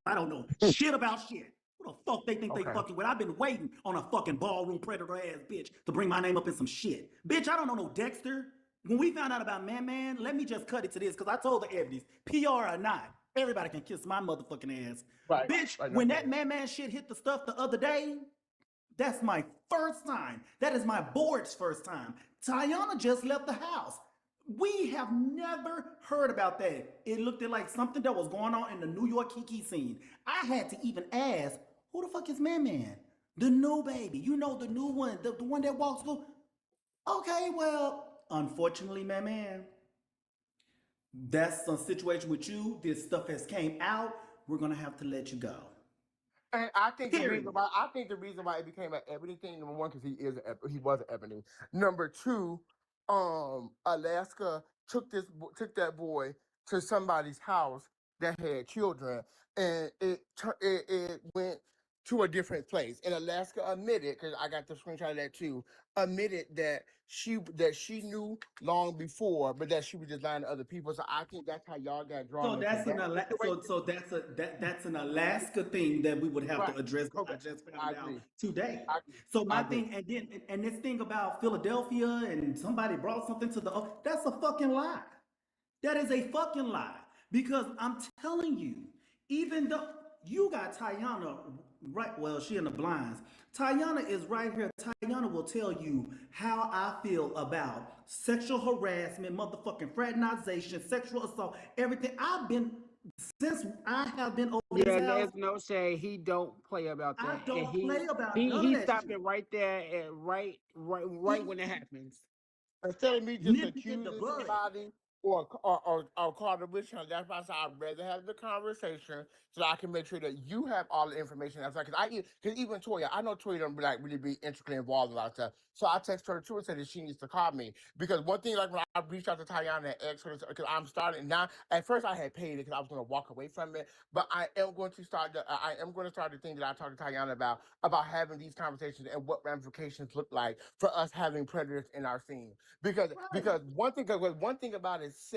I don't know shit about shit. Who the fuck they think they Okay. fucking with? I've been waiting on a fucking ballroom predator ass bitch to bring my name up in some shit. Bitch, I don't know no Dexter. When we found out about Man, let me just cut it to this because I told the Ebonies, PR or not, everybody can kiss my motherfucking ass. Right. Bitch, Right, when no, that Man shit hit the stuff the other day, that's my first time. That is my board's first time. Tiana just left the house. We have never heard about that. It looked like something that was going on in the New York Kiki scene. I had to even ask, who the fuck is Man? The new baby. You know, the new one, the one that walks through. Okay, well, unfortunately, Man, that's a situation with you. This stuff has came out. We're gonna have to let you go. And I think Period. the reason why it became an Ebony thing, number one, because he was an Ebony. Number two, Alaska took that boy to somebody's house that had children, and it went to a different place. And Alaska admitted, because I got the screenshot of that too, admitted that she knew long before, but that she was just lying to other people. So I think that's how y'all got drawn So into that's that situation. so that's an Alaska thing that we would have Right. to address. Okay. I just I found out agree. today. I agree. So I my agree. thing, and this thing about Philadelphia and somebody brought something to that's a fucking lie. That is a fucking lie. Because I'm telling you, even though you got Tiana right, well, she in the blinds. Tiana is right here. Tiana will tell you how I feel about sexual harassment, motherfucking fraternization, sexual assault, everything. Since I have been over this Yeah, house, there's no shade. He don't play about I that, and don't play about none of he that stopped shit. it right there, and right when it happens. Instead of me just Nipping in the accusing bud. somebody or call the witch hunt, that's why I said I'd rather have the conversation so I can make sure that you have all the information. That's right, because even Toya, I know Toya don't like really be intricately involved in a lot of stuff. So I text her too and said that she needs to call me because one thing, like when I reached out to Tiana and asked her, because I'm starting now. At first, I had paid it because I was going to walk away from it, but I am going to start the thing that I talked to Tiana about having these conversations and what ramifications look like for us having predators in our scene. Because one thing about it is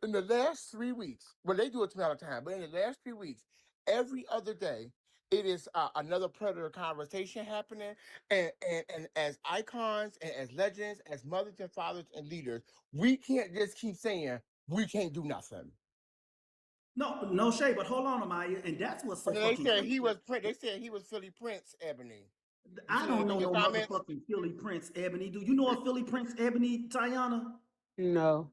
in the last 3 weeks, well, they do it to me all the time, but in the last 3 weeks, every other day, it is another predator conversation happening, and as icons and as legends, as mothers and fathers and leaders, we can't just keep saying we can't do nothing. No shade, but hold on, Amaya, and that's what's so And they fucking said crazy. they said he was Philly Prince Ebony. I don't know no motherfucking Philly Prince Ebony. Do you know a Philly Prince Ebony, Tiana? No.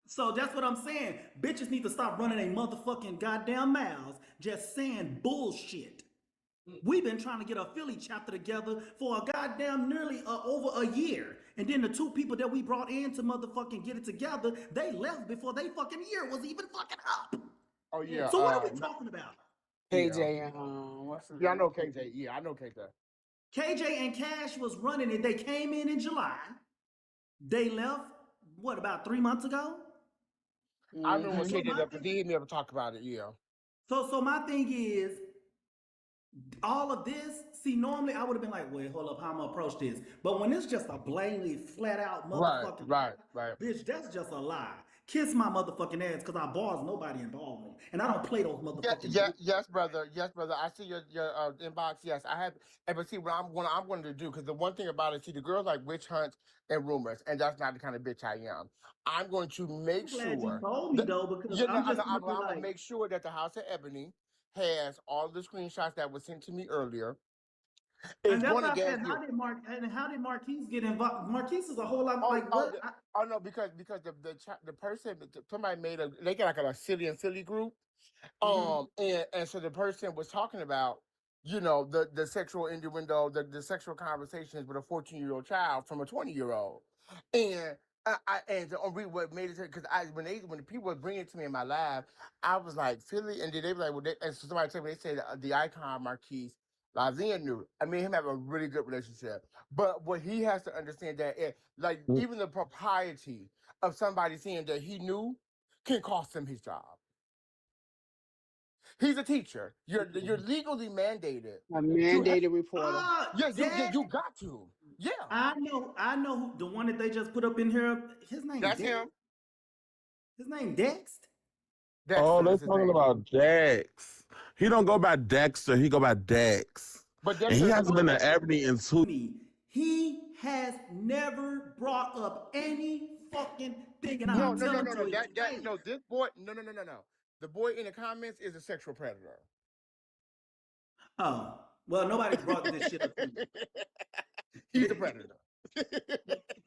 So that's what I'm saying. Bitches need to stop running a motherfucking goddamn mouths just saying bullshit. We've been trying to get a Philly chapter together for a goddamn nearly over a year. And then the two people that we brought in to motherfucking get it together, they left before they fucking year was even fucking up. Oh yeah. So what are we talking about? KJ and what's his name? I know KJ. Yeah, I know KJ. KJ and Cash was running it. They came in July. They left, what, about 3 months ago? I remember when KJ left, but he didn't ever talk about it, yeah. So my thing is, all of this, see, normally I would have been like, wait, hold up, how I'm gonna approach this? But when it's just a blatantly flat out motherfucking right. bitch, that's just a lie. Kiss my motherfucking ass because I bars nobody involved me. And I don't play those motherfucking yes, brother. I see your inbox. Yes, I have. But see, what I'm going to do, because the one thing about it, see, the girls like witch hunts and rumors, and that's not the kind of bitch I am. I'm going to make sure. You told me though, because I'm gonna make sure that the House of Ebony has all the screenshots that were sent to me earlier. And that's what I said. How did Marquise get involved? Marquise is a whole lot like what? No, because the person, somebody they got like a city and Philly group, and so the person was talking about, the sexual innuendo, the sexual conversations with a 14-year-old child from a 20-year-old, and what made it, because when the people were bringing it to me in my lab, I was like Philly, and then they were like, and so somebody told me, they said the icon Marquise Lavian knew. I mean, him have a really good relationship, but what he has to understand that even the propriety of somebody saying that he knew can cost him his job. He's a teacher. You're legally mandated. A mandated reporter. You got to. Yeah. I know who, the one that they just put up in here. His name. That's him. His name Dex. Oh, they're talking about Dex. He don't go by Dexter. He go by Dex. But And he Dexter, hasn't been to Ebony in 2 Me, he has never brought up any fucking thing, and no, I'll no, tell no, him no, to no. his That face. no, this boy, no, no, no, no, no. The boy in the comments is a sexual predator. Oh, well, nobody's brought this shit up to He's a me. predator.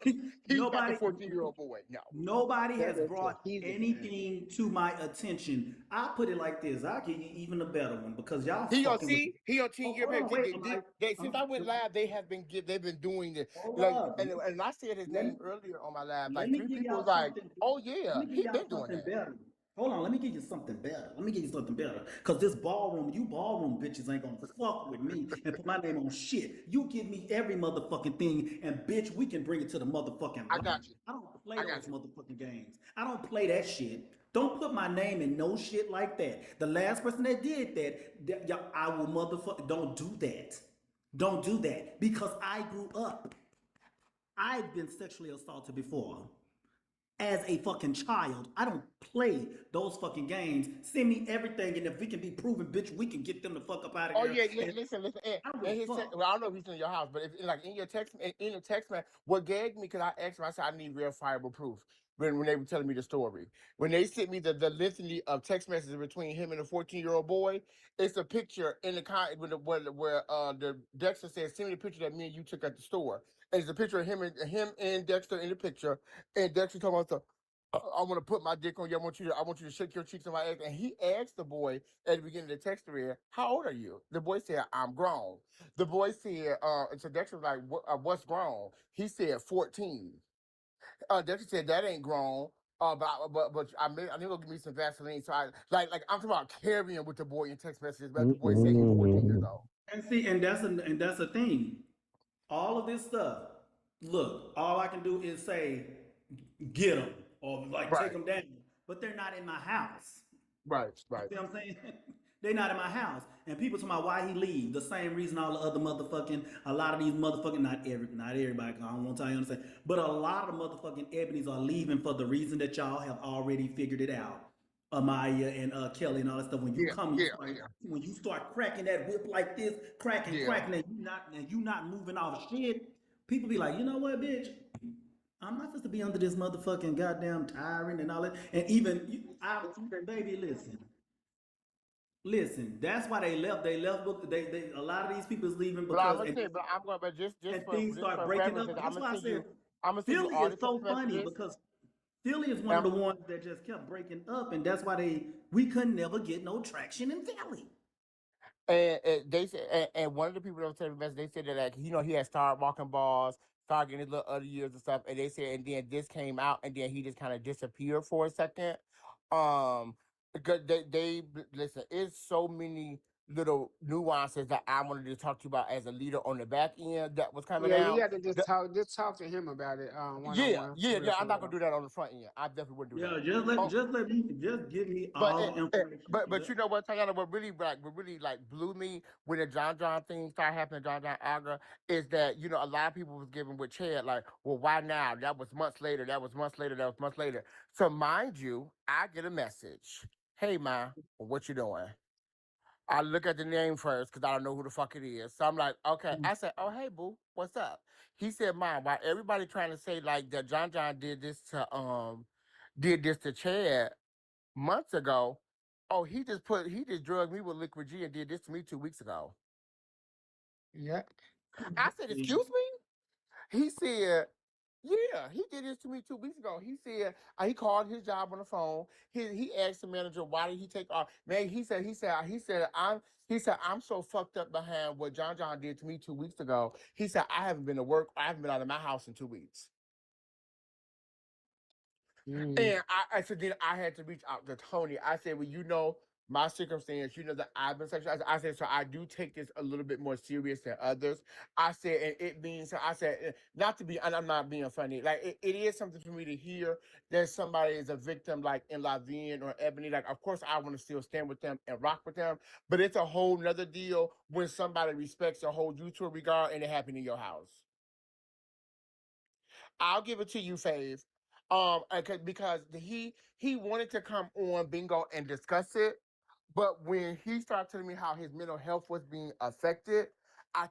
He's not the Nobody, 14-year-old boy. No. nobody That has is true. brought He's a fan. anything to my attention. I put it like this: I'll give you even a better one because y'all He on fucking with. see, he on 10-year Hold on, page. wait. I'm like, Since I went live, they've been doing this. hold Like, up. and I said his Let me name earlier on my live. let Like me 3 give people was y'all like, something. "Oh Let yeah, me give he y'all been doing something that." better. Hold on, let me give you something better. Let me give you something better. Cause this ballroom, you ballroom bitches ain't gonna fuck with me and put my name on shit. You give me every motherfucking thing, and bitch, we can bring it to the motherfucking I light. got you. I don't play I those got you. motherfucking games. I don't play that shit. Don't put my name in no shit like that. The last person that did that, I will motherfucker. Don't do that. Don't do that because I grew up. I've been sexually assaulted before as a fucking child. I don't play those fucking games. Send me everything, and if we can be proven, bitch, we can get them the fuck up out of Oh there. yeah, yeah. And Listen. I don't give And a his text, fuck. well, I don't know if he's in your house, but if like in your text, in your text, man, what gagged me because I asked him, I said I need verifiable proof. When they were telling me the story, when they sent me the litany of text messages between him and a 14-year-old boy, it's a picture in the where the Dexter says, "Send me the picture that me and you took at the store." And it's a picture of him and Dexter in the picture, and Dexter talking about I want to put my dick on you. I want you to shake your cheeks on my ass. And he asked the boy at the beginning of the text read, "How old are you?" The boy said, "I'm grown." The boy said, and so Dexter was like, "What's grown?" He said, 14. Dexter said, "That ain't grown." But I need to give me some Vaseline. So I like I'm talking about carrying with the boy in text messages, but the boy said he's 14 years Mm-mm. old. And see, and that's the thing. All of this stuff. Look, all I can do is say, get them or like take Right, them down, but they're not in my house. right, You right. see what I'm saying? They not in my house. And people talking about why he leave. The same reason all the other motherfucking, a lot of these motherfucking, not everybody, 'cause I don't want to tell you understand, but a lot of motherfucking Ebonies are leaving for the reason that y'all have already figured it out. Amaya and Kelly and all that stuff. When you Yeah, come, yeah, yeah, when you start cracking that whip like this, yeah. cracking, and you not moving off shit, people be like, you know what, bitch? I'm not supposed to be under this motherfucking goddamn tyrant and all that. And even baby, listen. That's why they left. They left. They a lot of these people is leaving But I'm because gonna say, but I'm going, but and things just start for breaking references, up. That's why I said I'm gonna send you Philly all is the text so funny messages. because Philly is one of And the ones that just kept breaking up, and that's why we could never get no traction in Philly. And they said, and one of the people that was telling me, they said that like he had started walking balls, started getting his little other years and stuff, and they said, and then this came out, and then he just kind of disappeared for a second. Um, because they listen, it's so many little nuances that I wanted to talk to you about as a leader on the back end that was coming Yeah, you out. have to just talk to him about it, one on Yeah, one, yeah, for real, yeah. I'm for not gonna real. do that on the front end. I definitely wouldn't do Yeah, that. just give me But all the information. but you know what, Tayana, what really like blew me when the John thing started happening, John Agra, is that a lot of people was giving with Chad like, well, why now? That was months later. That was months later. That was months later. So mind you, I get a message. Hey, ma, what you doing? I look at the name first because I don't know who the fuck it is. So I'm like, okay. I said, oh, hey, boo, what's up? He said, Mom, why everybody trying to say like that John did this to Chad months ago. Oh, he just drugged me with liquid G and did this to me 2 weeks ago. Yeah. I said, excuse me? He said, yeah, he did this to me 2 weeks ago. He said he called his job on the phone. He asked the manager why did he take off. Man, he said I'm so fucked up behind what John did to me 2 weeks ago. He said I haven't been to work. I haven't been out of my house in 2 weeks. Mm. And I said, then I had to reach out to Tony. I said, well, my circumstance, that I've been sexualized. I said, so I do take this a little bit more serious than others. I said, and it means, I said, not to be, and I'm not being funny, like, it is something for me to hear that somebody is a victim, like in Lavigne or Ebony. Like, of course, I want to still stand with them and rock with them, but it's a whole nother deal when somebody respects or holds you to a regard and it happened in your house. I'll give it to you, Fave. Because he wanted to come on Bingo and discuss it, But when he started telling me how his mental health was being affected, I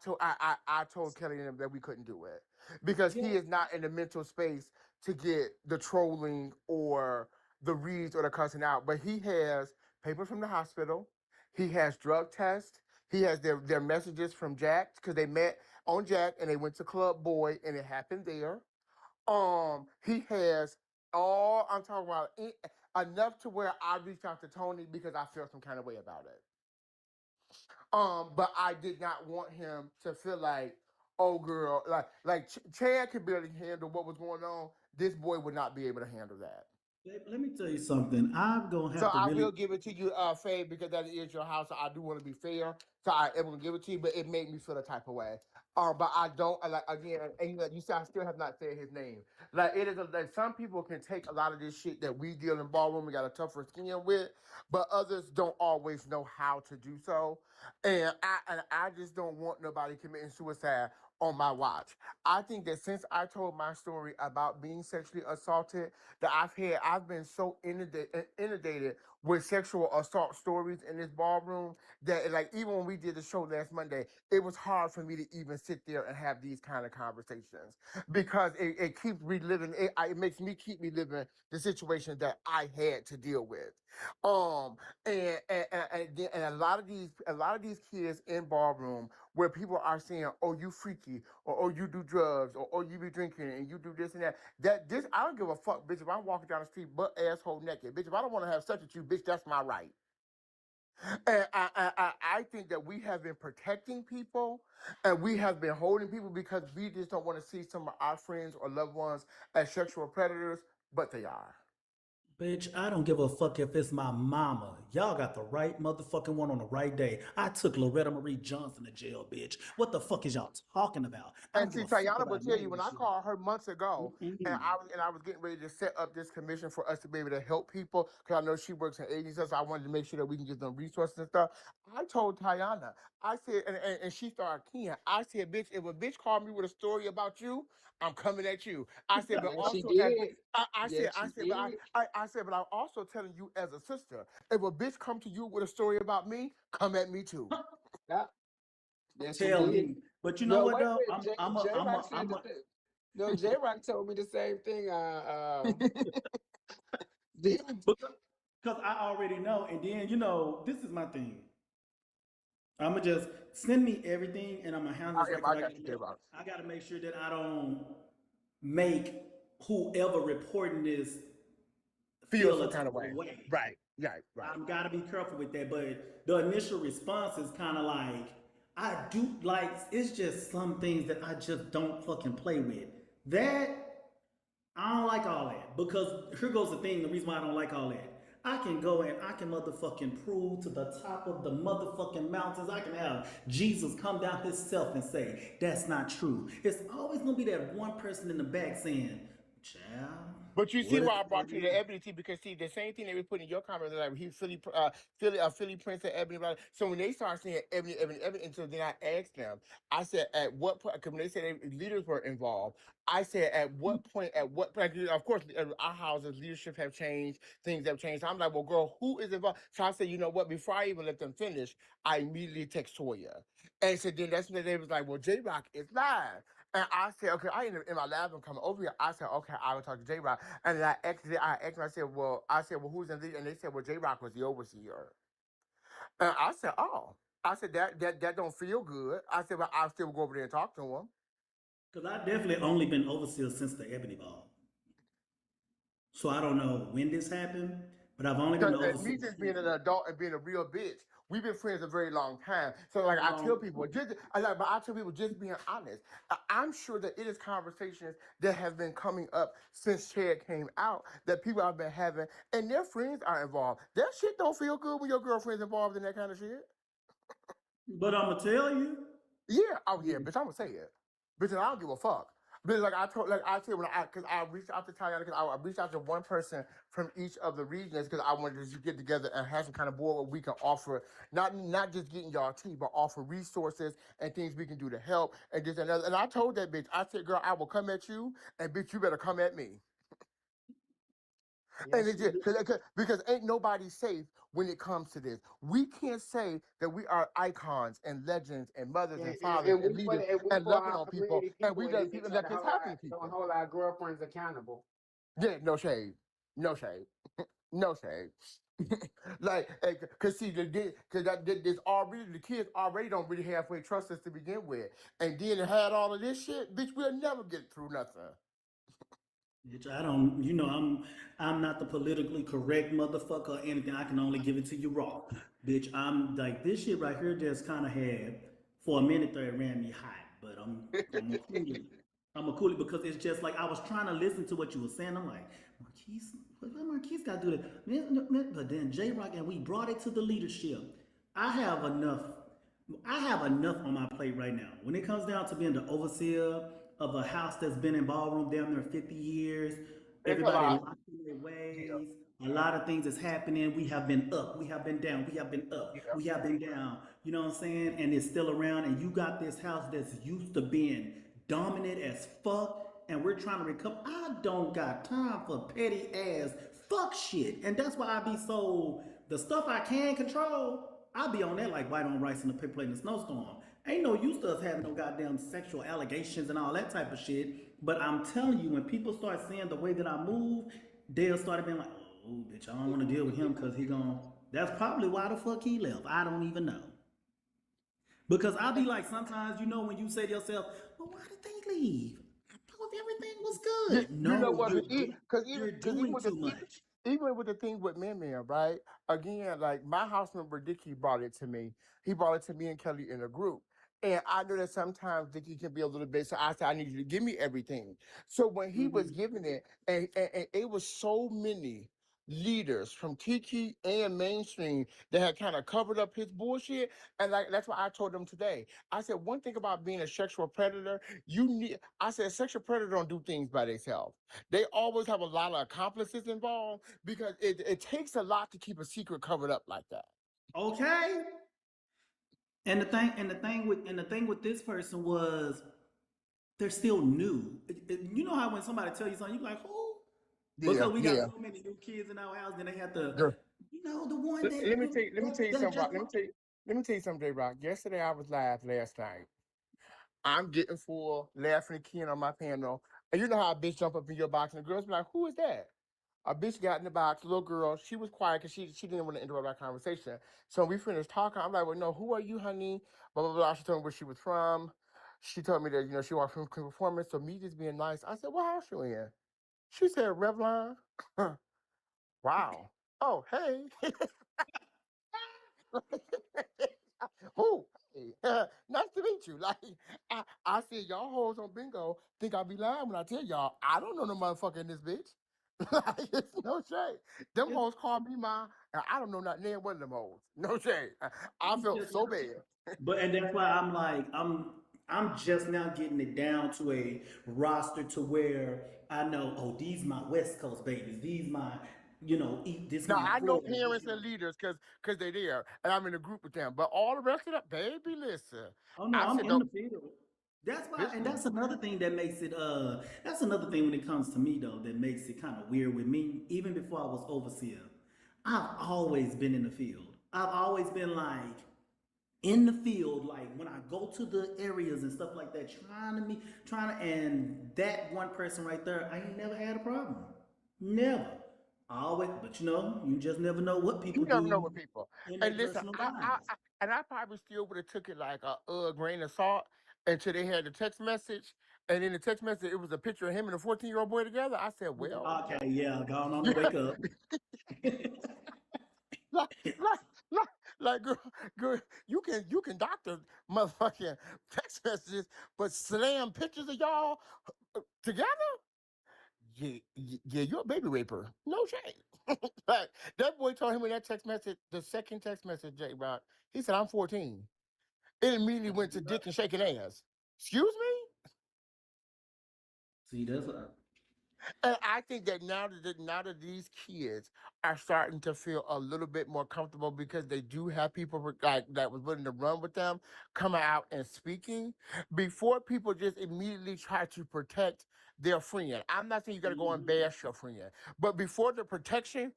told Kelly and them that we couldn't do it because Yeah. he is not in the mental space to get the trolling or the reads or the cussing out. But he has papers from the hospital. He has drug tests. He has their messages from Jack because they met on Jack and they went to Club Boy and it happened there. He has all I'm talking about enough to where I reached out to Tony because I felt some kind of way about it. But I did not want him to feel like, oh girl, Chad could barely handle what was going on. This boy would not be able to handle that. Babe, let me tell you something. I'm gonna So have to I really. will give it to you, Faye, because that is your house. So I do want to be fair. So I am gonna give it to you, but it made me feel a type of way. But I don't like again. And you said I still have not said his name. Like it is like some people can take a lot of this shit that we deal in ballroom. We got a tougher skin with, but others don't always know how to do so. And I just don't want nobody committing suicide on my watch. I think that since I told my story about being sexually assaulted, that I've been so inundated with sexual assault stories in this ballroom that like even when we did the show last Monday, it was hard for me to even sit there and have these kind of conversations because it keeps reliving it makes me keep reliving the situation that I had to deal with. Um and a lot of these kids in ballroom where people are saying, "Oh, you freaky," or "Oh, you do drugs," or "Oh, you be drinking and you do this and that." This I don't give a fuck, bitch. If I'm walking down the street butt asshole naked, bitch. If I don't want to have sex with you, bitch, that's my right. And I think that we have been protecting people and we have been holding people because we just don't want to see some of our friends or loved ones as sexual predators, but they are. Bitch, I don't give a fuck if it's my mama. Y'all got the right motherfucking one on the right day. I took Loretta Marie Johnson to jail, bitch. What the fuck is y'all talking about? I And don't give see, a fuck Tayana will about tell none you of when this I shit. called her months ago, and Mm-mm. I was getting ready to set up this commission for us to be able to help people because I know she works in agencies, so I wanted to make sure that we can get them resources and stuff. I told Tayana, I said, and she started keying. I said, bitch, if a bitch called me with a story about you, I'm coming at you. I said, but Yes, she also as did. I Yes, she said, but did. I said, but I'm also telling you as a sister, if a bitch come to you with a story about me, come at me too. Yeah. Yes, she Tell did. me. But you know No, what wait a though? minute. J Rock said the thing. No, J Rock told me the same thing. because I already know. And then, this is my thing. I'ma just send me everything and I'm gonna handle this right I because got you, J-Rock. I gotta make sure that I don't make whoever reporting this Feel feel some a type kind of of way. way. Right, right, right. I'm gotta be careful with that. But the initial response is kind of like I do like it's just some things that I just don't fucking play with. That I don't like all that because here goes the thing. The reason why I don't like all that. I can go and I can motherfucking prove to the top of the motherfucking mountains. I can have Jesus come down himself and say that's not true. It's always gonna be that one person in the back saying, "Child, But you see what is why I it?" brought you the Ebony T because see the same thing they were putting in your comments like he Philly Prince and Ebony. Blah, blah. So when they started saying Ebony, and so then I asked them. I said at what point? Because when they said leaders were involved, I said at what point? At what point? Of course, our houses leadership have changed. Things have changed. I'm like, well, girl, who is involved? So I said, you know what? Before I even let them finish, I immediately text Toya, and so then that's when they was like, well, J Rock is live. And I said, okay, I in my lab, I'm coming over here. I said, okay, I will talk to J Rock. And then I said, well, who's in the? And they said, well, J Rock was the overseer. And I said, oh, I said that don't feel good. I said, but I'll still go over there and talk to him. Because I definitely only been overseer since the Ebony Ball. So I don't know when this happened, but I've only been Because the overseer me just being since an adult and being a real bitch, we've been friends a very long time. So like I tell um people, but I tell people just being honest. I'm sure that it is conversations that have been coming up since Chad came out that people have been having, and their friends are involved. That shit don't feel good when your girlfriend's involved in that kind of shit. but I'ma tell you. Yeah, oh yeah, bitch, I'm gonna say it. Bitch, I don't give a fuck. But like I said when because I reached out to Tayana because I reached out to one person from each of the regions because I wanted to just get together and have some kind of board where we can offer not just getting y'all tea, but offer resources and things we can do to help and this and that. And I told that bitch, I said, girl, I will come at you, and bitch, you better come at me. And it just because ain't nobody safe when it comes to this. We can't say that we are icons and legends and mothers and fathers and leaders and loving on people, and we let people let this happen to people. Don't hold our girlfriends accountable. Yeah, no shade, no shade, no shade. Like, cause see, this already the kids already don't really halfway trust us to begin with, and then it had all of this shit, bitch. We'll never get through nothing. Bitch, I don't, you know, I'm not the politically correct motherfucker or anything. I can only give it to you raw. Bitch, I'm like this shit right here just kind of had for a minute there it ran me hot, but I'm a cool it. I'm a cool it because it's just like I was trying to listen to what you were saying. I'm like, Marquise, what Marquise got to do that? But then J Rock and we brought it to the leadership. I have enough. I have enough on my plate right now. When it comes down to being the overseer of a house that's been in ballroom damn near 50 years, It's a everybody lot. locked in their ways. A lot of things is happening. We have been up, we have been down, we have been up, Yeah. we have been down. You know what I'm saying? And it's still around. And you got this house that's used to being dominant as fuck, and we're trying to recover. I don't got time for petty ass fuck shit. And that's why I be so the stuff I can control, I be on that like white on rice in the paper plate in the snowstorm. Ain't no use to us having no goddamn sexual allegations and all that type of shit. But I'm telling you, when people start seeing the way that I move, they'll start being like, oh, bitch, I don't want to deal with him because he gon' that's probably why the fuck he left. I don't even know. Because I'll be like, sometimes, you know, when you say to yourself, well, why did they leave? I thought everything was good. You know No, what? you're Because doing too much. even with the thing with men, right? Again, like my house member Dickie brought it to me. He brought it to me and Kelly in a group. And I know that sometimes Dickie can be a little bit, so I said, I need you to give me everything. So when he was Mhm. giving it, and it was so many leaders from Tiki and mainstream that had kind of covered up his bullshit. And like that's why I told them today. I said, one thing about being a sexual predator, I said, sexual predator don't do things by themselves. They always have a lot of accomplices involved because it takes a lot to keep a secret covered up like that. Okay. And the thing with this person was they're still new. You know how when somebody tell you something, you like, who? Yeah, Because we got yeah. so many new kids in our house, then they have to, Girl, you know, the one let me tell you that something, Rock. just Let me tell you something, J Rock. Yesterday I was live last night. I'm getting full, laughing and keying on my panel. And you know how a bitch jump up in your box and the girls be like, who is that? A bitch got in the box, little girl. She was quiet because she didn't want to interrupt our conversation. So we finished talking. I'm like, well, no, who are you, honey? Blah, blah, blah. She told me where she was from. She told me that, you know, she walked from Queen Performance. So me just being nice. I said, what house you in? She said, Revlon. Wow. Oh, hey. Oh, hey, nice to meet you. Like I said, y'all hoes on bingo think I be lying when I tell y'all I don't know no motherfucker in this bitch. Like, it's no shade. Them hoes call me mine, and I don't know not name one of them hoes. No shade. I felt so bad. but and that's why I'm like, I'm just now getting it down to a roster to where I know, oh, these my West Coast babies, these my, you know, eat this Now my I know Florida. parents and leaders because they there, and I'm in a group with them. But all the rest of that, baby, listen. Oh no, I I'm said, in no, the field. That's why, and listen. that's another thing that makes it. That's another thing when it comes to me though that makes it kind of weird with me. Even before I was overseer, I've always been in the field. I've always been like in the field, like when I go to the areas and stuff like that, and that one person right there, I ain't never had a problem. Never. I always, but you know, you just never know what You people never know do what people. in their And listen, personal lives. and I probably still would have took it like a grain of salt until they had the text message, and in the text message it was a picture of him and a 14-year-old boy together. I said, well, Okay, yeah, going on to yeah, wake up. like, like, like, like, girl, you can doctor motherfucking text messages, but slam pictures of y'all together. Yeah, yeah, you're a baby raper. No shame. Like, that boy told him in that text message, the second text message, J Rock, he said, I'm 14. It immediately went to dick and shaking ass. Excuse me? See, that's And I think that now that these kids are starting to feel a little bit more comfortable because they do have people like that was willing to run with them coming out and speaking. Before people just immediately try to protect their friend. I'm not saying you got to go and Mhm. bash your friend, but before the protection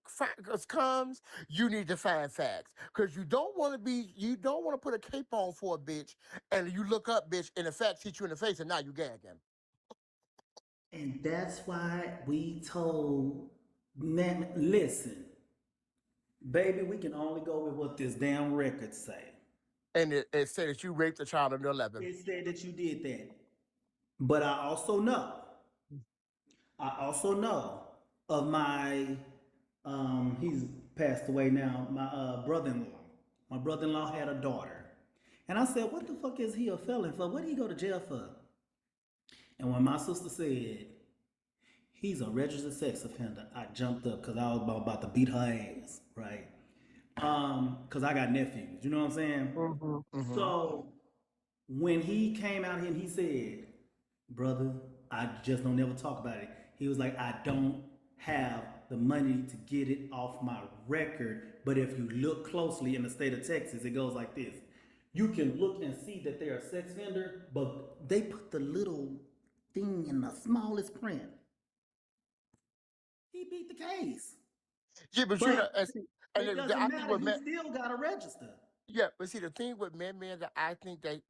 comes, you need to find facts because you don't want to put a cape on for a bitch and you look up, bitch, and the facts hit you in the face and now you gagging. And that's why we told men, listen, baby, we can only go with what this damn record say. And it said that you raped a child under 11. It said that you did that. But I also know of my he's passed away now, my brother-in-law. My brother-in-law had a daughter. And I said, what the fuck is he a felon for? What did he go to jail for? And when my sister said, he's a registered sex offender, I jumped up because I was about to beat her ass, right? Because I got nephews, you know what I'm saying? Mm-hmm. Mm-hmm. So when he came out here and he said, brother, I just don't never talk about it. He was like, I don't have the money to get it off my record. But if you look closely in the state of Texas, it goes like this. You can look and see that they're a sex vendor, but they put the little thing in the smallest print. He beat the case. Yeah, but you know, But and see, it doesn't I think matter. what You man, still got to register. yeah, but see, the thing with man, that I think that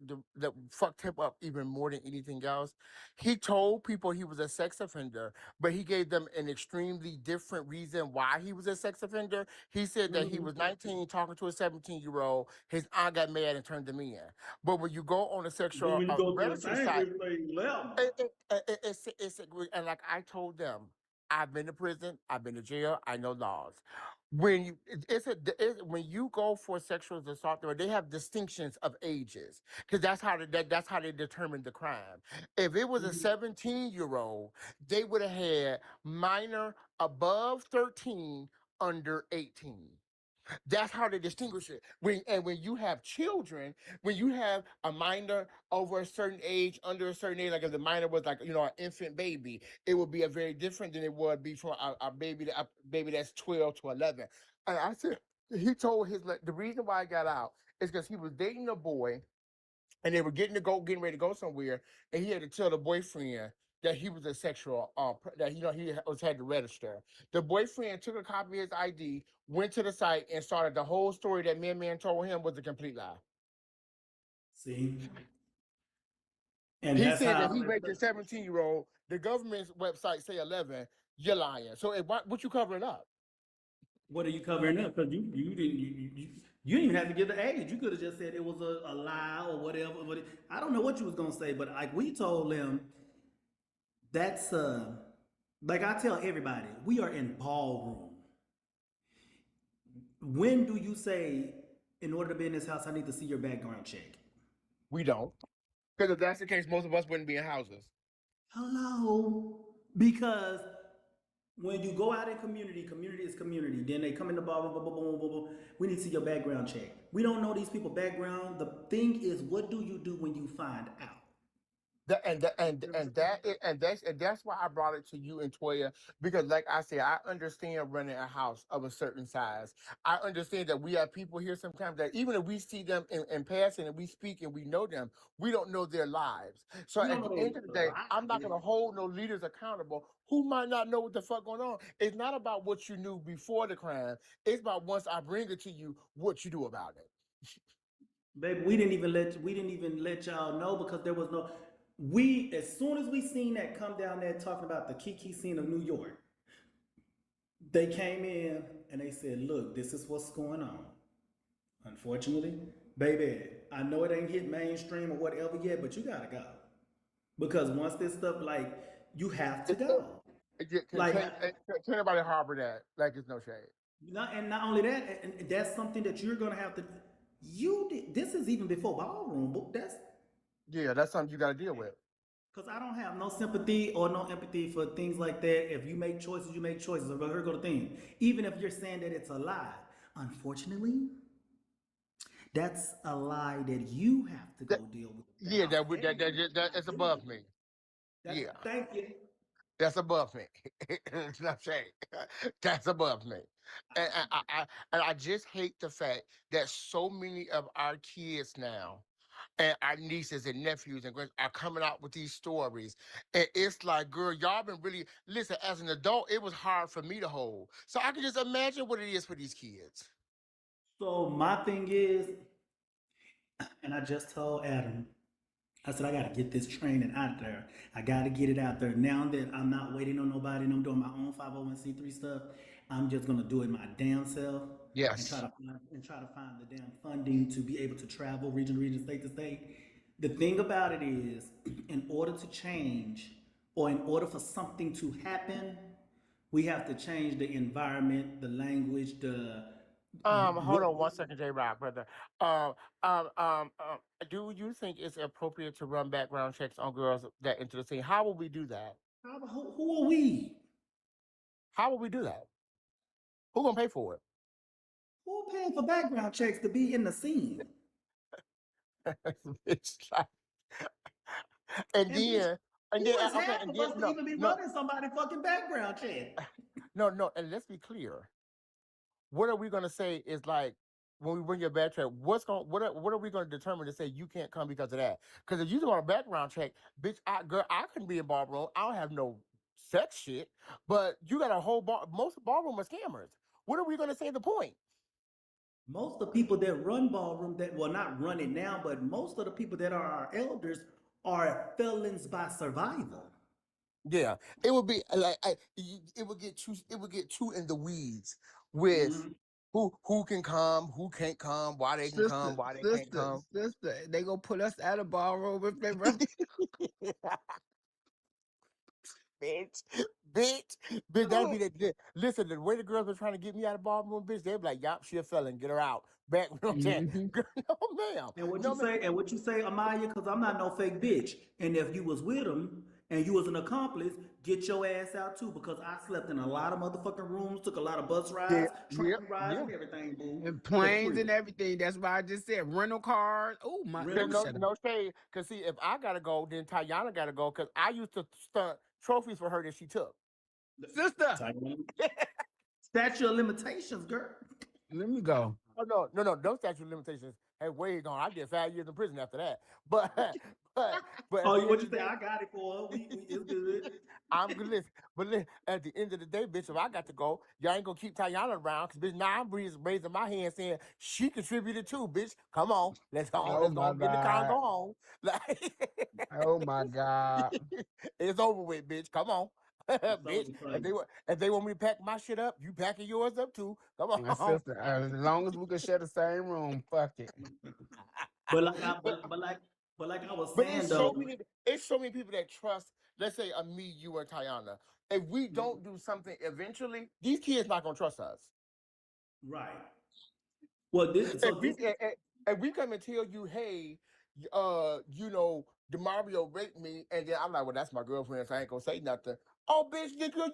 fucked him up even more than anything else, he told people he was a sex offender, but he gave them an extremely different reason why he was a sex offender. He said that he Mhm. was 19 talking to a 17-year-old. His aunt got mad and turned him in. But when you go on a Then sexual when you go to the registry thing, site, everything 11. and like I told them, I've been to prison, I've been to jail, I know laws. When you when you go for sexual assault, they have distinctions of ages because that's how they determine the crime. If it was a Mhm. 17-year-old, they would have had minor above 13, under 18. That's how they distinguish it. When you have children, when you have a minor over a certain age, under a certain age, like if the minor was like an infant baby, it would be a very different than it would be for a baby that's 12 to 11. And I said he told the reason why I got out is because he was dating a boy and they were getting ready to go somewhere, and he had to tell the boyfriend that he was a sexual that he was had to register. The boyfriend took a copy of his ID, went to the site, and started the whole story that man told him was a complete lie. See? And He that's said that how. he raped a 17-year-old. The government's website say 11. You're lying. So what you covering up? What are you covering up? Because you didn't even have to give the age. You could have just said it was a lie or whatever. I don't know what you was gonna say, but like we told them, that's like I tell everybody, we are in ballroom. When do you say, in order to be in this house, I need to see your background check? We don't. Because if that's the case, most of us wouldn't be in houses. Hello, because when you go out in community, community is community. Then they come in the ballroom, boom, boom, boom, boom, boom. We need to see your background check. We don't know these people' background. The thing is, what do you do when you find out? That and that's why I brought it to you and Toya because, like I said, I understand running a house of a certain size. I understand that we have people here sometimes that even if we see them in passing and we speak and we know them, we don't know their lives. So We don't at know the end of the day, I'm not those going to hold no leaders accountable who might not know what the fuck going on. It's not about what you knew before the crime. It's about once I bring it to you, what you do about it. Baby, we didn't even let y'all know because there was no. We as soon as we seen that come down there talking about the Kiki scene of New York, they came in and they said, "Look, this is what's going on." Unfortunately, baby, I know it ain't hit mainstream or whatever yet, but you gotta go because once this stuff like you have to go. Like Can anybody harbor that? Like it's no shade. not only that, and that's something that you're gonna have to. You did this is even before ballroom, but that's Yeah, that's something you got to deal with. because I don't have no sympathy or no empathy for things like that. If you make choices, you make choices. But here go the thing. Even if you're saying that it's a lie, unfortunately, that's a lie that you have to go That, deal with. yeah, that is above me. That's Yeah, thank you. That's above me. You know what I'm saying? That's above me. And I just hate the fact that so many of our kids now and our nieces and nephews and grands are coming out with these stories. And it's like, girl, y'all been really, listen, as an adult, it was hard for me to hold. So I can just imagine what it is for these kids. So my thing is, and I just told Adam, I said, I got to get this training out there. I got to get it out there. Now that I'm not waiting on nobody and I'm doing my own 501c3 stuff, I'm just going to do it my damn self and Yes. try to find the damn funding to be able to travel region to region, state to state. The thing about it is, in order to change or in order for something to happen, we have to change the environment, the language, the Hold what. on 1 second, J Rock, brother. Um, um, um, um, do you think it's appropriate to run background checks on girls that enter the scene? How will we do that? Who are we? How will we do that? Who gonna pay for Who paying for background checks to be in the scene? it? It's like, and And bitch, then, and who then, is okay, half and of then, us to no, even be no, running somebody fucking background check? no, and let's be clear. What are we gonna say is like when we bring your back check? What are we gonna determine to say you can't come because of that? Because if you do on a background check, bitch, I couldn't be in ballroom. I don't have no sex shit, but you got a whole bar. Most ballroom are scammers. What are we gonna say the point? Most of the people that run ballroom, that well, not run it now, but most of the people that are our elders are felons by survival. Yeah, it would be like it would get too in the weeds with Mhm. who can come, who can't come, why they can come, Sister, why they can't sister, come. sister. They gonna put us out of ballroom if they run. bitch, bitch, that'd be that. Listen, the way the girls were trying to get me out of ballroom, bitch, they'd be like, "Yup, she a felon, get her out." Back, you know what I'm saying? Mm-hmm. Girl, no, ma'am, And what no, you ma'am. say, Amaya, because I'm not no fake bitch. And if you was with him and you was an accomplice, get your ass out too. Because I slept in a lot of motherfucking rooms, took a lot of bus Yeah, rides, train yeah, rides, yeah. and everything, boo, And for planes free. and everything. That's why I just said rental cars. Oh my, let Rental me No, shut up. car. no shade. Cause see, if I gotta go, then Tayana gotta go. Cause I used to stunt trophies for her that she took. Sister, Statute of limitations, girl. let me go. Oh no statute of limitations. Hey, way gone. I did 5 years in prison after that. But but at Oh, the you end what of you the say? day, I got it for her. We it's good. I'm good. Listen, at the end of the day, bitch, if I got to go, y'all ain't gonna keep Tayana around, cause bitch, now I'm raising my hand saying she contributed too, bitch. Come on, Oh let's go my and get in the car and God. go home. Like Oh my God. it's over with, bitch. Come on. It's Bitch, over for you. if they want me to pack my shit up, you packing yours up too. Come My on. sister, as long as we can share the same room, fuck it. But like I but but like I was but saying though, it's so many people that trust, let's say me, you, and Tayana. If we don't do something eventually, these kids not gonna trust us. right. Well, this If so we this if we come and tell you, hey, you know, DeMario raped me, and then I'm like, well, that's my girlfriend, so I ain't gonna say nothing. Oh, bitch, nigga,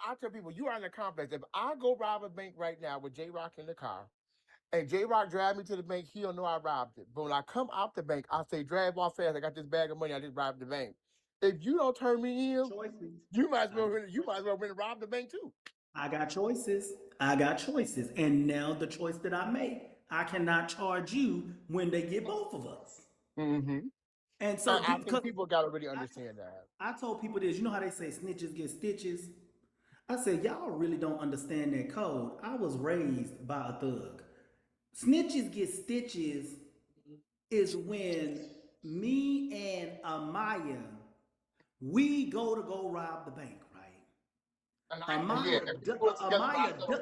I tell people, you are in the complex. If I go rob a bank right now with J Rock in the car, and J Rock drive me to the bank, he'll know I robbed it. But when I come out the bank, I say, drive off fast. I got this bag of money. I just robbed the bank. If you don't turn me in, choices. I got you might as well win and rob the bank too. I got choices. I got choices. And now the choice that I make, I cannot charge you when they get both of us. Mm-hmm. And so I think because people gotta really I, understand that. I told people this, you know how they say snitches get stitches? I said, y'all really don't understand that code. I was raised by a thug. Snitches get stitches is when me and Amaya, we go rob the bank, right? And yeah, if you put it together by yourself,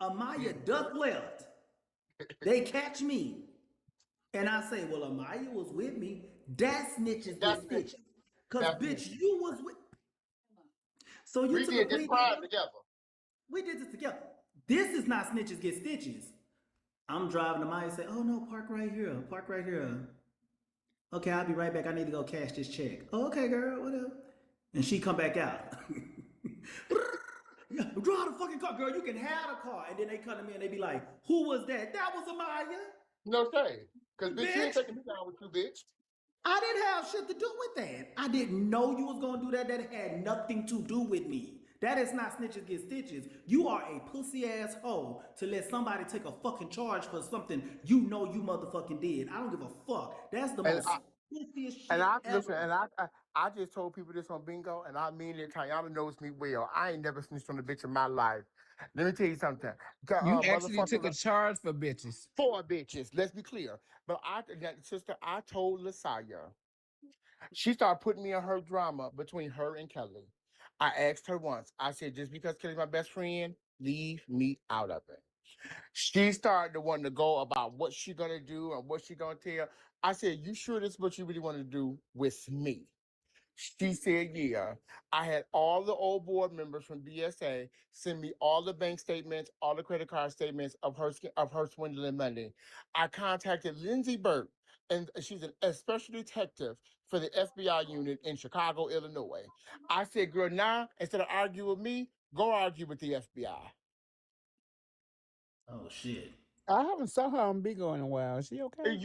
Amaya duck left. They catch me. And I say, well, Amaya was with me. That snitches get that's it. stitches. Cause That's it. bitch, you was with. So you We took a did this plea crime deal. together. We did this together. This is not snitches get stitches. I'm driving Amaya and say, oh no, park right here. Park right here. Okay, I'll be right back. I need to go cash this check. Oh, okay, girl, whatever. And she come back out. Drive the fucking car, girl. You can have the car. And then they come to me and they be like, who was that? That was Amaya. No shade. Cause bitch, you ain't Bitch. taking me down with you, bitch. I didn't have shit to do with that. I didn't know you was gonna do that. That had nothing to do with me. That is not snitches get stitches. You are a pussy ass hoe to let somebody take a fucking charge for something you know you motherfucking did. I don't give a fuck. That's the And most pussiest And shit I listen, ever. and I just told people this on bingo, and I mean it. Tayana knows me well. I ain't never snitched on a bitch in my life. Let me tell you something. You actually took a Motherfucker, charge for bitches. four bitches. Let's be clear. But sister, I told Lasaya. She started putting me in her drama between her and Kelly. I asked her once. I said, just because Kelly's my best friend, leave me out of it. She started to want to go about what she gonna do and what she gonna tell. I said, you sure this is what you really want to do with me? She said, yeah. I had all the old board members from BSA send me all the bank statements, all the credit card statements of her swindling money. I contacted Lindsay Burke, and she's a special detective for the FBI unit in Chicago, Illinois. I said, girl, now instead of arguing with me, go argue with the FBI. Oh shit. I haven't saw her on Bigo in a while. Is she okay?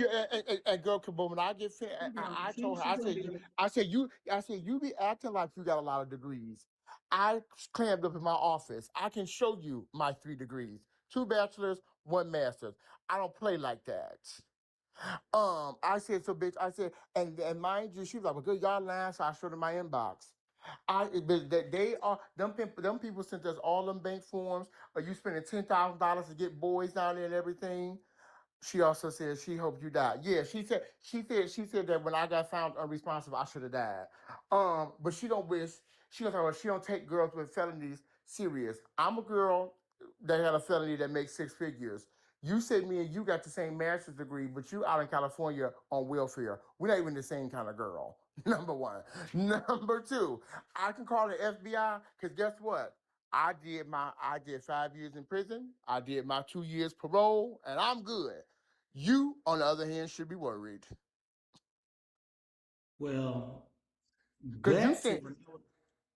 And girl, but when I get finished, I told her, I said, you be acting like you got a lot of degrees. I clammed up in my office. I can show you my 3 degrees, 2 bachelors, 1 master's. I don't play like that. I said, so bitch, I said, and mind you, she was like, well, good, y'all lying, so I showed her my inbox. They are them people sent us all them bank forms. Are you spending $10,000 to get boys down there and everything? She also said she hoped you died. Yeah, she said that when I got found unresponsible, I should have died. But she don't wish she don't she don't take girls with felonies serious. I'm a girl that had a felony that makes 6 figures. You said me and you got the same master's degree, but you out in California on welfare. We're not even the same kind of girl. Number one. Number two, I can call the FBI because guess what? I did 5 years in prison. I did my 2 years parole, and I'm good. You, on the other hand, should be worried. Well, Because you back to think, what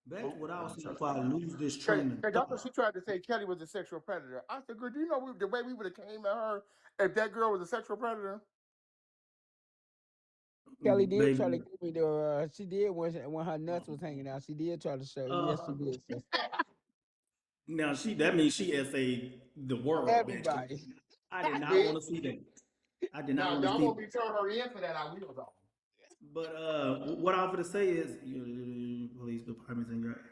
back oh, to what I let was me saying turn before this I off. lose this Because train of that's what she thought. tried to say Kelly was a sexual predator. I said, girl, do you know the way we would have came at her if that girl was a sexual predator? Kelly did try to Baby. give me the. She did when her nuts was hanging out. She did try to show. Yes, she Uh, did. Sis. now that means she essayed the world, bitch. Everybody. I did not Bitch. want to see that. I did not Now, want to y'all see. won't be throwing her in for that. I will, though. But what I'm going to say is, police departments in your areas.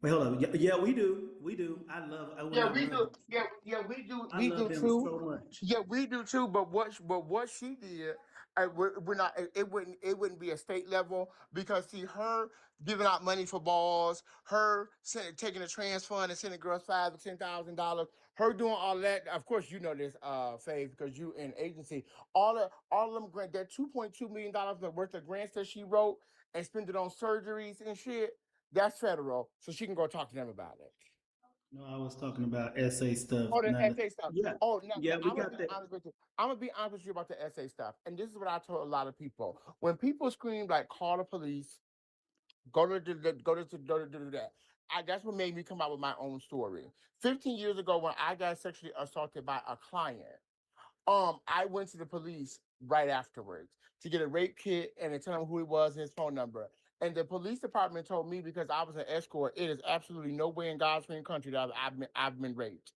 Wait, hold up. Yeah, we do. When Yeah, I we love do. them. Yeah, I we love do them too. so much. Yeah, we do too. But what she did, we're not. It wouldn't be a state level because see her giving out money for balls, her taking a trans fund and sending girls $5,000 to $10,000, her doing all that. Of course, you know this, Faith, because you in agency. All of them grant that $2.2 million worth of grants that she wrote and spent it on surgeries and shit. That's federal, so she can go talk to them about it. No, I was talking about essay stuff. Oh, the Not essay stuff. yeah, Oh, no, yeah, we I'm gonna got be that. honest with you. I'm gonna be honest with you about the essay stuff. And this is what I told a lot of people. When people scream like "call the police," go to do that. That's what made me come out with my own story. 15 years ago, when I got sexually assaulted by a client, I went to the police right afterwards to get a rape kit and to tell him who he was and his phone number. And the police department told me because I was an escort, it is absolutely no way in God's green country that I've been raped.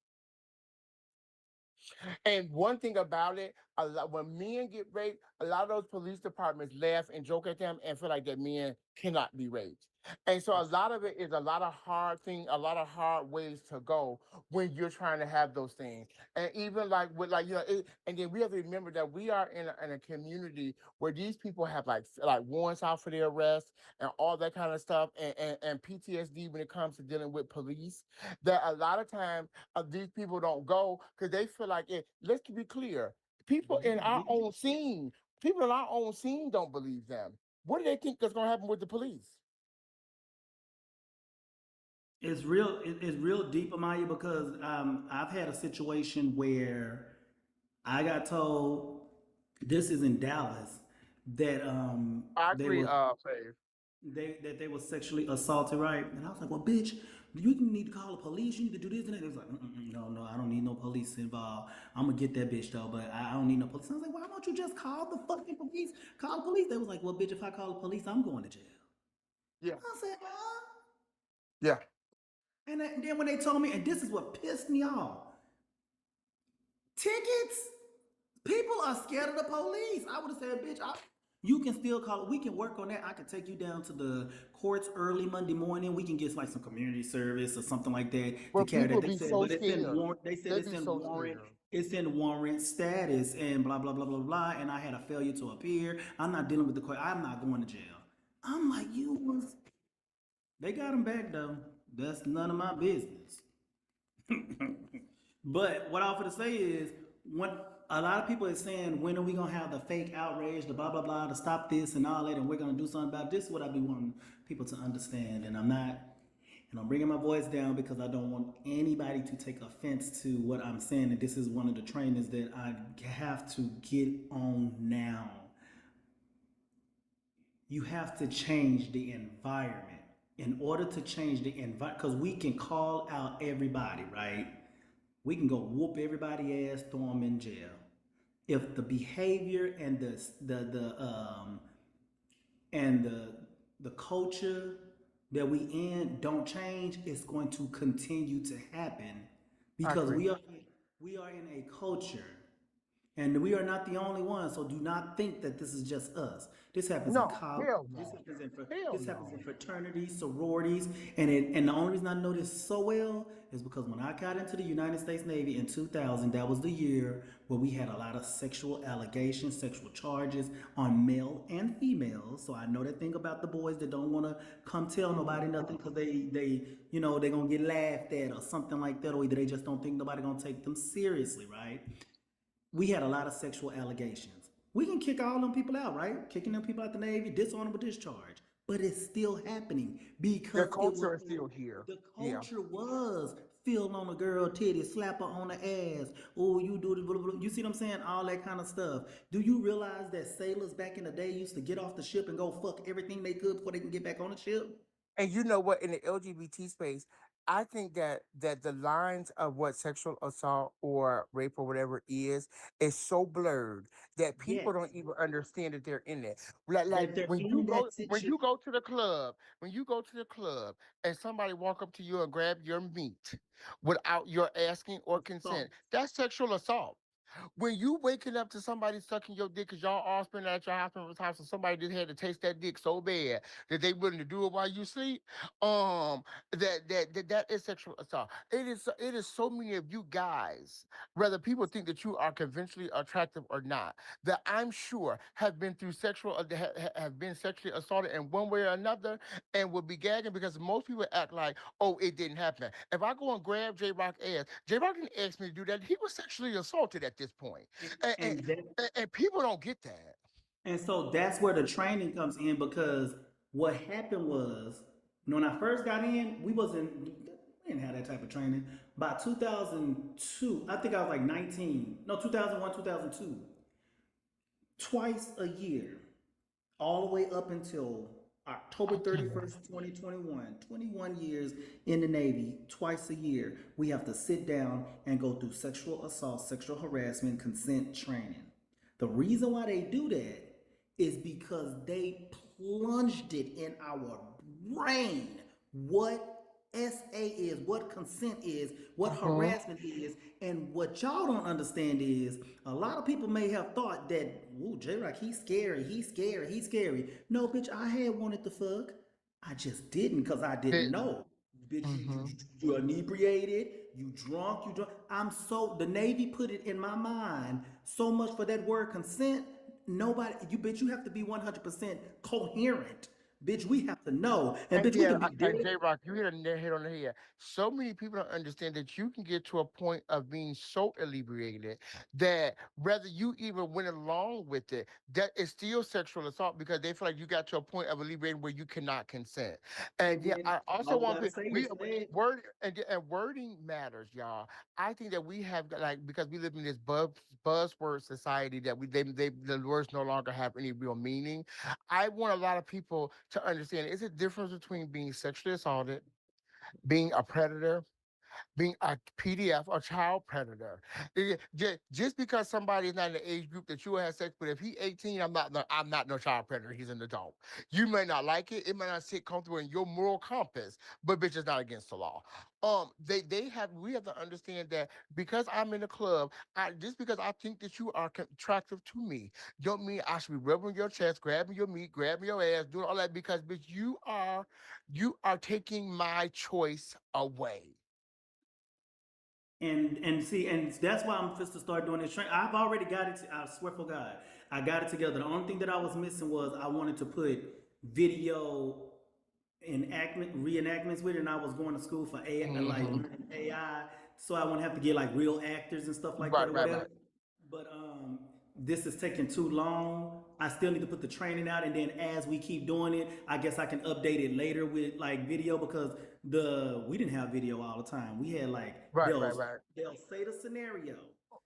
And one thing about it, when men get raped, a lot of those police departments laugh and joke at them and feel like that men cannot be raped. And so a lot of it is a lot of hard ways to go when you're trying to have those things. And even like with like and then we have to remember that we are in a community where these people have like warrants out for their arrest and all that kind of stuff and PTSD when it comes to dealing with police. That a lot of times these people don't go because they feel like it. Let's be clear. People in our own scene, people in our own scene don't believe them. What do they think is going to happen with the police? It's real. It's real deep, Amaya, because I've had a situation where I got told this is in Dallas that I they agree, were Faith. they that they were sexually assaulted, right? And I was like, well, bitch, You need to call the police. You need to do this and that. It was like, no, no, I don't need no police involved. I'm gonna get that bitch though, but I don't need no police. I was like, why don't you just call the fucking police? Call the police. They was like, well, bitch, if I call the police, I'm going to jail. Yeah. I said, huh? Yeah. And then when they told me, and this is what pissed me off, tickets. People are scared of the police. I would have said, bitch, you can still call it. We can work on that. I can take you down to the courts early Monday morning. We can get like some community service or something like that to Well, carry that. people They be said, so but it's in scared. warrant. They said They be so scared. it's in warrant status and blah blah blah blah blah. And I had a failure to appear. I'm not dealing with the court. I'm not going to jail. I'm like, you was. They got him back though. That's none of my business. But what I offer to say is, when a lot of people are saying, when are we gonna have the fake outrage, the blah blah blah, to stop this and all that, and we're gonna do something about this? Is what I be wanting people to understand, and I'm not, and I'm bringing my voice down because I don't want anybody to take offense to what I'm saying. And this is one of the trainings that I have to get on now. You have to change the environment. In order to change the environment, because we can call out everybody, right? We can go whoop everybody ass, throw them in jail. If the behavior and the culture that we in don't change, it's going to continue to happen because we are in a culture. And we are not the only ones, so do not think that this is just us. This happens in No, college. hell This no. happens in Hell this happens no. in fraternities, sororities, and the only reason I know this so well is because when I got into the United States Navy in 2000, that was the year where we had a lot of sexual allegations, sexual charges on male and females. So I know that thing about the boys that don't want to come tell nobody nothing because they they're gonna get laughed at or something like that, or either they just don't think nobody gonna take them seriously, right? We had a lot of sexual allegations. We can kick all them people out, right? Kicking them people out the Navy, dishonorable discharge. But it's still happening The because culture is still here. the Yeah. culture was feel on a girl titty, slap her on the ass. Oh, you do the blah, blah, blah. You see what I'm saying? All that kind of stuff. Do you realize that sailors back in the day used to get off the ship and go fuck everything they could before they can get back on the ship? And you know what? In the LGBT space, I think that the lines of what sexual assault or rape or whatever is so blurred that people Yes. don't even understand that they're in it. Like That they're when you in go that when situation. you go to the club, and somebody walk up to you and grab your meat without your asking or consent, Assault. that's sexual assault. When you waking up to somebody sucking your dick because y'all all spending at your house and somebody just had to taste that dick so bad that they willing to do it while you sleep, that is sexual assault. It is so many of you guys, whether people think that you are conventionally attractive or not, that I'm sure have been through have been sexually assaulted in one way or another, and will be gagging because most people act like, oh, it didn't happen. If I go and grab J Rock ass, J Rock didn't ask me to do that. He was sexually assaulted at this point. And, And, and, and that and people don't get that. And so that's where the training comes in because what happened was when I first got in, we didn't have that type of training. By 2002, I think I was like 19. No, 2001, 2002. Twice a year, all the way up until October I can't. 31st, 2021, 21 years in the Navy, twice a year, we have to sit down and go through sexual assault, sexual harassment, consent training. The reason why they do that is because they plunged it in our brain what SA is, what consent is, what Mhm. harassment is, and what y'all don't understand is a lot of people may have thought that, ooh, J Rock, he's scary, he's scary, he's scary. No, bitch, I had wanted to fuck. I just didn't because I didn't Didn't. know. Bitch, Mhm. you inebriated, you drunk. The Navy put it in my mind so much for that word consent. Nobody, you bitch, you have to be 100% coherent. Bitch, we have to know. And And bitch, we yeah, can be and dead. J Rock, you hit a hit on the head. So many people don't understand that you can get to a point of being so inebriated that whether you even went along with it, that is still sexual assault because they feel like you got to a point of inebriating where you cannot consent. And And yeah, then I also all we want gotta to say we is that and wording matters, y'all. I think that we have like because we live in this buzzword society that the words no longer have any real meaning. I want a lot of people to understand it's a difference between being sexually assaulted being a predator, being a PDF or child predator. Just because somebody is not in the age group that you will have sex with, if he 18, I'm not no child predator. He's an adult. You may not like it. It may not sit comfortable in your moral compass, but bitch is not against the law. We have to understand that because I'm in the club, just because I think that you are attractive to me, don't mean I should be rubbing your chest, grabbing your meat, grabbing your ass, doing all that because bitch, you are taking my choice away. And see, and that's why I'm just to start doing this training. I've already got it. I swear for God, I got it together. The only thing that I was missing was I wanted to put video reenactments with it, and I was going to school for like Hmm. learning AI, so I wouldn't have to get like real actors and stuff like that Right, or right, right. whatever. But this is taking too long. I still need to put the training out, and then as we keep doing it, I guess I can update it later with like video because we didn't have video all the time. We had like Right, they'll right, right. they'll say the scenario,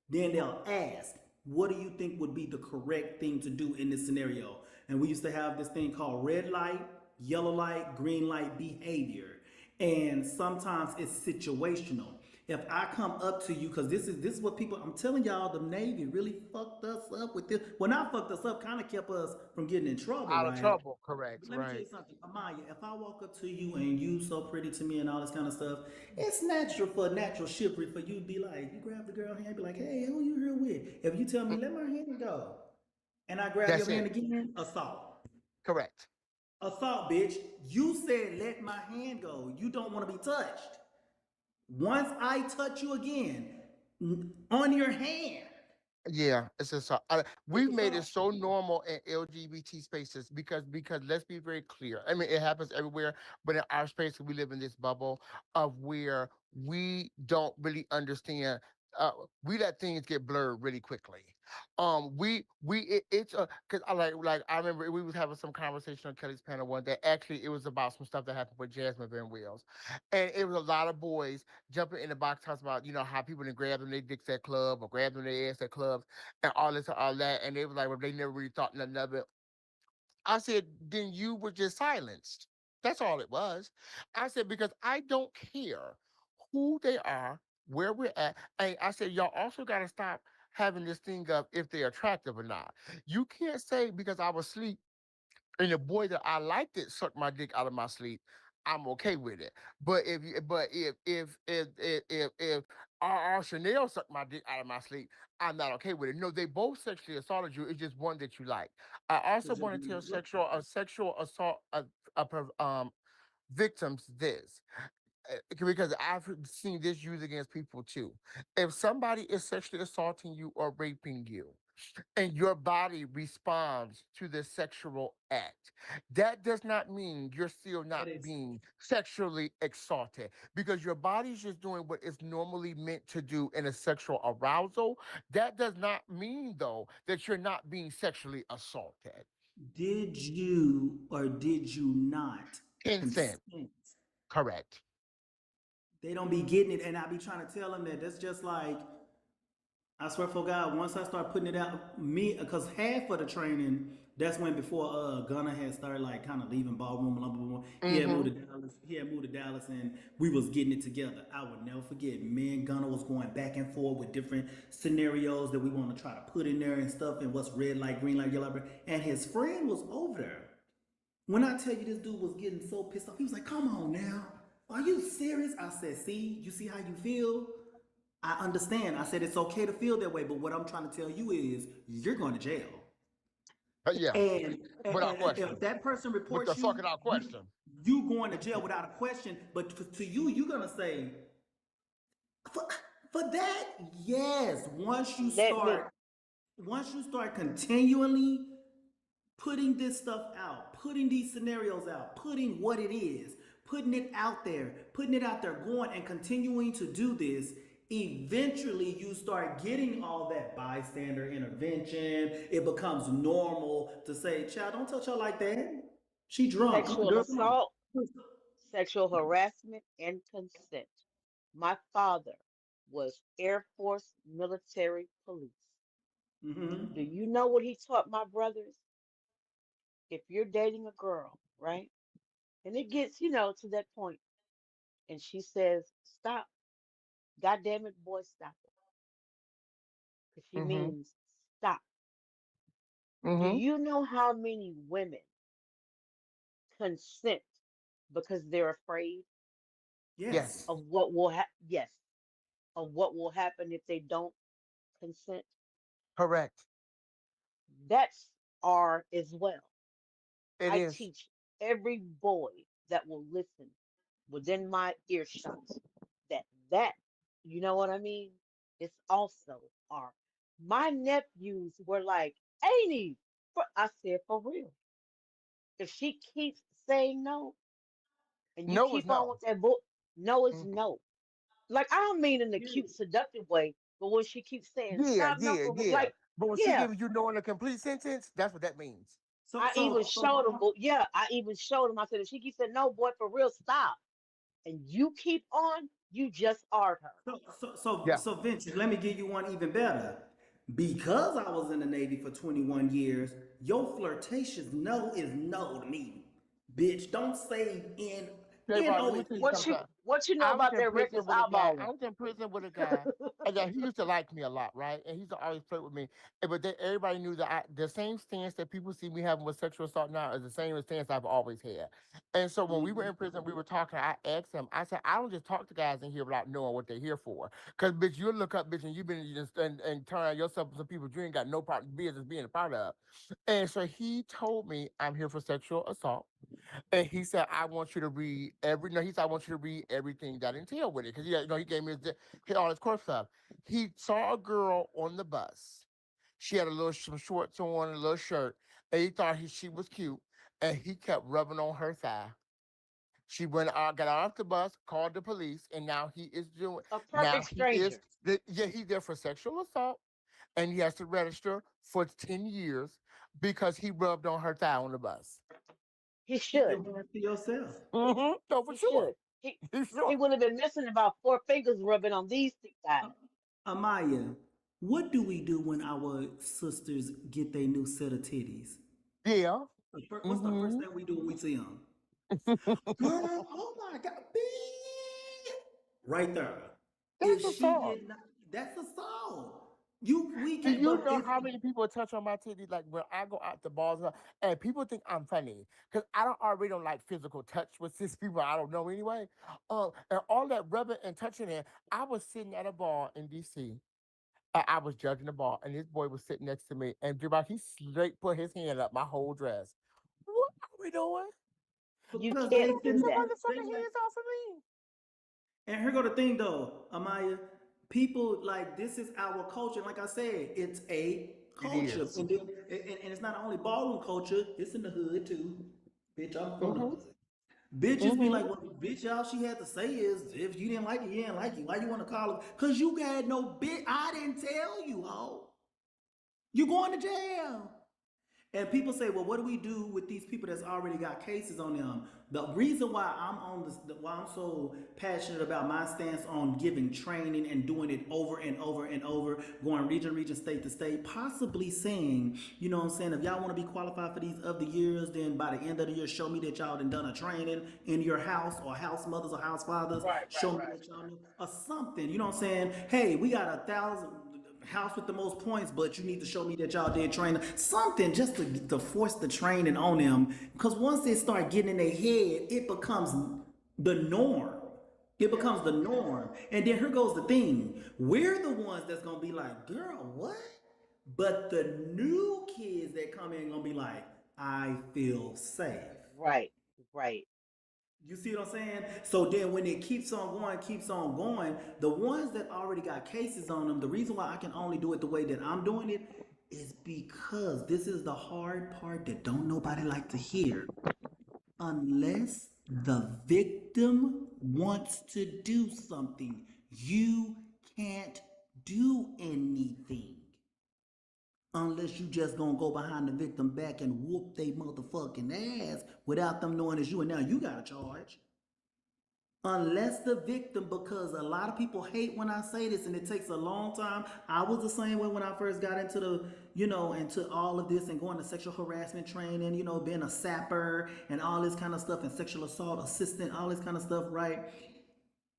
then they'll ask, "What do you think would be the correct thing to do in this scenario?" And we used to have this thing called red light, yellow light, green light behavior. And sometimes it's situational. If I come up to you, because this is what people, I'm telling y'all, the Navy really fucked us up with this. Well, not fucked us up, kind of kept us from getting in trouble, Out of right? trouble, correct, But let me tell right. you something, Amaya. If I walk up to you and you so pretty to me and all this kind of stuff, it's natural for natural chivalry for you to be like, you grab the girl hand, be like, hey, who you here with? If you tell me, Mm, let my hand go, and I grab your that's hand it, again, assault. correct. Assault, bitch. You said let my hand go. You don't want to be touched. Once I touch you again on your hand, Yeah, it's just it's we've made it assault. so normal in LGBT spaces because let's be very clear. I mean, it happens everywhere, but in our space, we live in this bubble of where we don't really understand. We let things get blurred really quickly. It's a because I I remember we was having some conversation on Kelly's panel one day. Actually, it was about some stuff that happened with Jasmine Van Wills, and it was a lot of boys jumping in the box talks about how people didn't grab them their dicks at club or grab them their ass at clubs and all this and all that, and they was like, well, they never really thought nothing of it. I said, then you were just silenced. That's all it was. I said, because I don't care who they are, where we're at. And I said, y'all also got to stop having this thing of if they're attractive or not. You can't say because I was asleep and the boy that I liked it sucked my dick out of my sleep, I'm okay with it. But if R. Chanel sucked my dick out of my sleep, I'm not okay with it. No, they both sexually assaulted you. It's just one that you like. I also It's just want to tell look. sexual assault victims this because I've seen this used against people too. If somebody is sexually assaulting you or raping you, and your body responds to the sexual act. That does not mean you're still not That is being sexually assaulted because your body's just doing what it's normally meant to do in a sexual arousal. That does not mean, though, that you're not being sexually assaulted. did you or did you not Consent, consent? correct. They don't be getting it, and I be trying to tell them that that's just like I swear for God, once I start putting it out, because half of the training, that's when before Gunner had started like kind of leaving ballroom, blah, blah, blah. He had moved Mm-hmm. to Dallas. He had moved to Dallas, and we was getting it together. I would never forget. Me and Gunner was going back and forth with different scenarios that we want to try to put in there and stuff, and what's red light, green light, yellow light. And his friend was over there. When I tell you this dude was getting so pissed off, he was like, "Come on now, are you serious?" I said, "See, you see how you feel." I understand. I said it's okay to feel that way, but what I'm trying to tell you is you're going to jail. Yeah, And, without if question. that person With the reports you, fucking out question. you going to jail without a question. But to you, you're gonna say for, for that, yes. Let me Once you start continually putting this stuff out, putting these scenarios out, putting what it is, putting it out there, going and continuing to do this, eventually you start getting all that bystander intervention. It becomes normal to say, child, don't touch her like that. She drunk. sexual Girl, come on. assault, sexual harassment, and consent. My father was Air Force military police. Do Mm-hmm. you know what he taught my brothers? If you're dating a girl, right? And it gets, to that point. and she says, "Stop, God damn it, boy, stop it," because she Mm-hmm. means stop. Do Mm-hmm. you know how many women consent because they're afraid Yes. Yes. of what will happen? Yes, of what will happen if they don't consent. Correct. That's R as well. It I is. teach every boy that will listen within my earshots that you know what I mean? It's also R. My nephews were like, Amy, I said for real. If she keeps saying no and you No is keep on no. with that book, no is Mhm. no. Like I don't mean in the Yeah. cute seductive way, but when she keeps saying Yeah, stop, no, yeah, for yeah. like, But when she yeah, gives you no in a complete sentence, that's what that means. So I even so so showed him, but yeah, I even showed him. I said, if she keeps saying no, boy, for real, stop. And you keep on, you just are her. Yeah. so Vincent, let me give you one even better. Because I was in the Navy for 21 years, your flirtatious no is no to me. Bitch, don't say Trayvon, let no me is tell you What you something. what you know I was about in that reckless prison with a guy. I eyeballing? was in prison with a guy, and he used to like me a lot, right? And he used to always flirt with me. But everybody knew that the same stance that people see me having with sexual assault now is the same stance I've always had. And so when we were Mhm. in prison, we were talking. I asked him. I said, I don't just talk to guys in here without knowing what they're here for. Because bitch, you'll look up, bitch, and you've been just and turn on yourself with some people you ain't got no part business being a part of. And so he told me I'm here for sexual assault. And he said, I want you to read every. No, he said, I want you to read everything that entailed with it. Because he gave me all his course stuff. He saw a girl on the bus. She had some shorts on, a little shirt, and he thought she was cute. And he kept rubbing on her thigh. She got off the bus, called the police, and now he is doing. A Now perfect he is. stranger. Yeah, he's there for sexual assault, and he has to register for 10 years because he rubbed on her thigh on the bus. He Keep should. your hands to yourself. Mm-hmm. No, for He sure. should. He For he sure. would have been missing about four fingers rubbing on these thick thighs. Uh, Amaya, what do we do when our sisters get their new set of titties? Yeah. What's the first Hmm. thing we do when we see them? Girl, oh my God, B. Right there. If That's a she song. did not, that's a song. We Do can't, you but know it's how many people touch on my titties? Like when I go out to balls and people think I'm funny because I don't like physical touch with cis people I don't know anyway. And all that rubbing and touching it. I was sitting at a bar in DC. And I was judging the ball, and this boy was sitting next to me, and he straight put his hand up my whole dress. What are we doing? You because Get they can't your do finna that. they motherfucking like. hands off of me. And here go the thing though, Amaya. People like this is our culture. Like I said, it's a It culture, is. and it's not only ballroom culture. It's in the hood too. Bitch, I'm from the Mm-hmm. hood. Bitches be Mm-hmm. like, well, bitch, all she had to say is, if you didn't like it, you didn't like it. Why you want to call it? Cause you had no bit. I didn't tell you, ho. You going to jail. And people say, well, what do we do with these people that's already got cases on them? The reason why why I'm so passionate about my stance on giving training and doing it over and over and over, going region, state to state, possibly saying, you know what I'm saying, if y'all want to be qualified for these other years, then by the end of the year, show me that y'all done a training in your house or house mothers or house fathers, Right, show right, me right. that y'all know, or something, you know what I'm saying? Hey, we got 1,000 house with the most points, but you need to show me that y'all did training. Something just to force the training on them. Because once they start getting in their head, it becomes the norm. It Yeah. becomes the norm. And then here goes the thing. We're the ones that's gonna be like, girl, what? But the new kids that come in gonna be like, I feel safe. Right, right. You see what I'm saying? So then when it keeps on going, the ones that already got cases on them, the reason why I can only do it the way that I'm doing it is because this is the hard part that don't nobody like to hear. Unless the victim wants to do something, you can't do anything. Unless you just gonna go behind the victim back and whoop they motherfucking ass without them knowing it's you, and now you got a charge. Unless the victim, because a lot of people hate when I say this and it takes a long time. I was the same way when I first got into into all of this and going to sexual harassment training, being a sapper and all this kind of stuff and sexual assault assistant, all this kind of stuff, right?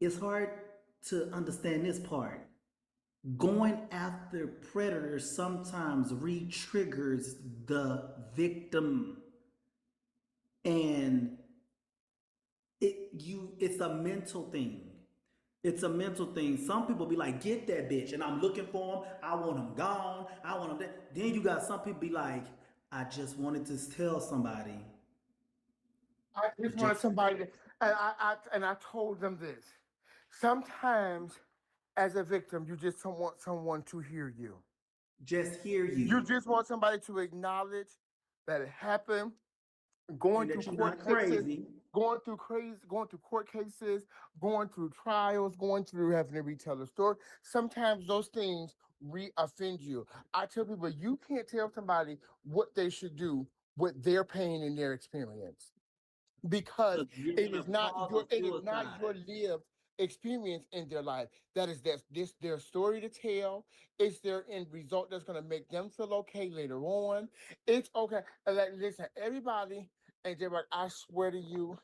It's hard to understand this part. Going after predators sometimes re-triggers the victim, and it's a mental thing. It's a mental thing. Some people be like, get that bitch, and I'm looking for him. I want him gone. I want him dead. Then you got some people be like, I just wanted to tell somebody. I just wanted somebody to, and I told them this. Sometimes, as a victim, you just don't want someone to hear you. Just hear You you, just want somebody to acknowledge that it happened, going and through that you're court not cases, crazy. going through court cases, going through trials, going through having to retell the story. Sometimes those things re-offend you. I tell people you can't tell somebody what they should do with their pain and their experience, because Because you're it gonna is not cause your a it is not suicide. your lived experience in their life. That's this their story to tell. It's their end result that's going to make them feel okay later on. It's okay. And like, listen, everybody, and they're like, I swear to you,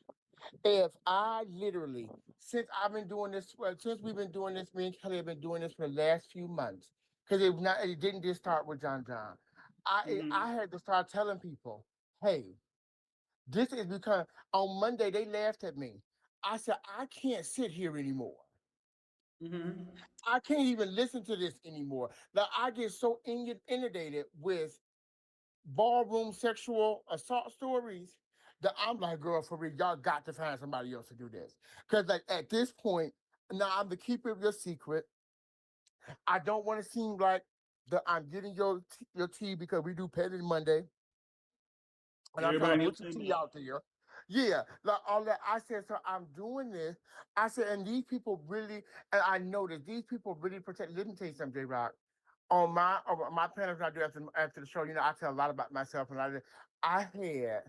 if I literally, since I've been doing this, since we've been doing this, me and Kelly have been doing this for the last few months, because it didn't just start with John John. Mm-hmm. I had to start telling people, hey, this is because on Monday they laughed at me. I said, I can't sit here anymore. Mm-hmm. I can't even listen to this anymore. Now I get so inundated with ballroom sexual assault stories that I'm like, girl, for real, y'all got to find somebody else to do this. Because like at this point, now I'm the keeper of your secret. I don't want to seem like that I'm getting your tea because we do Petty Monday. And I'm trying to Everybody put needs your to tea out there. Yeah, like all that. I said, so I'm doing this. I said, and these people really, and I know that these people really protect. Let me tell you something, J Rock. On my panels I do after the show, I tell a lot about myself, and I had,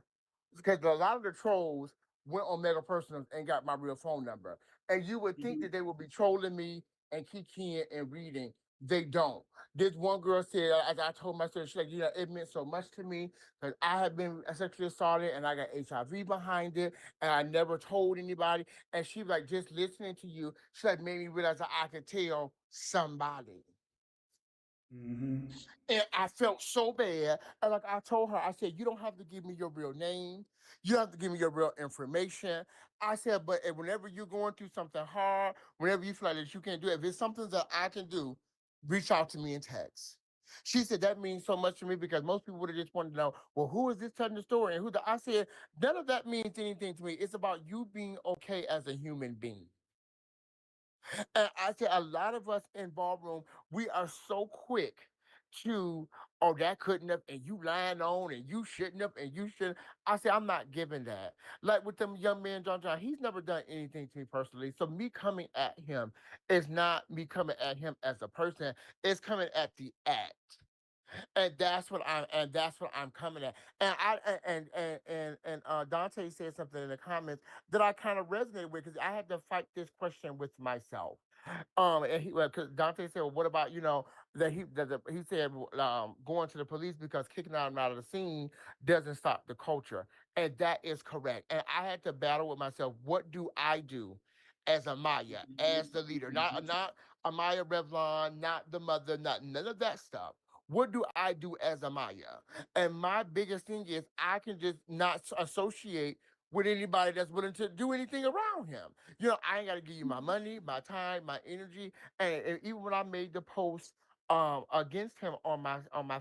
because a lot of the trolls went on Mega Personals and got my real phone number, and you would think Mm-hmm. that they would be trolling me and kikiing and reading. They don't. This one girl said, as I told my sister, she's like, it meant so much to me because I had been sexually assaulted and I got HIV behind it, and I never told anybody. And she was like, just listening to you, she like made me realize that I could tell somebody. Mm-hmm. And I felt so bad. And like I told her, I said, you don't have to give me your real name. You don't have to give me your real information. I said, but whenever you're going through something hard, whenever you feel like that you can't do it, if it's something that I can do, reach out to me in text. She said that means so much to me because most people would have just wanted to know, well, who is this telling the story? And I said, none of that means anything to me. It's about you being okay as a human being. And I say a lot of us in ballroom, we are so quick to, oh, that couldn't have, and you lying on, and you shouldn't have, and you should. I say, I'm not giving that. Like with them young man, John, he's never done anything to me personally. So me coming at him is not me coming at him as a person. It's coming at the act. And that's what I'm coming at. And Dante said something in the comments that I kind of resonated with because I had to fight this question with myself. And he, because Dante said, well, what about, he said, going to the police because kicking them out of the scene doesn't stop the culture. And that is correct. And I had to battle with myself. What do I do as Amaya, as the leader? Not Amaya Revlon, not the mother, not none of that stuff. What do I do as Amaya? And my biggest thing is I can just not associate with anybody that's willing to do anything around him. I ain't got to give you my money, my time, my energy. And even when I made the post against him on my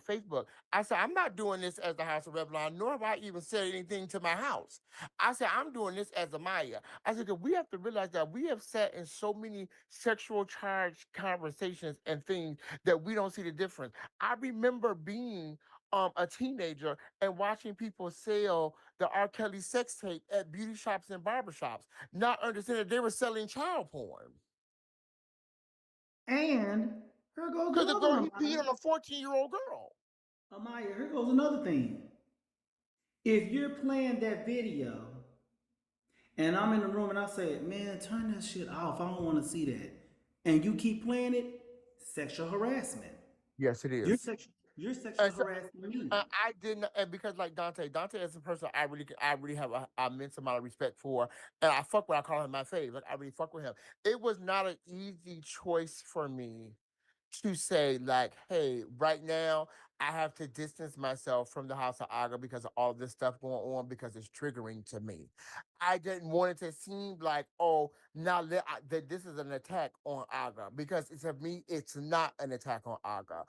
Facebook, I said, I'm not doing this as the House of Revlon, nor have I even said anything to my house. I said, I'm doing this as a Maya. I said, 'cause we have to realize that we have sat in so many sexual charged conversations and things that we don't see the difference. I remember being a teenager and watching people sell the R. Kelly sex tape at beauty shops and barbershops, not understanding they were selling child porn. And here goes Because the another girl, one, he peed Amaya. on a 14-year-old girl. Amaya, here goes another thing. If you're playing that video and I'm in the room and I say, man, turn that shit off. I don't want to see that. And you keep playing it, sexual harassment. Yes, it You're is. sexual. You're sexually And so, harassing me. I didn't, and because like Dante is a person I really have a immense amount of respect for, and I fuck with. I call him my fave. Like I really fuck with him. It was not an easy choice for me to say like, hey, right now I have to distance myself from the House of Aga because of all this stuff going on because it's triggering to me. I didn't want it to seem like, oh, that this is an attack on Aga because to me it's not an attack on Aga.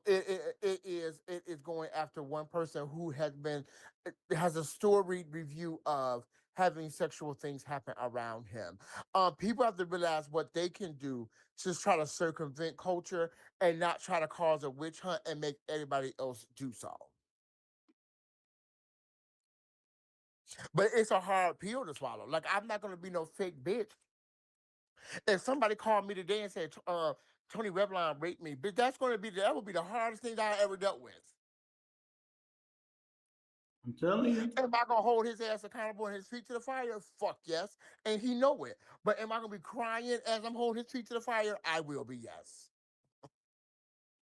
It is going after one person who has a storied review of having sexual things happen around him. People have to realize what they can do to try to circumvent culture and not try to cause a witch hunt and make everybody else do so. But it's a hard pill to swallow. Like I'm not gonna be no fake bitch. If somebody called me today and said, Tony Revlon raped me, bitch, that would be the hardest thing that I ever dealt with. I'm telling you. Am I gonna hold his ass accountable and his feet to the fire? Fuck yes. And he know it. But am I gonna be crying as I'm holding his feet to the fire? I will be, yes.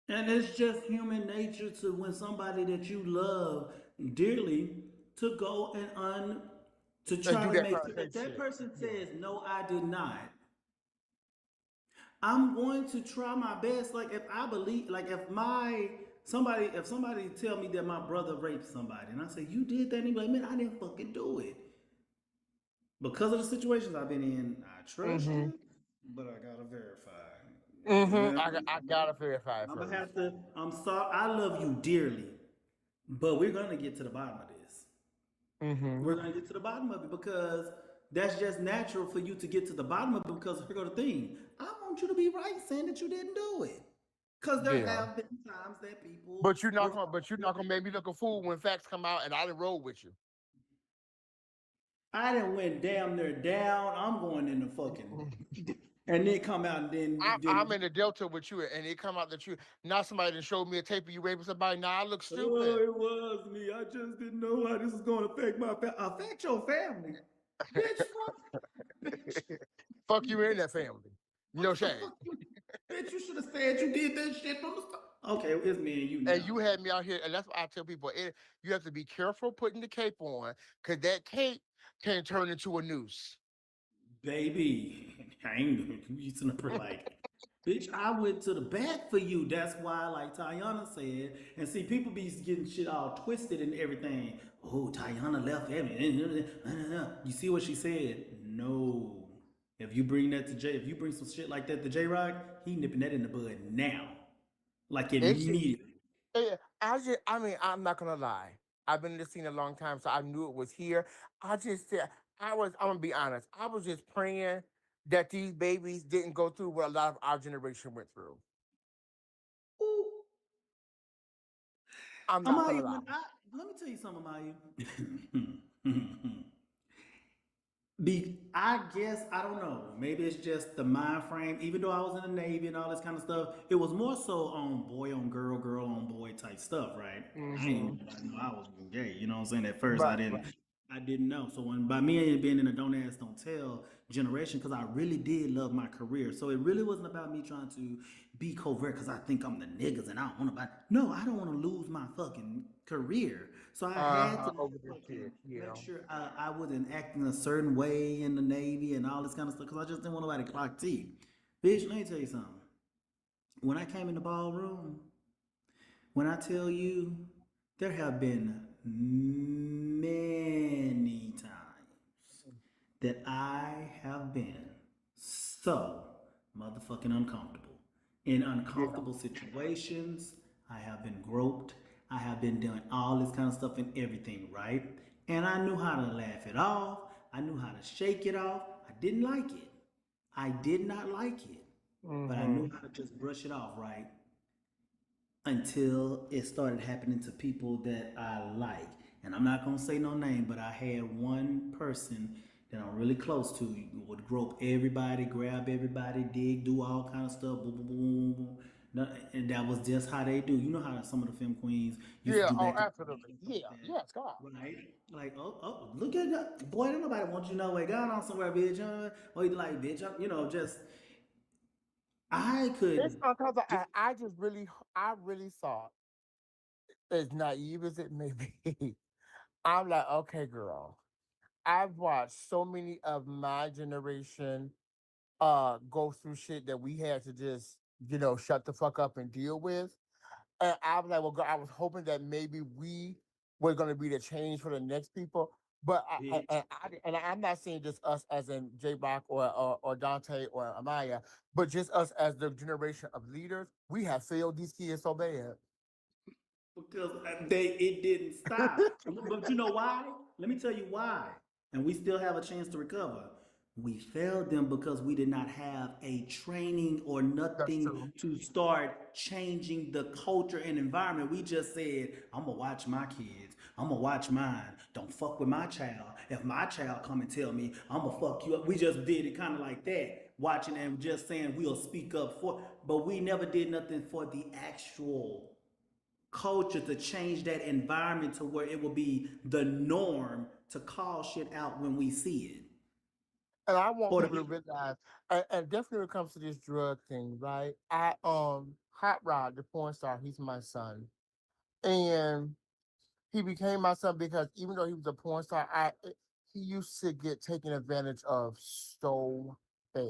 And it's just human nature to when somebody that you love dearly to go to And try do to that make kind of sure fake if that shit. person Yeah. says no, I did not. I'm going to try my best. Like if I believe, like if somebody tell me that my brother raped somebody, and I say you did that, and he be like, man, I didn't fucking do it. Because of the situations I've been in, I trust Mm-hmm. you, but I gotta verify. Mm-hmm. Yeah, I gotta verify it I'm gonna first. have to. I'm sorry. I love you dearly, but we're gonna get to the bottom of this. Mm-hmm. We're gonna get to the bottom of it because that's just natural for you to get to the bottom of it. Because here go the thing. I want you to be right saying that you didn't do it. Because there Yeah. have been times that people But you're not were. gonna make me look a fool when facts come out and I didn't roll with you. I didn't went damn near down. I'm going in the fucking, and then come out and I'm in the Delta with you, and it come out that you not somebody that showed me a tape of you raping somebody. Now I look oh, stupid. it was me. I just didn't know how this is going to affect my affect your family, bitch. Fuck, bitch. Fuck you in that family. What No the shame. fuck, you, bitch? You should have said you did that shit from the start. Okay, it's me and you And now, you had me out here, and that's why I tell people you have to be careful putting the cape on, because that cape can turn into a noose. baby. I ain't using to like. Bitch, I went to the back for you. That's why, like Tayana said, and see, people be getting shit all twisted and everything. Oh, Tayana left me. You see what she said? No. If you bring that to J, if you bring some shit like that to J Rock, he nipping that in the bud now, like It's just, immediately. I mean, I'm not gonna lie. I've been in this scene a long time, so I knew it was here. I just said, I'm gonna be honest. I was just praying that these babies didn't go through what a lot of our generation went through. Ooh. I'm not gonna Amaya, lie. let me tell you something, Amaya. I guess I don't know. Maybe it's just the mind frame. Even though I was in the Navy and all this kind of stuff, it was more so on boy on girl, girl on boy type stuff, right? I didn't Mm-hmm. even know I was gay. You know what I'm saying? At first, Right, right. I didn't know. So when by me being in a don't ask, don't tell generation, because I really did love my career. So it really wasn't about me trying to be covert because I think I'm the niggas and I don't want to buy. No, I don't want to lose my fucking career. So I had to Over this fucking shit, you make know. sure I wasn't acting a certain way in the Navy and all this kind of stuff because I just didn't want nobody to clock T. Bitch, let me tell you something. When I came in the ballroom, when I tell you, there have been many times that I have been so motherfucking uncomfortable. In Yeah. uncomfortable situations, I have been groped. I have been doing all this kind of stuff and everything, right? And I knew how to laugh it off. I knew how to shake it off. I didn't like it. I did not like it. But I Mm-hmm. knew how to just brush it off, right? Until it started happening to people that I like. And I'm not gonna say no name, but I had one person that I'm really close to would grope everybody, grab everybody, dig, do all kind of stuff, boom, boom, boom, boom. And that was just how they do. You know how some of the film queens used to Yeah. do Oh, back in the day absolutely. and stuff Yeah. like that. Yes, God. Right? Like, look at that. Boy, don't nobody want you no way. Gone on somewhere, bitch. Or you like, bitch, just, I It's could because I just really, I really saw. as naive as it may be, I'm like, okay, girl. I've watched so many of my generation go through shit that we had to just, shut the fuck up and deal with. And I was like, well, girl, I was hoping that maybe we were going to be the change for the next people. But Bitch. I'm not saying just us as in J Rock or Dante or Amaya, but just us as the generation of leaders. We have failed these kids so bad. Because it didn't stop. But you know why? Let me tell you why. And we still have a chance to recover. We failed them because we did not have a training or That's nothing true. to start changing the culture and environment. We just said, I'm gonna watch my kids. I'm gonna watch mine. Don't fuck with my child. If my child come and tell me, I'm gonna fuck you up. We just did it kind of like that, watching and just saying we'll speak up for, but we never did nothing for the actual culture to change that environment to where it will be the norm to call shit out when we see it. And I want For people to the realize, and definitely when it comes to this drug thing, right? Hot Rod, the porn star, he's my son. And he became my son because even though he was a porn star, he used to get taken advantage of so bad.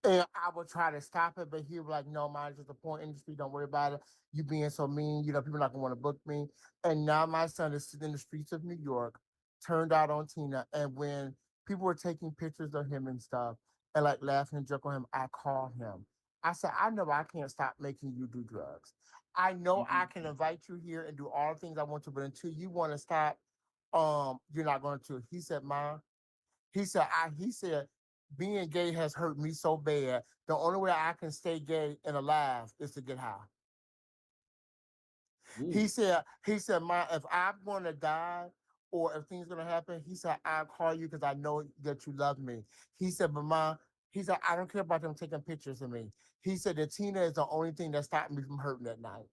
And I would try to stop it, but he was like, no, mine's just a porn industry. Don't worry about it. You being so mean, people not gonna want to book me. And now my son is sitting in the streets of New York, turned out on Tina. And when people were taking pictures of him and stuff and like laughing and joking on him, I called him. I said, I know I can't stop making you do drugs. I know I can invite you here and do all the things I want to, but until you want to stop, you're not going to. He said, Ma, he said, being gay has hurt me so bad. The only way I can stay gay and alive is to get high. ooh. He said, Ma, if I'm gonna die or if things gonna happen, he said, I'll call you because I know that you love me. He said, but Ma, he said, I don't care about them taking pictures of me. He said, the Tina is the only thing that stopped me from hurting that night.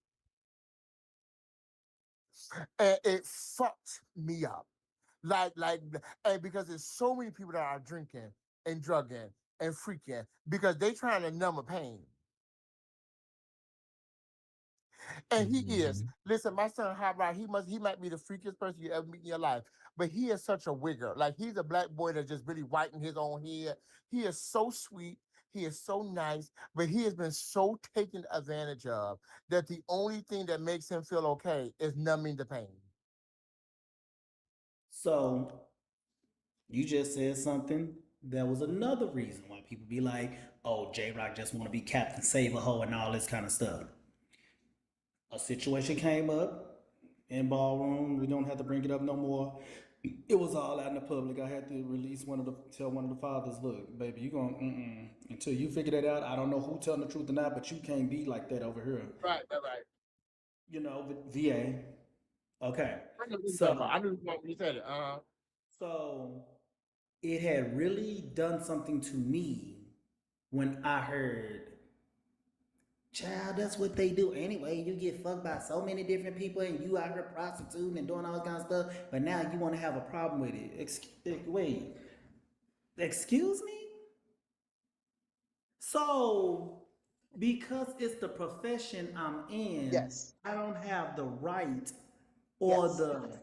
And it fucked me up. Like, and because there's so many people that are drinking and drugging and freaking because they trying to numb a pain. And he is. Mhm. Listen, my son Hot he might be the freakiest person you ever meet in your life, but he is such a wigger. Like he's a black boy that's just really white in his own head. He is so sweet. He is so nice, but he has been so taken advantage of that the only thing that makes him feel okay is numbing the pain. So you just said something. That was another reason why people be like, "Oh, J Rock just want to be Captain Save a Hoe and all this kind of stuff." A situation came up in ballroom. We don't have to bring it up no more. It was all out in the public. I had to release tell one of the fathers, look, baby, you going until you figure that out. I don't know who telling the truth or not, but you can't be like that over here. Right. VA. Okay, I know what you're talking about. so I knew when you said it. so it had really done something to me when I heard, child, that's what they do anyway. You get fucked by so many different people and you out here prostituting and doing all this kind of stuff, but now you want to have a problem with it. Wait, excuse me? So, because it's the profession I'm in, Yes. I don't have the right or Yes. the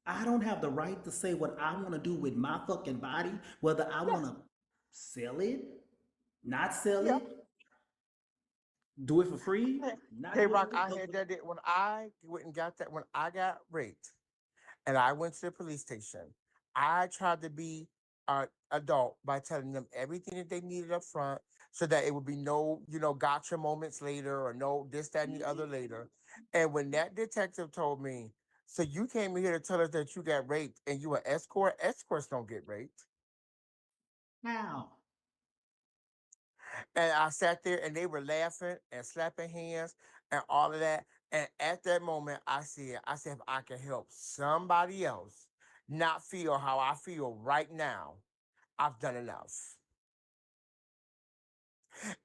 I don't have the right to say what I want to do with my fucking body, whether I want Yes. to sell it, not sell Yeah. it, do it for free, not Hey do it for Rock, free. I had that when I went and got that when I got raped and I went to the police station. I tried to be an adult by telling them everything that they needed up front so that it would be no, gotcha moments later or no this, that, and the other later. And when that detective told me, so you came in here to tell us that you got raped and you an escort, escorts don't get raped. How? And I sat there and they were laughing and slapping hands and all of that. And at that moment, I said, if I can help somebody else not feel how I feel right now, I've done enough.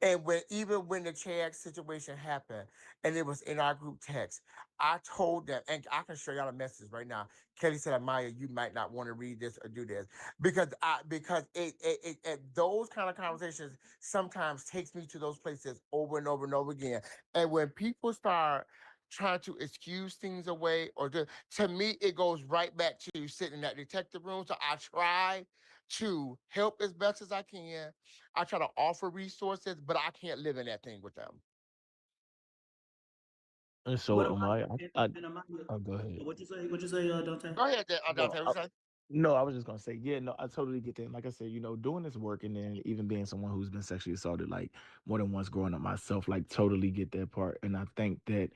And even when the Chad situation happened and it was in our group text, I told them, and I can show y'all a message right now. Kelly said, Amaya, you might not want to read this or do this because those kind of conversations sometimes takes me to those places over and over and over again. And when people start trying to excuse things away or to me it goes right back to sitting in that detective room. So I try to help as best as I can. I try to offer resources, but I can't live in that thing with them. And What so am am I? I And am I? oh, go ahead. What you say? What you say, Dante? Go ahead, No, Dante. What you say? no, I was just gonna say, yeah, no, I totally get that. And like I said, doing this work and then even being someone who's been sexually assaulted like more than once growing up myself, like totally get that part. And I think that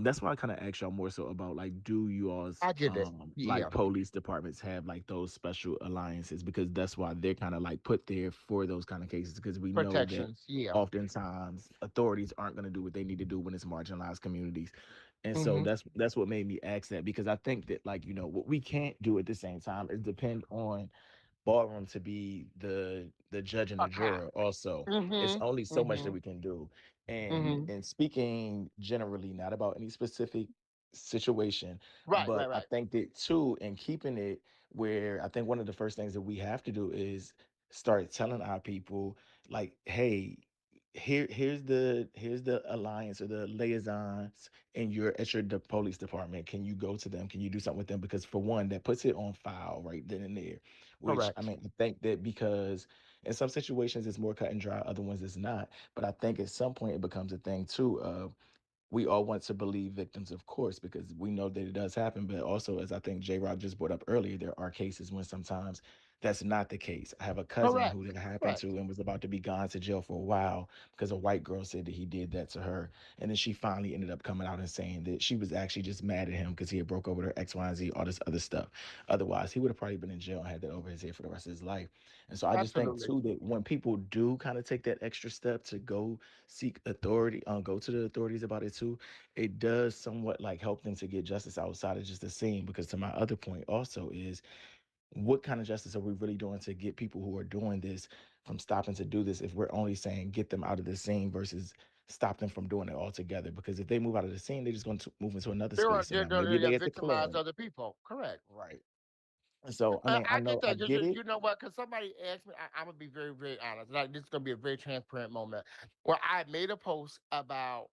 that's why I kind of asked y'all more so about like, do you all's I get it. like Yeah, police departments have like those special alliances because that's why they're kind of like put there for those kind of cases because we know that protections. Yeah. oftentimes authorities aren't going to do what they need to do when it's marginalized communities. And so Mm-hmm. that's what made me ask that because I think that like what we can't do at the same time is depend on ballroom to be the judge and A the cop. juror also. It's only Mm-hmm. so much Mm-hmm. that we can do. and Mm-hmm. and speaking generally, not about any specific situation, Right, but right, I right. think that too, and keeping it where I think one of the first things that we have to do is start telling our people like, hey, here's the alliance or the liaisons and you're at your police department. Can you go to them? Can you do something with them? Because for one, that puts it on file right then and there. Which I Correct. mean, I think that because in some situations it's more cut and dry, other ones it's not. But I think at some point it becomes a thing too of we all want to believe victims, of course, because we know that it does happen. But also, as I think J Rock just brought up earlier, there are cases when sometimes that's not the case. I have a cousin Correct. who that happened Correct. to and was about to be gone to jail for a while because a white girl said that he did that to her. And then she finally ended up coming out and saying that she was actually just mad at him because he had broke over her X, Y, and Z, all this other stuff. Otherwise, he would have probably been in jail and had that over his head for the rest of his life. And so I just think Absolutely. too that when people do kind of take that extra step to go seek authority, go to the authorities about it too, it does somewhat like help them to get justice outside of just the scene. Because to my other point also is what kind of justice are we really doing to get people who are doing this from stopping to do this if we're only saying get them out of the scene versus stop them from doing it altogether? Because if they move out of the scene, they're just going to move into another There are space and now maybe they they at the victimize club. other people. Correct. Right. And so I mean, I I get know I that. Just get it. you know what? Because somebody asked me, I'm gonna be very, very honest. Like this is gonna be a very transparent moment. Where I made a post about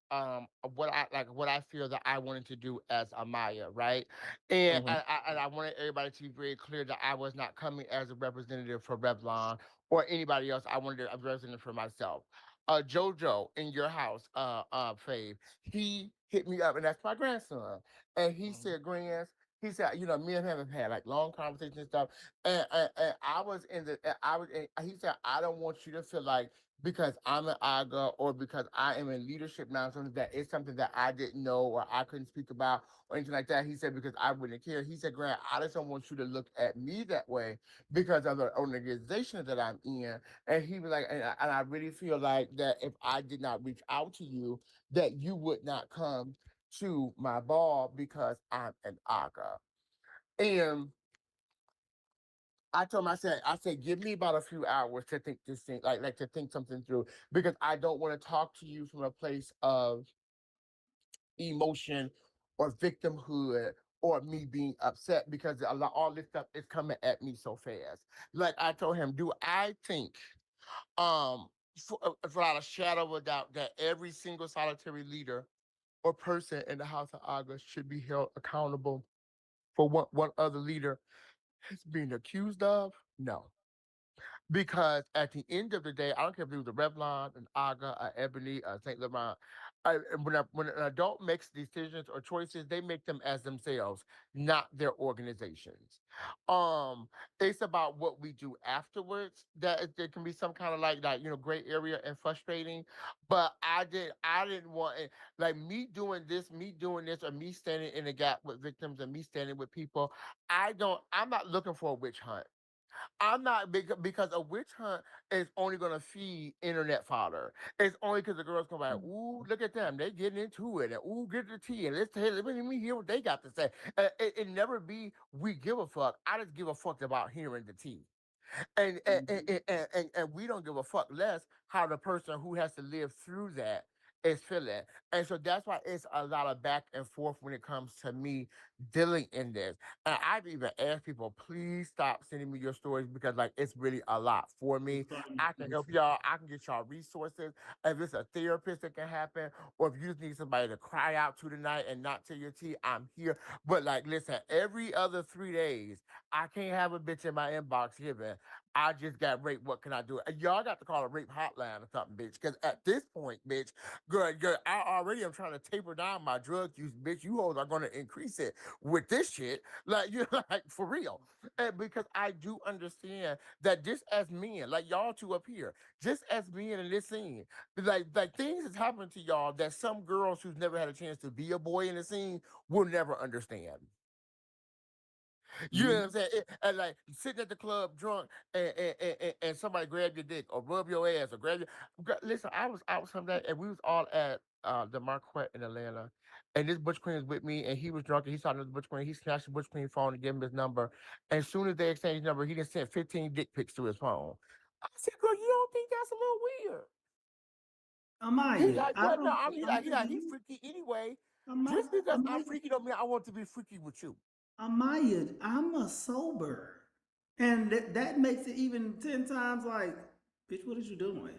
what I feel that I wanted to do as a Maya, right? And Hmm. I wanted everybody to be very clear that I was not coming as a representative for Revlon or anybody else. I wanted a representative for myself. Jojo in your house, Fave, he hit me up, and that's my grandson. And he Hmm. said, Grands, he said, me and him have had like long conversations and stuff. And I was in the, I was, in, he said, I don't want you to feel like because I'm an AGA or because I am in leadership now, something that is something that I didn't know or I couldn't speak about or anything like that. He said, because I wouldn't care. He said, Grant, I just don't want you to look at me that way because of the organization that I'm in. And he was like, and I really feel like that if I did not reach out to you, that you would not come to my ball because I'm an AGA. And I told him, I said, give me about a few hours to think this thing, like to think something through, because I don't want to talk to you from a place of emotion or victimhood or me being upset because all this stuff is coming at me so fast. Like I told him, do I think, without a shadow of a doubt, that every single solitary leader or person in the House of August should be held accountable for what one other leader is being accused of? No. Because at the end of the day, I don't care if it was a Revlon, an Aga, a Ebony, a Saint Laurent. When an adult makes decisions or choices, they make them as themselves, not their organizations. Um, it's about what we do afterwards. There can be some kind of gray area and frustrating. But I didn't want it, like me doing this, or me standing in the gap with victims and me standing with people. I'm not looking for a witch hunt. I'm not because a witch hunt is only gonna feed internet fodder. It's only because the girls come by, ooh, look at them, they getting into it, and ooh, get the tea, and let me hear what they got to say. It never be we give a fuck. I just give a fuck about hearing the tea. And we don't give a fuck less how the person who has to live through that is feeling. And so that's why it's a lot of back and forth when it comes to me dealing in this. And I've even asked people, please stop sending me your stories because like it's really a lot for me. I can help y'all. I can get y'all resources. If it's a therapist that can happen, or if you just need somebody to cry out to tonight and not tell your tea, I'm here. But like, listen, every other 3 days, I can't have a bitch in my inbox giving, I just got raped. What can I do? And y'all got to call a rape hotline or something, bitch. Because at this point, bitch, girl, I already am trying to taper down my drug use, bitch. You hoes are going to increase it with this shit. Like, you're like, for real. And because I do understand that just as men, like y'all two up here, just as men in this scene, like things has happened to y'all that some girls who's never had a chance to be a boy in the scene will never understand. You know what I'm saying? And like sitting at the club drunk and somebody grab your dick or rub your ass or grab your listen, I was out someday and we was all at the Marquette in Atlanta. And this Butch Queen was with me and he was drunk and he saw another Butch Queen. He snatched the Butch Queen phone and gave him his number. And as soon as they exchanged his number, he just sent 15 dick pics to his phone. I said, girl, you don't think that's a little weird? He's Amaya, like, I what? No, don't. I mean, he's freaky anyway. Just because I'm Amaya, freaky don't mean I want to be freaky with you. Amaya, I'm a sober, and that makes it even 10 times like, bitch, what is you doing?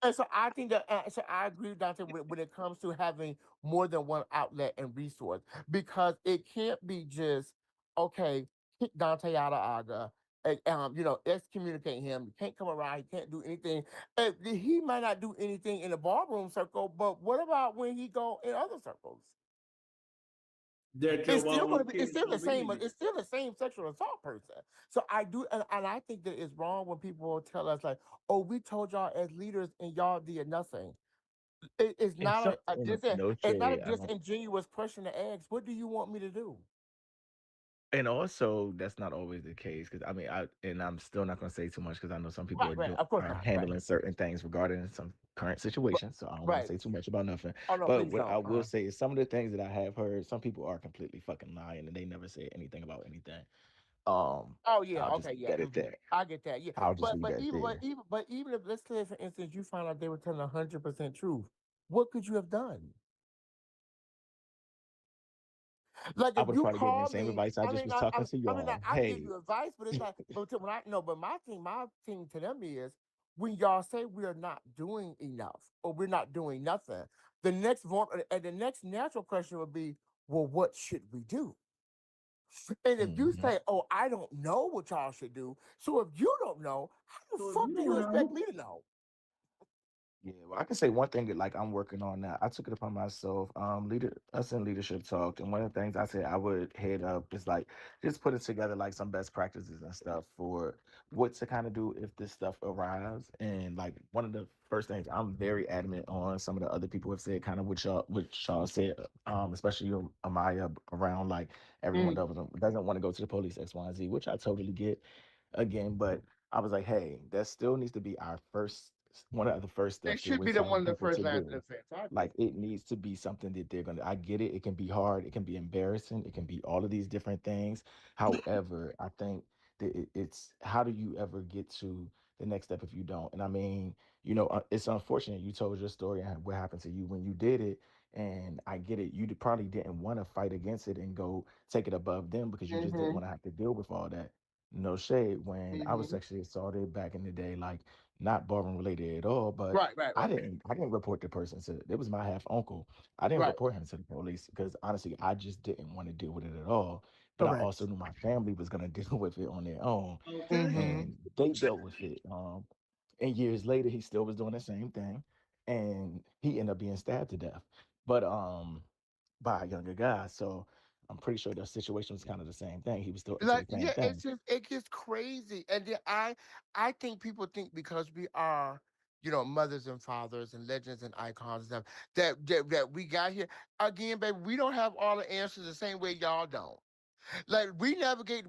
And so I think that so I agree with Dante when it comes to having more than one outlet and resource because it can't be just okay, kick Dante out of Aga. And, excommunicate him. You can't come around. He can't do anything. And he might not do anything in the ballroom circle, but what about when he go in other circles? That your It's still going ballroom to be. It's kids still the gonna be same. in It's there. still the same sexual assault person. So I do, and I think that it's wrong when people tell us like, "Oh, we told y'all as leaders and y'all did nothing." It's And not something, no it's not a shade. I don't. disingenuous question to ask. What do you want me to do? And also, that's not always the case because I mean, I'm still not going to say too much because I know some people Right, right. Of course are not. Right, handling certain things regarding some current right. situations. So I don't want to Right. say too much about nothing. Oh no, But please what I don't. will say is some of the things that I have heard, some people are completely fucking lying and they never say anything about anything. Um, Oh yeah. I'll just Okay. leave Yeah. that at that. I get that. Yeah. I'll just But leave but that even but there. even but even if let's say for instance you found out they were telling 100% truth, what could you have done? Like I if would have you probably given the call same me, advice I just was talking to I mean, y'all. I give Hey, you advice, but it's like, but when I no, but my thing to them is when y'all say we are not doing enough or we're not doing nothing, and the next natural question would be, well, what should we do? And if you mhm. say, oh, I don't know what y'all should do, so if you don't know, how the So if fuck you do you don't expect know, me to know? Yeah, well, I can say one thing that like I'm working on now. I took it upon myself. Us in leadership talk, and one of the things I said I would head up is like just putting together like some best practices and stuff for what to kind of do if this stuff arrives. And like one of the first things I'm very adamant on. Some of the other people have said kind of what y'all said, especially you, Amaya, around like everyone Mm. doesn't want to go to the police X, Y, and Z, which I totally get again, but I was like, hey, that still needs to be our first one of the first It steps that should we're be the telling one of the people first to lines of do. defense. I agree. Like it needs to be something that they're gonna. I get it. It can be hard. It can be embarrassing. It can be all of these different things. However, I think that it's how do you ever get to the next step if you don't? And I mean, it's unfortunate you told your story and what happened to you when you did it. And I get it. Probably didn't want to fight against it and go take it above them because you just didn't Mm-hmm. want to have to deal with all that. No shade. When I was Mm-hmm. sexually assaulted back in the day, like not ballroom related at all, but Right, right, I right, didn't I didn't report the person to it was my half uncle. I didn't right. report him to the police because honestly I just didn't want to deal with it at all. But I also Correct. knew my family was gonna deal with it on their own. okay. Mm-hmm. And they dealt with it. And years later he still was doing the same thing. And he ended up being stabbed to death. But by a younger guy. So I'm pretty sure the situation was kind of the same thing. He was still into Like, the same yeah, thing. it gets crazy. And then I think people think because we are, mothers and fathers and legends and icons and stuff, that we got here. Again, baby, we don't have all the answers the same way y'all don't. Like we navigate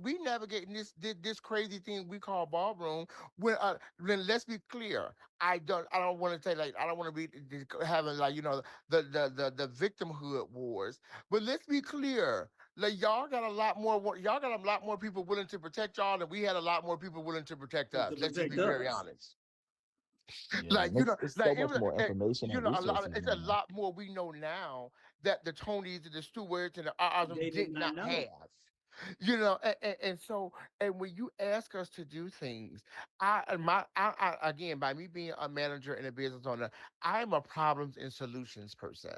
this crazy thing we call ballroom. When let's be clear, I don't want to say like I don't want to be having like the victimhood wars. But let's be clear, like y'all got a lot more people willing to protect y'all than we had a lot more people willing to protect To us. Let's just protect be very us. honest. Yeah, Like and it's so like much more information and a lot. resources It's a now. lot more we know now that the Tonys and the Stewarts and the Osmonds They did did not not know. have. And so, and when you ask us to do things, again, by me being a manager and a business owner, I'm a problems and solutions person.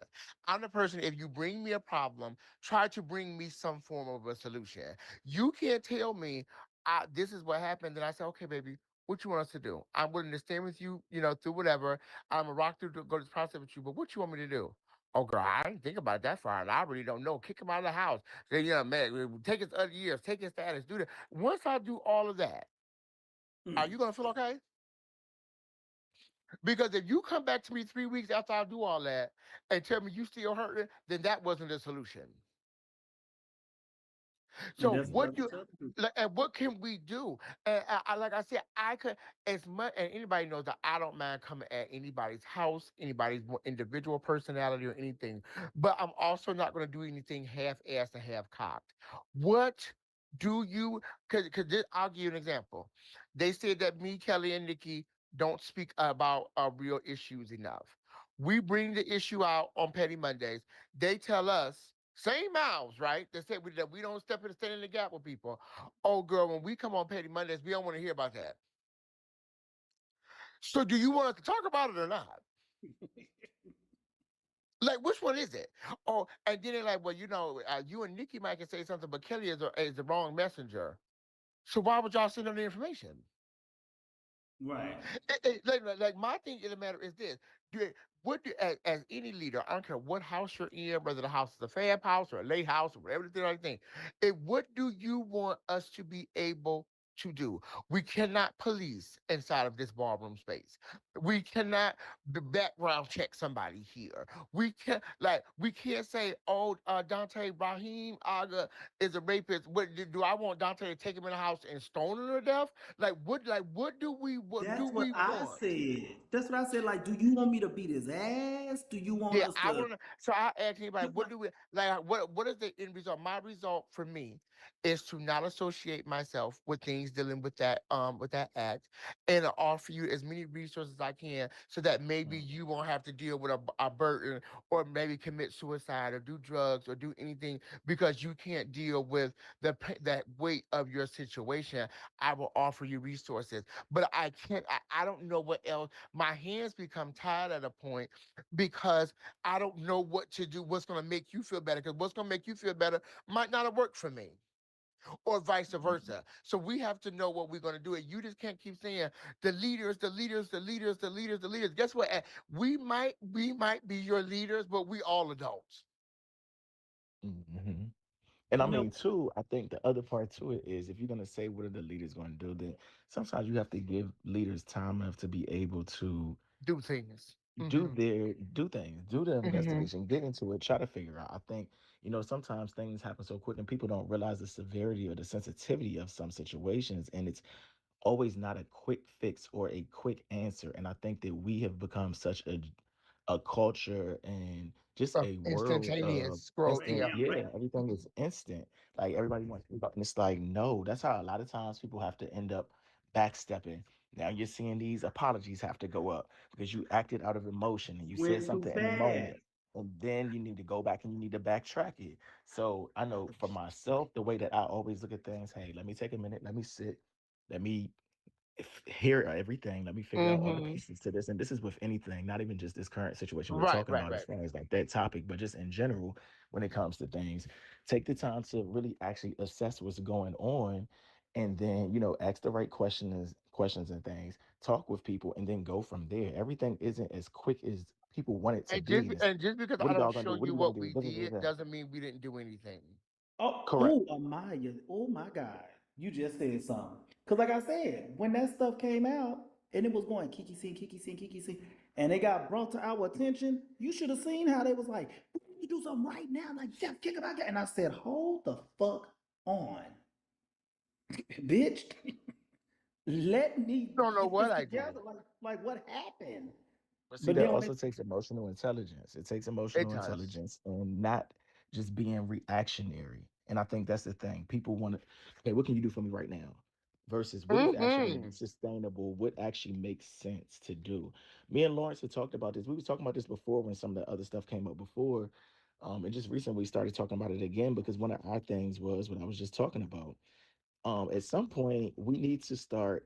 I'm the person, if you bring me a problem, try to bring me some form of a solution. You can't tell me, this is what happened. Then I say, okay, baby, what you want us to do? I'm willing to stand with you, through whatever. I'm a rock through to go to this process with you, but what you want me to do? Oh, girl, I didn't think about that far. I really don't know. Kick him out of the house. Say, man, take his other years, take his status, do that. Once I do all of that, are Mm. you gonna feel okay? Because if you come back to me 3 weeks after I do all that and tell me you still hurting, then that wasn't the solution. And So that's what what I do tell the people. and what can we do? And like I said, I could as much and anybody knows that I don't mind coming at anybody's house, anybody's individual personality or anything. But I'm also not going to do anything half-assed and half-cocked. What do you? Because I'll give you an example. They said that me, Kelly, and Nikki don't speak about real issues enough. We bring the issue out on Petty Mondays. They tell us, same mouths, right? They say that we don't step in and stand in the gap with people. Oh, girl, when we come on Petty Mondays, we don't want to hear about that. So, do you want us to talk about it or not? Like, which one is it? Oh, and then they're like, well, you and Nikki might can say something, but Kelly is the wrong messenger. So, why would y'all send them the information? Right. Like my thing in the matter is this: do, as any leader, I don't care what house you're in, whether the house is a fab house or a late house or whatever the other thing, what do you want us to be able to do? We cannot police inside of this ballroom space. We cannot background check somebody here. We can't say, oh, Dante Rahim Aga is a rapist. Do I want Dante to take him in the house and stone him to death? What do That's what we I want? said. That's what I said. Like, do you want me to beat his ass? Do you want Yeah, us I to? want to. So I ask anybody, Cause what do we like? What is the end result? My result for me is to not associate myself with things dealing with that act, and to offer you as many resources as I can, so that maybe Mm. you won't have to deal with a burden, or maybe commit suicide, or do drugs, or do anything because you can't deal with that weight of your situation. I will offer you resources, but I can't. I don't know what else. My hands become tied at a point because I don't know what to do, what's going to make you feel better, because what's going to make you feel better might not have worked for me, or vice versa. So we have to know what we're going to do. And you just can't keep saying the leaders, the leaders, the leaders, the leaders, the leaders. Guess what? We might be your leaders, but we all adults. Mhm. And I you mean, know, too, I think the other part to it is if you're going to say what are the leaders going to do, then sometimes you have to give leaders time enough to be able to Do things. do things, do the Hmm. investigation, get into it, try to figure out. I think, sometimes things happen so quick and people don't realize the severity or the sensitivity of some situations. And it's always not a quick fix or a quick answer. And I think that we have become such a culture and just a world Instantaneous of scroll. oh instant. Yeah. yeah, Yeah, right. everything is instant. Like everybody wants to, and it's like, no, that's how a lot of times people have to end up backstepping. Now you're seeing these apologies have to go up because you acted out of emotion and you said Went too something in the fast. moment. And then you need to go back and you need to backtrack it. So I know for myself, the way that I always look at things, hey, let me take a minute, let me sit, let me hear everything. Let me figure out all the Hmm. pieces to this. And this is with anything, not even just this current situation we're Right, talking right, about as right. far as like that topic, but just in general, when it comes to things, take the time to really actually assess what's going on and then, ask the right questions and things, talk with people, and then go from there. Everything isn't as quick as people want it to And be. just And it's and just because what I are don't y'all gonna do? show What are you you gonna what do? we Da, da, da, did da. doesn't mean we didn't do anything. Correct. Oh, Amaya. Oh my God. You just said something. Cause like I said, when that stuff came out and it was going Kiki sin, Kiki sin, Kiki sin, and it got brought to our attention, you should have seen how they was like, we need to do something right now. Like, Jeff, kick it out. And I said, hold the fuck on, bitch. Let me You don't know get what this I did. together. Like what happened? But see, But that then when also it takes emotional intelligence. It takes It emotional does. intelligence and not just being reactionary. And I think that's the thing. People want to, okay, what can you do for me right now? versus what is actually going to Mm-hmm. be sustainable, what actually makes sense to do. Me and Lawrence had talked about this. We was talking about this before when some of the other stuff came up before. And just recently we started talking about it again because one of our things was what I was just talking about. At some point we need to start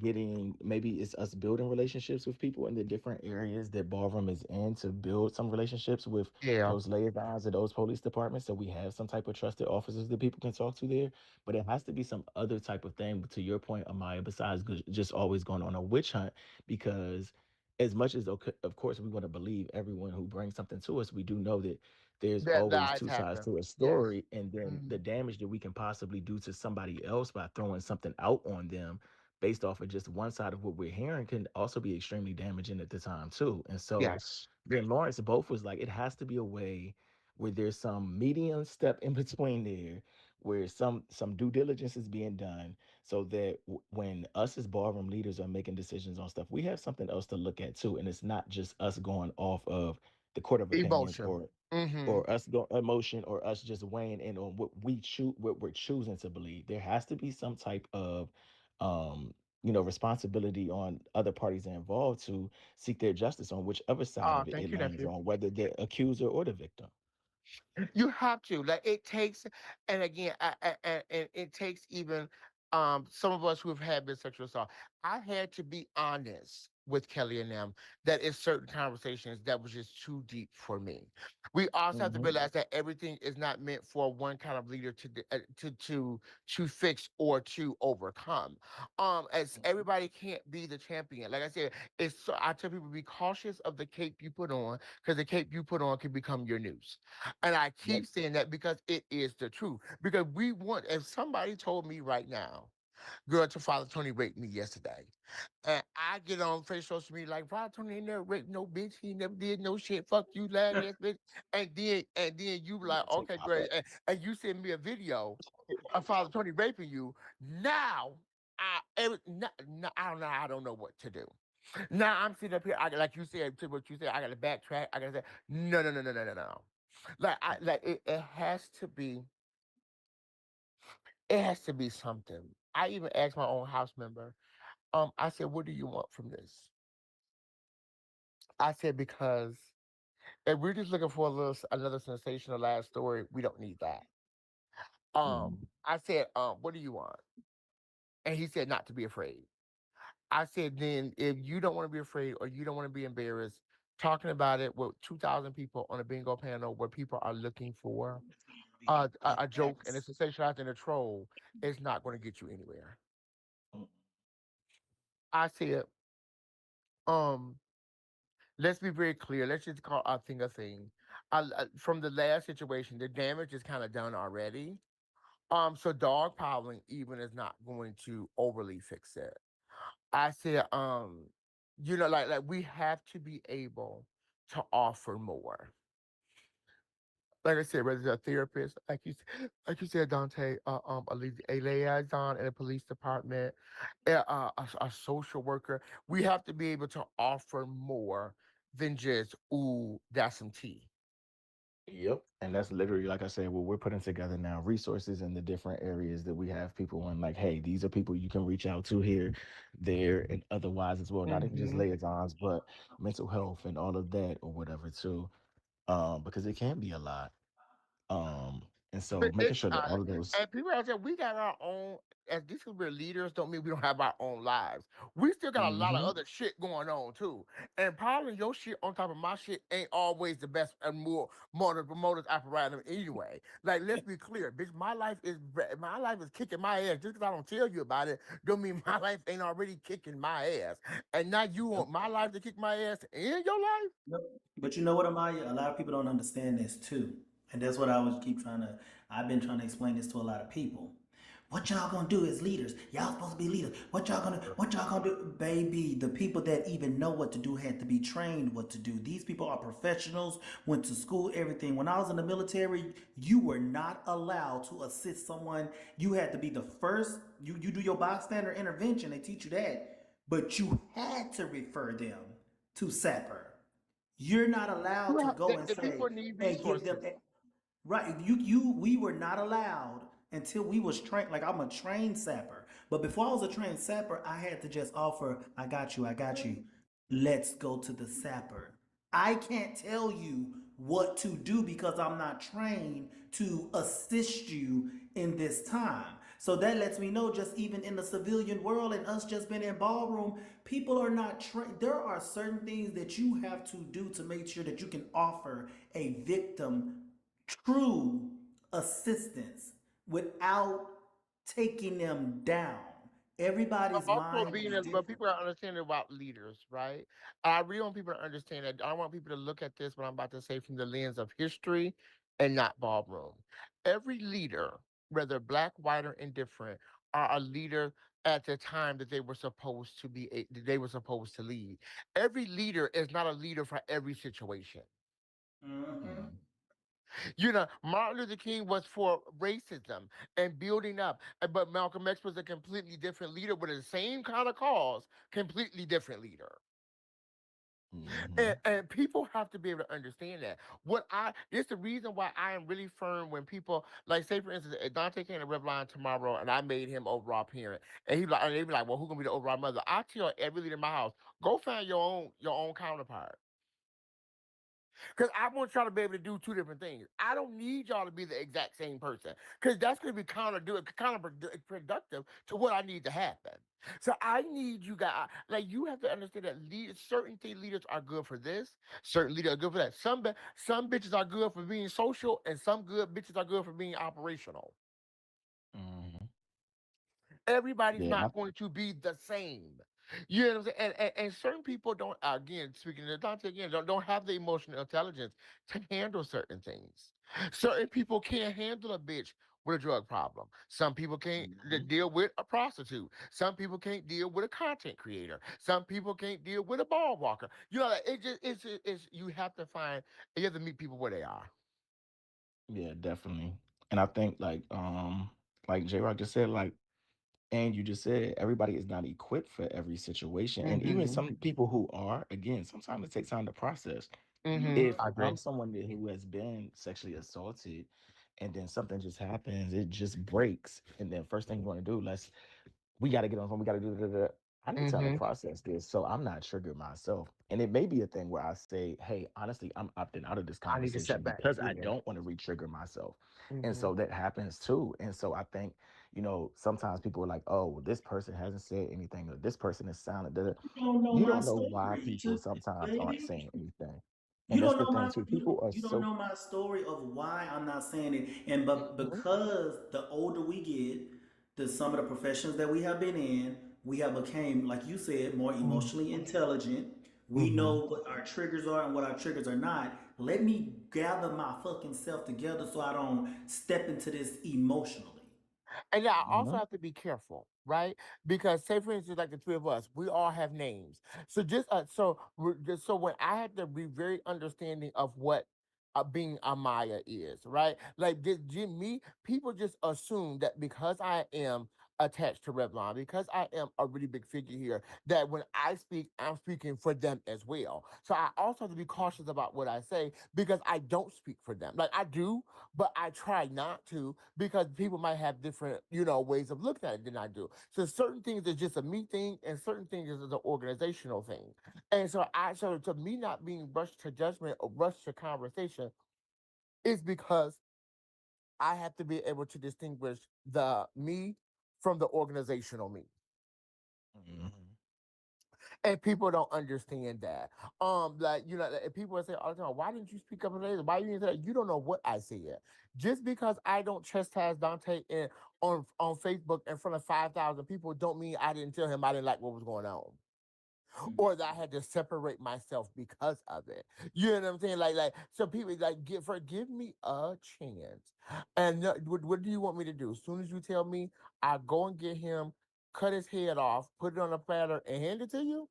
getting, maybe it's us building relationships with people in the different areas that ballroom is in, to build some relationships with Yeah. those liaisons of those police departments, so we have some type of trusted officers that people can talk to there. But it has to be some other type of thing, to your point, Amaya, besides just always going on a witch hunt. Because as much as of course we want to believe everyone who brings something to us, we do know that there's That always lies two sides happen. to a Yes. story, and then Mm-hmm. the damage that we can possibly do to somebody else by throwing something out on them based off of just one side of what we're hearing can also be extremely damaging at the time too. And so Yes. me and Lawrence both was like, it has to be a way where there's some medium step in between there, where some due diligence is being done, so that when us as ballroom leaders are making decisions on stuff, we have something else to look at too, and it's not just us going off of the court of opinions, Emotion. Mm-hmm. or us go emotion, or us just weighing in on what we choose, what we're choosing to believe. There has to be some type of um responsibility on other parties involved to seek their justice on whichever side Oh, of it thank it you, lands nephew. on, whether the accuser or the victim. You have to, like, it takes, and again, and it takes even some of us who have had been sexual assault. I had to be honest with Kelly and them that in certain conversations that was just too deep for me. We also have to Hmm. realize that everything is not meant for one kind of leader to fix or to overcome. As everybody can't be the champion. Like I said, I tell people, be cautious of the cape you put on, because the cape you put on can become your noose. And I Yep. keep saying that because it is the truth. Because we want, if somebody told me right now, girl, to Father Tony raped me yesterday, and I get on social media like, Father Tony ain't never raped no bitch, he never did no shit, fuck you, lad ass bitch. And then you be like, Take okay, my great. back. And you send me a video of Father Tony raping you. Now I don't know what to do. Now I'm sitting up here, like you said, to what you said, I gotta backtrack. I gotta say, no, no, no, no, no, no, no. It has to be, it has to be something. I even asked my own house member, I said, what do you want from this? I said, because if we're just looking for another sensationalized story, we don't need that. Mhm. I said, what do you want? And he said, not to be afraid. I said, then if you don't want to be afraid or you don't want to be embarrassed, talking about it with 2,000 people on a bingo panel where people are looking for a joke and it's sensationalized and a troll is not going to get you anywhere. I said, um, let's be very clear. Let's just call a thing a thing. From the last situation, the damage is kind of done already. So dogpiling even is not going to overly fix it. I said, like we have to be able to offer more. Like I said, whether it's a therapist, like you said, Dante, a liaison in a police department, a social worker, we have to be able to offer more than just, ooh, that's some tea. Yep. And that's literally, like I said, what we're putting together now, resources in the different areas that we have people in, like, hey, these are people you can reach out to here, there, and otherwise as well. Not even just Hmm. liaisons, but mental health and all of that or whatever too. Because it can be a lot. Um, and so But making sure that all of those. and people out there, we got our own. As these we're leaders, don't mean we don't have our own lives. We still got a lot of Hmm. other shit going on too. And probably your shit on top of my shit ain't always the best and more motor apparatus anyway. Like, let's be clear, bitch. My life is kicking my ass. Just because I don't tell you about it, don't mean my life ain't already kicking my ass. And now you Yep. want my life to kick my ass in your life? No, but you know what, Amaya? A lot of people don't understand this too. And that's what I was keep trying to, I've been trying to explain this to a lot of people. What y'all gonna do as leaders? Y'all supposed to be leaders. What y'all gonna do? Baby, the people that even know what to do had to be trained what to do. These people are professionals, went to school, everything. When I was in the military, you were not allowed to assist someone. You had to be the first, you do your bystander intervention, they teach you that. But you had to refer them to SAPR. You're not allowed to Yeah, go and the say, people need "Hey, give them." resources. Right? We were not allowed until we was trained. Like I'm a trained sapper, but before I was a trained sapper, I had to just offer, I got you, I got you. Let's go to the sapper. I can't tell you what to do because I'm not trained to assist you in this time. So that lets me know, just even in the civilian world and us just being in ballroom, people are not trained. There are certain things that you have to do to make sure that you can offer a victim true assistance without taking them down. Everybody's Also mind being is a, but different. people are understanding about leaders, right? I really want people to understand that. I want people to look at this, what I'm about to say, from the lens of history and not ballroom. Every leader, whether black, white, or indifferent, are a leader at the time that they were supposed to be, that they were supposed to lead. Every leader is not a leader for every situation. Mm-hmm. Mhm. Martin Luther King was for racism and building up, but Malcolm X was a completely different leader with the same kind of cause, completely different leader. And, Mhm. and people have to be able to understand that. This the reason why I am really firm when people, like, say for instance, if Dante came to Revlon tomorrow and I made him overall parent, and they be like, well, who's gonna be the overall mother? I tell every leader in my house, go find your own counterpart. Because I want y'all to be able to do two different things. I don't need y'all to be the exact same person because that's going to be counterproductive to what I need to happen. So I need you guys, like, you have to understand that certain leaders are good for this, certain leaders are good for that. Some bitches are good for being social, and some good bitches are good for being operational. Mhm. Everybody's Yeah, and I not going to be the same. You know what I'm saying? And certain people don't, again, speaking to Dante again, don't have the emotional intelligence to handle certain things. Certain people can't handle a bitch with a drug problem. Some people can't Mhm. deal with a prostitute. Some people can't deal with a content creator. Some people can't deal with a ball walker. It's you have to find, you have to meet people where they are. Yeah, definitely. And I think like J Rock just said, like, and you just said everybody is not equipped for every situation. And even Mm-hmm. some people who are, again, sometimes it takes time to process. Mm-hmm. If I agree. I'm someone who has been sexually assaulted and then something just happens, it just breaks. And then first thing you want to do, we got to get on the phone. We got to do that. I need time to Mm-hmm. process this so I'm not triggered myself. And it may be a thing where I say, hey, honestly, I'm opting out of this I need to conversation step back. because I Yeah. don't want to re-trigger myself. And Mm-hmm. so that happens too. And so I think, sometimes people are like, oh, well, this person hasn't said anything or this person is silent. Da, da. You don't know You my don't know why story, people sometimes aren't baby. saying anything. You And that's don't the know thing my too. People are you don't so. know my story of why I'm not saying it. And but Mhm, because the older we get, some of the professions that we have been in, we have became, like you said, more emotionally intelligent. We Mm-hmm. know what our triggers are and what our triggers are not. Let me gather my fucking self together so I don't step into this emotionally. And now I also mhm, have to be careful, right? Because say for instance, like the three of us, we all have names. So so when I had to be very understanding of what being Amaya is, right? Like me, people just assume that because I am attached to Revlon, because I am a really big figure here, that when I speak, I'm speaking for them as well. So I also have to be cautious about what I say because I don't speak for them. Like I do, but I try not to because people might have different, ways of looking at it than I do. So certain things is just a me thing, and certain things is an organizational thing. And so to me not being rushed to judgment or rushed to conversation is because I have to be able to distinguish the me from the organizational me. mhm. And people don't understand that. Like like, people say all the time, "Why didn't you speak up today? Why you didn't say that?" You don't know what I said. Just because I don't chastise Dante on Facebook in front of 5,000 people, don't mean I didn't tell him I didn't like what was going on, or that I had to separate myself because of it. You know what I'm saying? Like so people like give me a chance. And what do you want me to do? As soon as you tell me, I go and get him, cut his head off, put it on a platter, and hand it to you.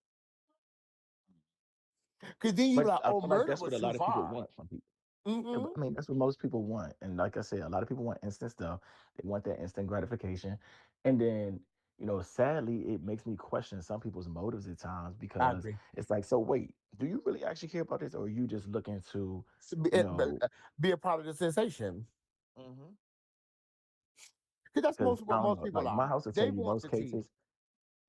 Because then you be But like, I oh, feel like murder that's what was a too lot of people far. want from people. Yeah, Mm-hmm. but I mean, that's what most people want. And like I said, a lot of people want instant stuff. They want that instant gratification. And then, sadly, it makes me question some people's motives at times I because agree. it's like, so wait, do you really actually care about this? Or are you just looking to, So you know, be a part of the sensation. mhm. Because that's Because most I what don't most know, people like my are. house will tell They you want most the tea. cases.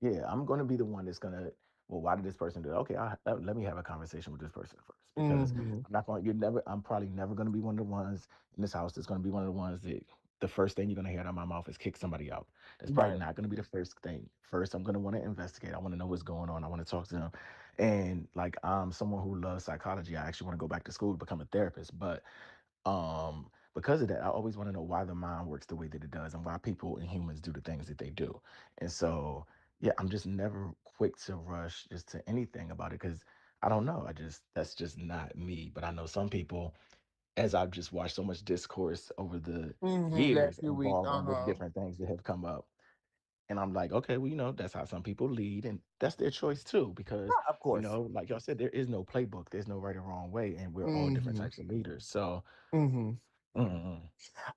Yeah, I'm going to be the one that's going to, well, why did this person do it? Okay, let me have a conversation with this person first because Mm-hmm. I'm not going, I'm probably never going to be one of the ones in this house that's going to be one of the ones that the first thing you're going to hear out of my mouth is kick somebody out. That's probably Right. not going to be the first thing. First, I'm going to want to investigate. I want to know what's going on. I want to talk to them. And like, I'm someone who loves psychology. I actually want to go back to school to become a therapist. But because of that, I always want to know why the mind works the way that it does and why people and humans do the things that they do. And so, yeah, I'm just never quick to rush just to anything about it because I don't know. That's just not me. But I know some people, as I've just watched so much discourse over the Mm-hmm. years Last few weeks. involving with Uh-huh. different things that have come up. And I'm like, okay, well, that's how some people lead, and that's their choice too, because Of course. like y'all said, there is no playbook, there's no right or wrong way, and we're all different Mm-hmm. types of leaders. So, Mm-hmm. mm,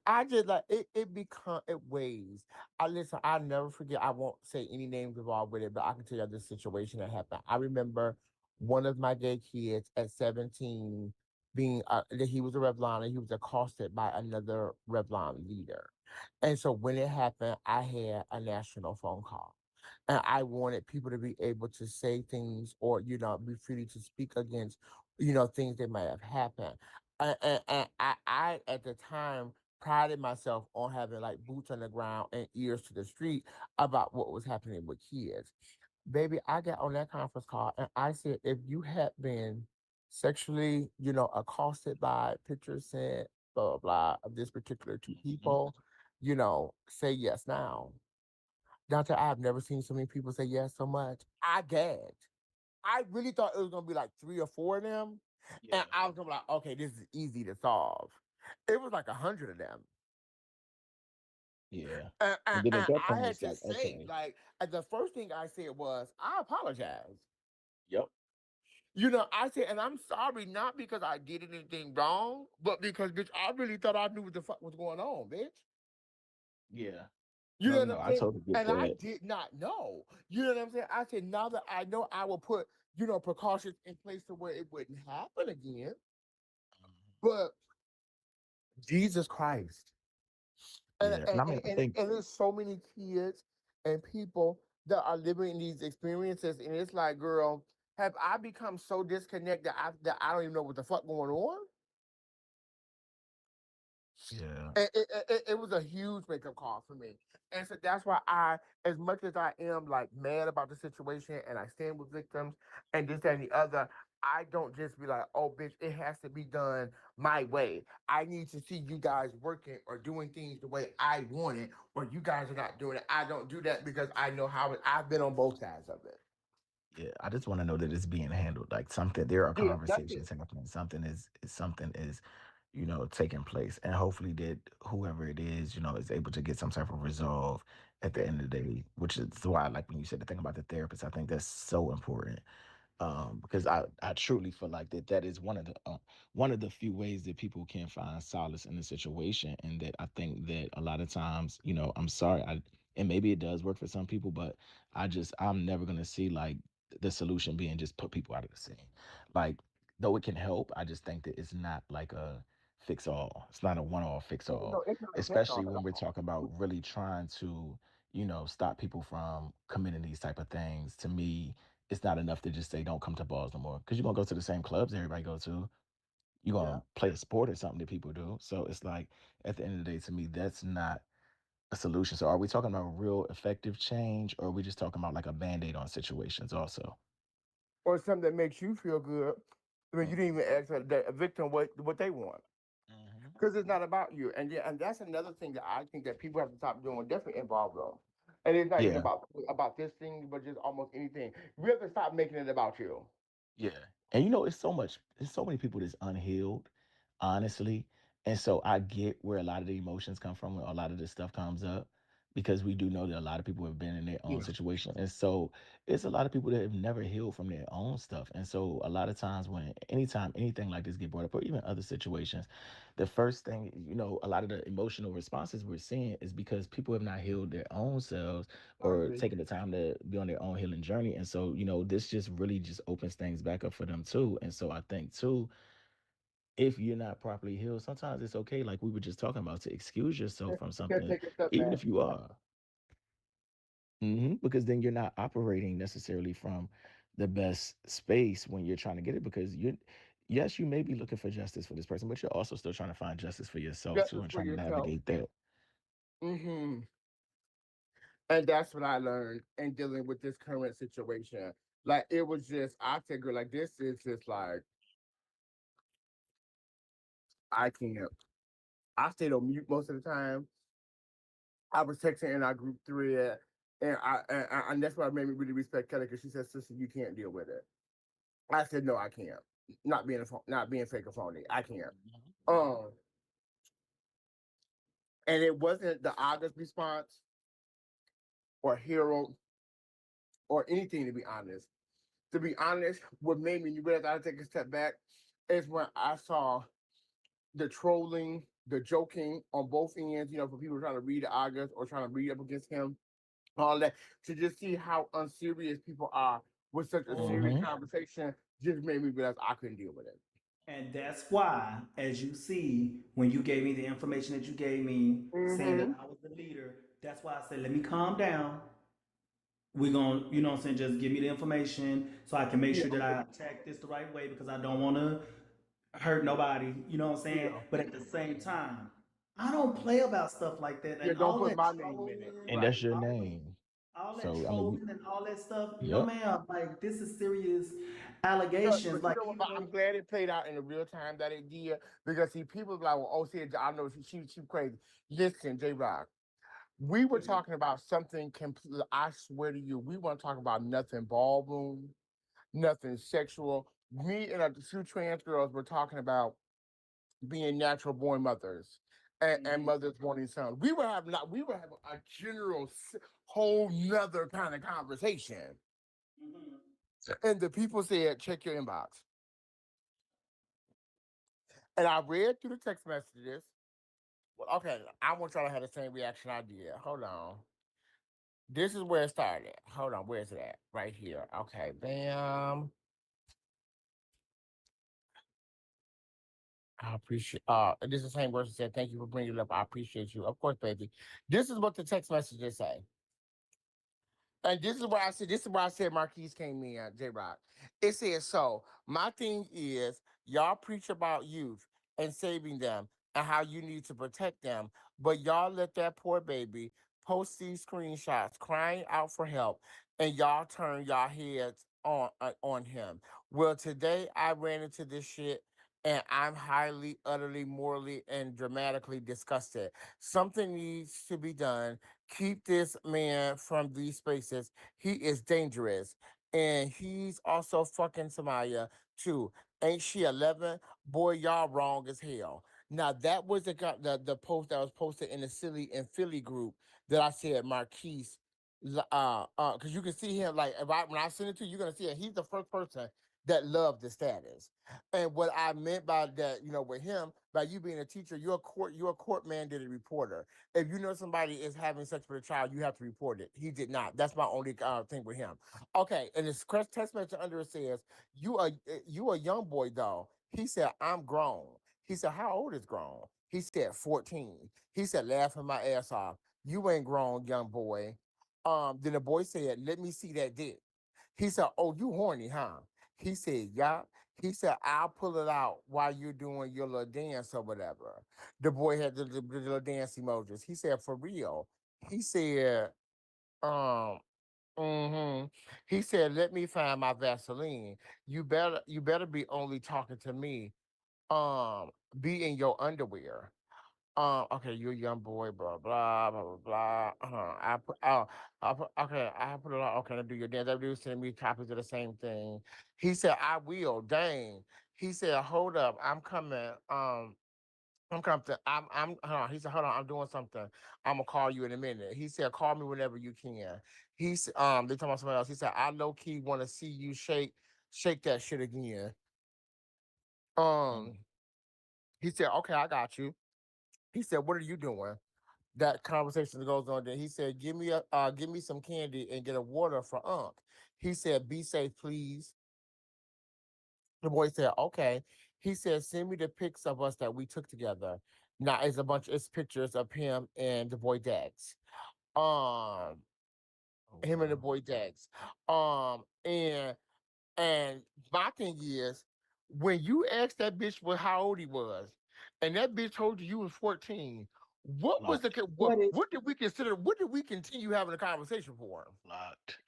I just like it become it weighs. I listen, I'll never forget, I won't say any names involved with it, but I can tell you this situation that happened. I remember one of my gay kids at 17 being that he was a Revlon and he was accosted by another Revlon leader. And so when it happened, I had a national phone call. And I wanted people to be able to say things or, be free to speak against, things that might have happened. And I, at the time, prided myself on having like boots on the ground and ears to the street about what was happening with kids. Baby, I got on that conference call and I said, if you had been sexually, accosted by pictures sent, blah, blah, blah, of this particular two mhm, people, say yes now. Dante, I have never seen so many people say yes so much. I gagged. I really thought it was gonna be like three or four of them, and yeah, I was gonna be like, okay, this is easy to solve. It was like 100 of them, yeah. and, and, And then at and that I point, had it's to like, say, okay, like, the first thing I said was, I apologize. yep, I said, and I'm sorry, not because I did anything wrong, but because, bitch, I really thought I knew what the fuck was going on, bitch. yeah. You know No, what no, I'm I saying? totally get And I that. did not know. You know what I'm saying? I said, now that I know, I will put, precautions in place to where it wouldn't happen again. Mhm. But Jesus Christ. And, Yeah, and and, I mean, I and, think, and there's so many kids and people that are living these experiences. And it's like, girl, have I become so disconnected that I don't even know what the fuck going on? yeah, It was a huge wake up call for me. And so that's why as much as I am like mad about the situation and I stand with victims and this, that, and the other, I don't just be like, oh, bitch, it has to be done my way. I need to see you guys working or doing things the way I want it, or you guys are not doing it. I don't do that because I know I've been on both sides of it. yeah. I just want to know that it's being handled. Like something, there are Yeah, that's it. conversations happening. Something is taking place. And hopefully that whoever it is, is able to get some type of resolve at the end of the day, which is why, like when you said the thing about the therapist, I think that's so important. Because I truly feel like that is one of the few ways that people can find solace in the situation, and that I think that a lot of times, I'm sorry, and maybe it does work for some people, but I'm never gonna see like the solution being just put people out of the scene. Like, though it can help, I just think that it's not like a fix all. It's not a one all fix all, No, it's not a fix all especially at when we're all. talking about really trying to stop people from committing these type of things. To me, it's not enough to just say don't come to balls no more because you're gonna go to the same clubs everybody go to. You're Yeah. gonna play a sport or something that people do. So it's like at the end of the day, to me, that's not a solution. So are we talking about real effective change, or are we just talking about like a band-aid on situations also? Or something that makes you feel good. I mean, you Mm, didn't even ask the victim what they want. mhm. Because it's not about you. And yeah, and that's another thing that I think that people have to stop doing, definitely involved though. And it's not even Yeah. about this thing, but just almost anything. We have to stop making it about you. Yeah. And there's so many people that's unhealed, honestly. And so I get where a lot of the emotions come from when a lot of this stuff comes up because we do know that a lot of people have been in their own Yeah. situation. And so it's a lot of people that have never healed from their own stuff. And so a lot of times anytime anything like this get brought up or even other situations, the first thing, a lot of the emotional responses we're seeing is because people have not healed their own selves I or agree. taking the time to be on their own healing journey. And so, this just really just opens things back up for them too. And so I think too, if you're not properly healed, sometimes it's okay, like we were just talking about, to excuse yourself from You can something, take a step even back. if you are. Because then you're not operating necessarily from the best space when you're trying to get it, because yes, you may be looking for justice for this person, but you're also still trying to find justice for yourself too Justice and for trying to yourself. navigate that. Hmm. And that's what I learned in dealing with this current situation. Like it was just, I figured like this is just like I can't. I stayed on mute most of the time. I was texting in our group thread, and that's what made me really respect Kelly because she said, "Sister, you can't deal with it." I said, "No, I can't. Not being fake or phony. I can't." Um, and it wasn't the August response or hero or anything to be honest. To be honest, what made me realize I had to take a step back is when I saw the trolling, the joking on both ends. You know, for people trying to read August or trying to read up against him, all that, to just see how unserious people are with such a serious Hmm. conversation just made me realize I couldn't deal with it. And that's why, as you see, when you gave me the information that you gave me, saying that Mm-hmm. I was the leader, that's why I said, let me calm down. We're going to, you know what I'm saying, just give me the information so I can make Yeah, sure that I attack this the right way because I don't want to hurt nobody, you know what I'm saying? yeah, But at the same time, I don't play about stuff like that. yeah. And Don't all put that my name in it. trolling, And Right. that's your all name. all that So I mean, trolling and all that stuff, no yep. ma'am. Like this is serious But allegations. you Like know what? even I'm though glad it played out in the real time that it did because see, people be like, well, oh, see, I know she crazy. Listen, J Rock, we were talking about something completely. I swear to you, we weren't talking about nothing ballroom, nothing sexual. Me and a few trans girls were talking about being natural born mothers and Mhm, mothers wanting sons. We were having a general whole nother kind of conversation. mhm. And the people said, check your inbox. And I read through the text messages. Well, okay, I want y'all to have the same reaction I did. Hold on. This is where it started. Hold on, where's it at? Right here. Okay, bam. I appreciate this is the same person said, thank you for bringing it up. I appreciate you. Of course, baby. This is what the text messages say. And this is why I said Marquise came in, J Rock. It says, so my thing is y'all preach about youth and saving them and how you need to protect them, but y'all let that poor baby post these screenshots crying out for help and y'all turn y'all heads on him. Well, today I ran into this shit and I'm highly, utterly, morally, and dramatically disgusted. Something needs to be done. Keep this man from these spaces. He is dangerous. And he's also fucking Samaya too. Ain't she 11? Boy, y'all wrong as hell. Now that was the post that was posted in the Silly and Philly group that I said Marquise, because you can see him like if when I send it to you, you're gonna see it. He's the first person that loved the status. And what I meant by that, you know, with him, by you being a teacher, you're a court mandated reporter. If you know somebody is having sex with a child, you have to report it. He did not. That's my only thing with him. Okay, and this text message under it says, you a young boy though." He said, "I'm grown." He said, "How old is grown?" He said, 14. He said, laughing my ass off. "You ain't grown, young boy." Then the boy said, "Let me see that dick." He said, "Oh, you horny, huh?" He said, "Yeah." He said, "I'll pull it out while you're doing your little dance or whatever." The boy had the little dance emojis. He said, "For real." He said, um, mm-hmm. He said, "Let me find my Vaseline. You better be only talking to me. Um, be in your underwear." Okay, you're a young boy, blah blah blah blah blah. Okay, I put it on. Okay, I do your dance. That dude send me copies of the same thing. He said, "I will." Dang. He said, "Hold up, I'm coming. I'm coming. Hold on." He said, "Hold on, I'm doing something. I'm gonna call you in a minute." He said, "Call me whenever you can." They talking about something else. He said, "I low key want to see you shake that shit again." Um, he said, "Okay, I got you." He said, "What are you doing?" That conversation goes on. Then he said, give me some candy and get a water for Unc." He said, "Be safe, please." The boy said, "Okay." He said, "Send me the pics of us that we took together." Now it's pictures of him and the boy Dax. Um, Oh him and the wow. boy Dax. And my thing is, when you asked that bitch how old he was, and that bitch told you was 14, what was the Locked. What what did we consider? What did we continue having a conversation for? Locked.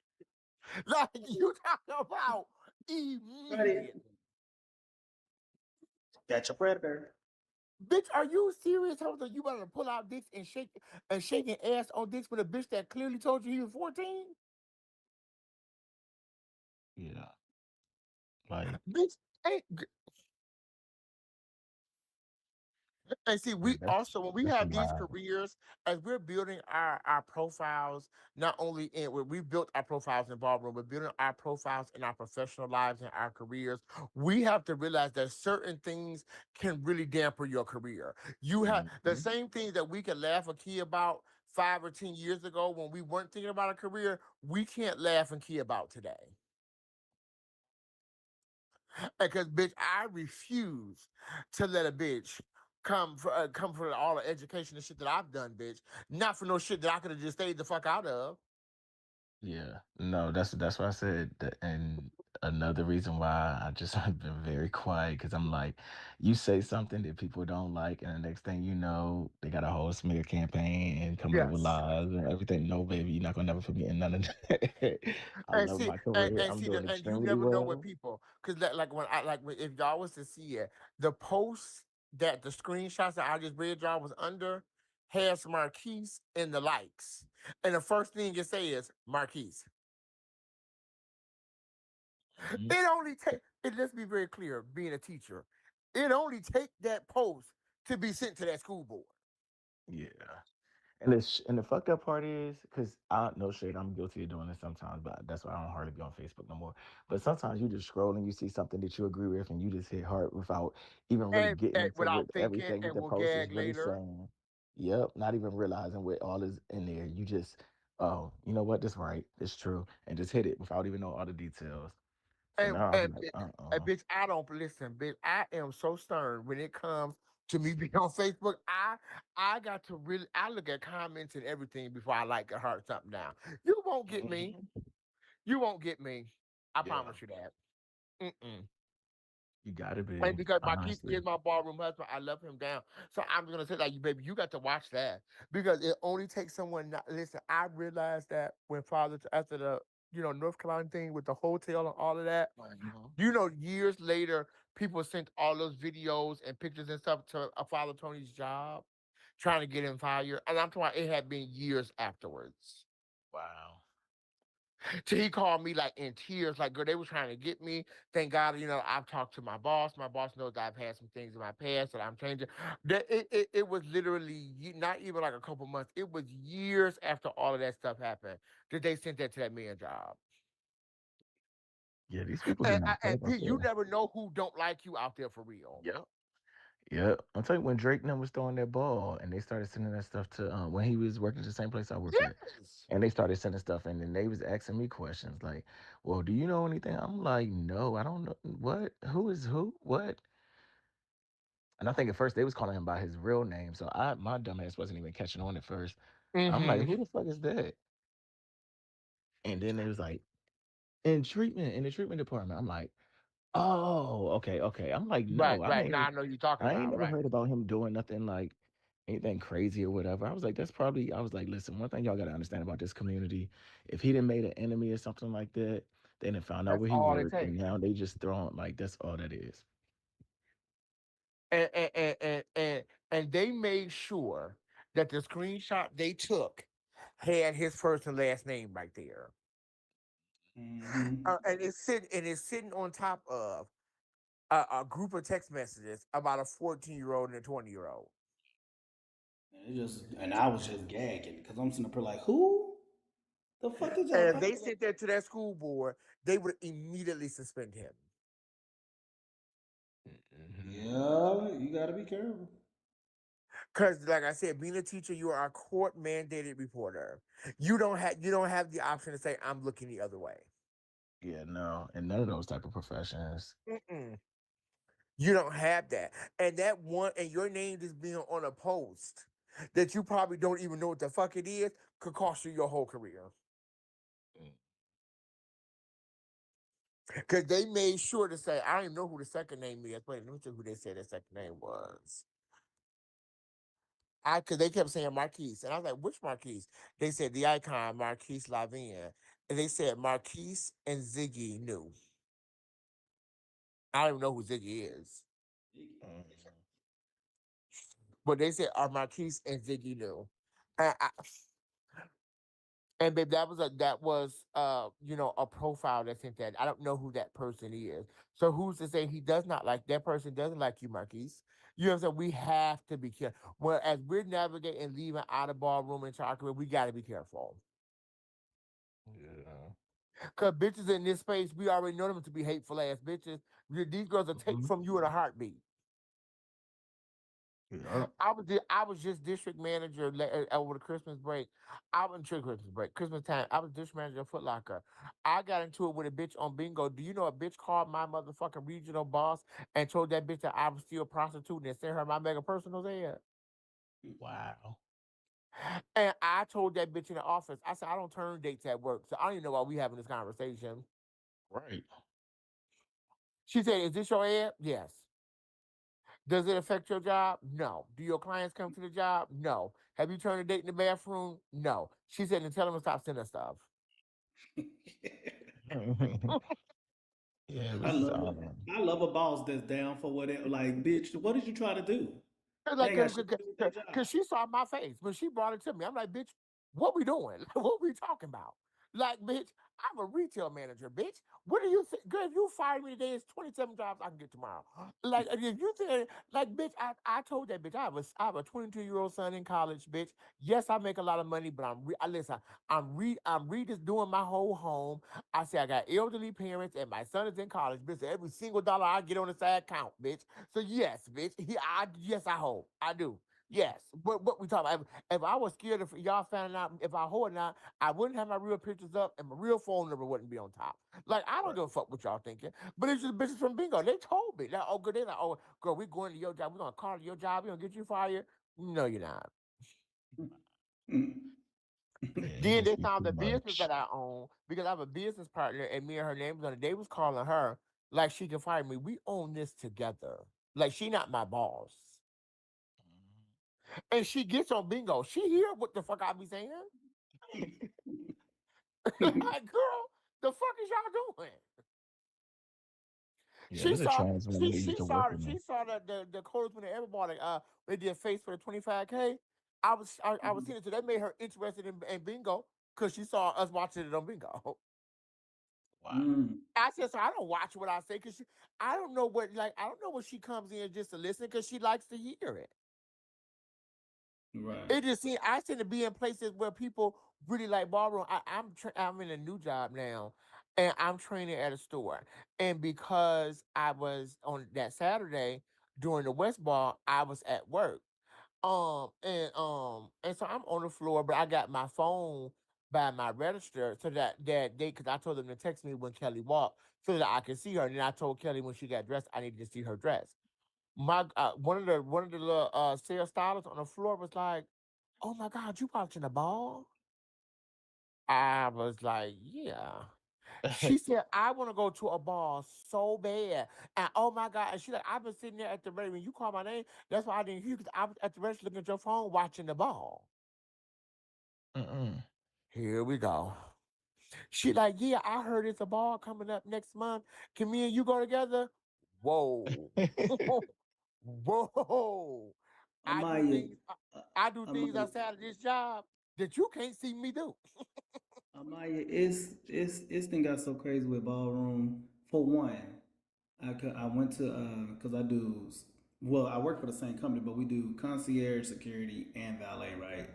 Like you talking about it? immediately. Catch a predator. Bitch, are you serious? How you about to pull out dicks and shaking ass on dicks with a bitch that clearly told you he was 14? Yeah. Like Bitch, ain't and see, yeah, we also when we that's have these wild. careers, as we're building our profiles, not only in where we built our profiles in ballroom, but building our profiles in our professional lives and our careers, we have to realize that certain things can really damper your career. You have the Mhm. same things that we can laugh a key about 5 or 10 years ago when we weren't thinking about a career, we can't laugh and key about today. Because bitch, I refuse to let a bitch come for all the education and shit that I've done, bitch. Not for no shit that I could have just stayed the fuck out of. Yeah, no, that's what I said. And another reason why I just have been very quiet because I'm like, you say something that people don't like, and the next thing you know, they got a whole smear campaign and coming up with Yes. lies and everything. No, baby, you're not gonna never put me in none of that. I And love see, my career. and I'm see, doing and you extremely never know what well. people, because if y'all was to see it, the posts that the screenshots that I just read y'all was under has Marquise in the likes, and the first thing you say is Marquise. Mhm. It only take. Let's be very clear. Being a teacher, it only take that post to be sent to that school board. Yeah. And the fucked up part is, because I no shade, I'm guilty of doing this sometimes, but that's why I don't hardly be on Facebook no more. But sometimes you just scroll and you see something that you agree with, and you just hit heart without even really getting And into without what thinking, everything that and the will post is gag really later. saying. Yep, not even realizing what all is in there. You just, oh, you know what? This right, it's true, and just hit it without even know all the details. So And now I'll be and, like, and bitch, I don't listen, bitch. I am so stern when it comes to me being on Facebook. I got to really I look at comments and everything before I like or heart something down. You won't get me. Mhm. You won't get me. I Yeah, promise you that. Mm-mm. you gotta And be because my keith honestly. is my ballroom husband, I love him down. So I'm gonna say like, baby, you got to watch that because it only takes someone. Not, listen, I realized that when after the North Carolina thing with the hotel and all of that. Mhm. Years later, people sent all those videos and pictures and stuff to Father Tony's job, trying to get him fired. And I'm talking about it had been years afterwards. Wow. So he called me like in tears, like, girl, they were trying to get me. Thank God, I've talked to my boss. My boss knows that I've had some things in my past that I'm changing. It was literally not even like a couple months. It was years after all of that stuff happened that they sent that to that man job. Yeah, these people do And, not play and about Pete, you that. never know who don't like you out there for real. Yep. Yeah, I'll tell you when Drake and them was throwing that ball and they started sending that stuff to when he was working at the same place I work at, Yes. and they started sending stuff and then they was asking me questions like, "Well, do you know anything?" I'm like, "No, I don't know what. Who is who? What?" And I think at first they was calling him by his real name, so my dumb ass wasn't even catching on at first. I'm like, Mm-hmm. "Who the fuck is that?" And then it was like in the treatment department. I'm like, oh, okay, okay. I'm like, Right, no, right. Now I know you're talking I ain't about, never right. heard about him doing nothing like anything crazy or whatever. I was like, I was like, listen, one thing y'all gotta understand about this community, if he didn't made an enemy or something like that, they didn't found out That's where he all it worked, and takes. now they just throwing like that's all that is. And they made sure that the screenshot they took had his first and last name right there. Mm-hmm. And it's sitting on top of a group of text messages about a 14-year-old and a 20-year-old. And I was just gagging because I'm sitting up here like, who the fuck is y'all And if talking they about? sent that to that school board, they would immediately suspend him. Mhm. Yeah, you gotta be careful. Because, like I said, being a teacher, you are a court mandated reporter. You don't have the option to say I'm looking the other way. Yeah, no, and none of those type of professions. Mm-mm. You don't have that. And that one, and your name just being on a post that you probably don't even know what the fuck it is could cost you your whole career. Mm. Because they made sure to say, I don't even know who the second name is. Wait, let me see who they said the second name was. Because they kept saying Marquise. And I was like, which Marquise? They said the icon, Marquise Lavigne. And they said Marquise and Ziggy knew. I don't even know who Ziggy is. Mm. But they said Marquise and Ziggy knew. And, and babe, that was you know, a profile that sent that. I don't know who that person is. So who's to say he does not like that person doesn't like you, Marquise? You know what I'm saying? We have to be careful. Well, as we're navigating and leaving out of ballroom and chocolate, we gotta be careful. Yeah. Cause bitches in this space, we already know them to be hateful ass bitches. These girls will take Mhm. from you in a heartbeat. Yeah. I was just district manager over the Christmas break. I was Christmas break, Christmas time. I was district manager of Foot Locker. I got into it with a bitch on bingo. Do you know a bitch called my motherfucking regional boss and told that bitch that I was still prostituting and sent her my mega personals ad? Wow. And I told that bitch in the office, I said, I don't turn dates at work. So I don't even know why we having this conversation. Right. She said, is this your ad? Yes. Does it affect your job? No. Do your clients come to the job? No. Have you turned a date in the bathroom? No. She said, and tell them to stop sending stuff. Yeah, I this is love it. I love a boss that's down for whatever. Like, bitch, what did you try to do? They Like, ain't got shit to do with their cause job. she saw my face when she brought it to me. I'm like, bitch, what we doing? What we talking about? Like, bitch, I'm a retail manager, bitch. What do you think? Girl, if you fire me today, it's 27 jobs I can get tomorrow. Like, if you think, like, bitch, I told that bitch, I have a 22-year-old son in college, bitch. Yes, I make a lot of money, but listen, I'm just doing my whole home. I say I got elderly parents and my son is in college, bitch. So every single dollar I get on the side count, bitch. So yes, bitch. Yes, I hope. I do. Yes. What we talking about? If I was scared of y'all finding out if I hold out, I wouldn't have my real pictures up and my real phone number wouldn't be on top. Like, I don't Right. give a fuck what y'all thinking. But it's just bitches from bingo. They told me. Like, oh good, they like, oh girl, we going to your job, we're gonna call to your job, we're gonna get you fired. No, you're not. yeah, it Then just they be found too the business much. that I own because I have a business partner and me and her name was on it. They was calling her like she can fire me. We own this together. Like she not my boss. And she gets on bingo. She hear what the fuck I be saying. Like, girl, the fuck is y'all doing? Yeah, there's a trans woman who used to work with me. She saw the quotas when they ever bought it. They did face for the 25K. I was seeing it, so that made her interested in bingo because she saw us watching it on bingo. Wow. I said, so I don't watch what I say because I don't know what I don't know what she comes in just to listen because she likes to hear it. Right. It just seems I tend to be in places where people really like ballroom. I'm in a new job now, and I'm training at a store. And because I was on that Saturday during the West Ball, I was at work. And so I'm on the floor, but I got my phone by my register so that they because I told them to text me when Kelly walked so that I could see her. And then I told Kelly when she got dressed, I needed to see her dress. My one of the little sales stylers on the floor was like, "Oh my God, you watching the ball?" I was like, "Yeah." She said, "I want to go to a ball so bad." And oh my God. And she's like, "I've been sitting there at the ready. When you call my name, that's why I didn't hear you because I was at the register looking at your phone watching the ball." Mm-mm. Here we go. She like, "Yeah, I heard it's a ball coming up next month. Can me and you go together?" Whoa. Whoa. I do Amaya, things I do things Amaya, outside of this job that you can't see me do. Amaya, it's thing got so crazy with ballroom. For one, I went to because well, I work for the same company, but we do concierge security and valet, right?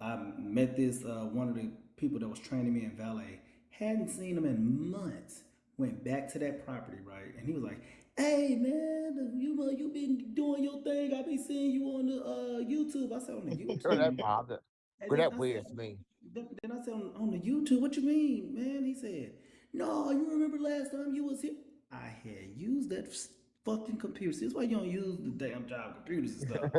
I met this one of the people that was training me in valet. Hadn't seen him in months. Went back to that property, right? And he was like, "Hey man, you been doing your thing. I been seeing you on the YouTube." I said, "On the Girl, YouTube?" that bother. And Girl, then that I said, wears me. then I said on the YouTube, "What you mean, man?" He said, "No, you remember last time you was here? I had used that fucking computers. This is why you don't use the damn job computers and stuff.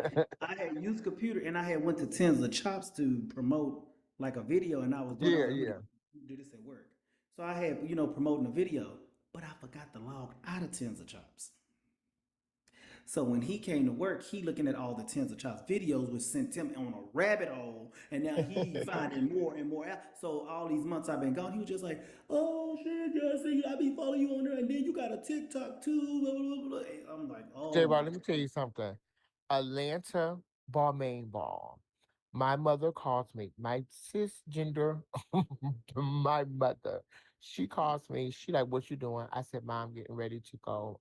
I had used computer and I had went to Tens of Chops to promote like a video, and I was doing. I Yeah, was like, let me yeah. do this at work. So I had promoting a video, but I forgot to log out of Tens of Chops. So when he came to work, he looking at all the Tens of Chops videos, which sent him on a rabbit hole, and now he finding more and more out. So all these months I've been gone, he was just like, "Oh shit, Jesse, I be following you on there, and then you got a TikTok too." Blah, blah, blah. And I'm like, J "Oh Ball, my let me tell you something. Atlanta Balmain Ball. My mother calls me, my cisgender, my mother. She calls me, she like, what you doing? I said, Mom, getting ready to go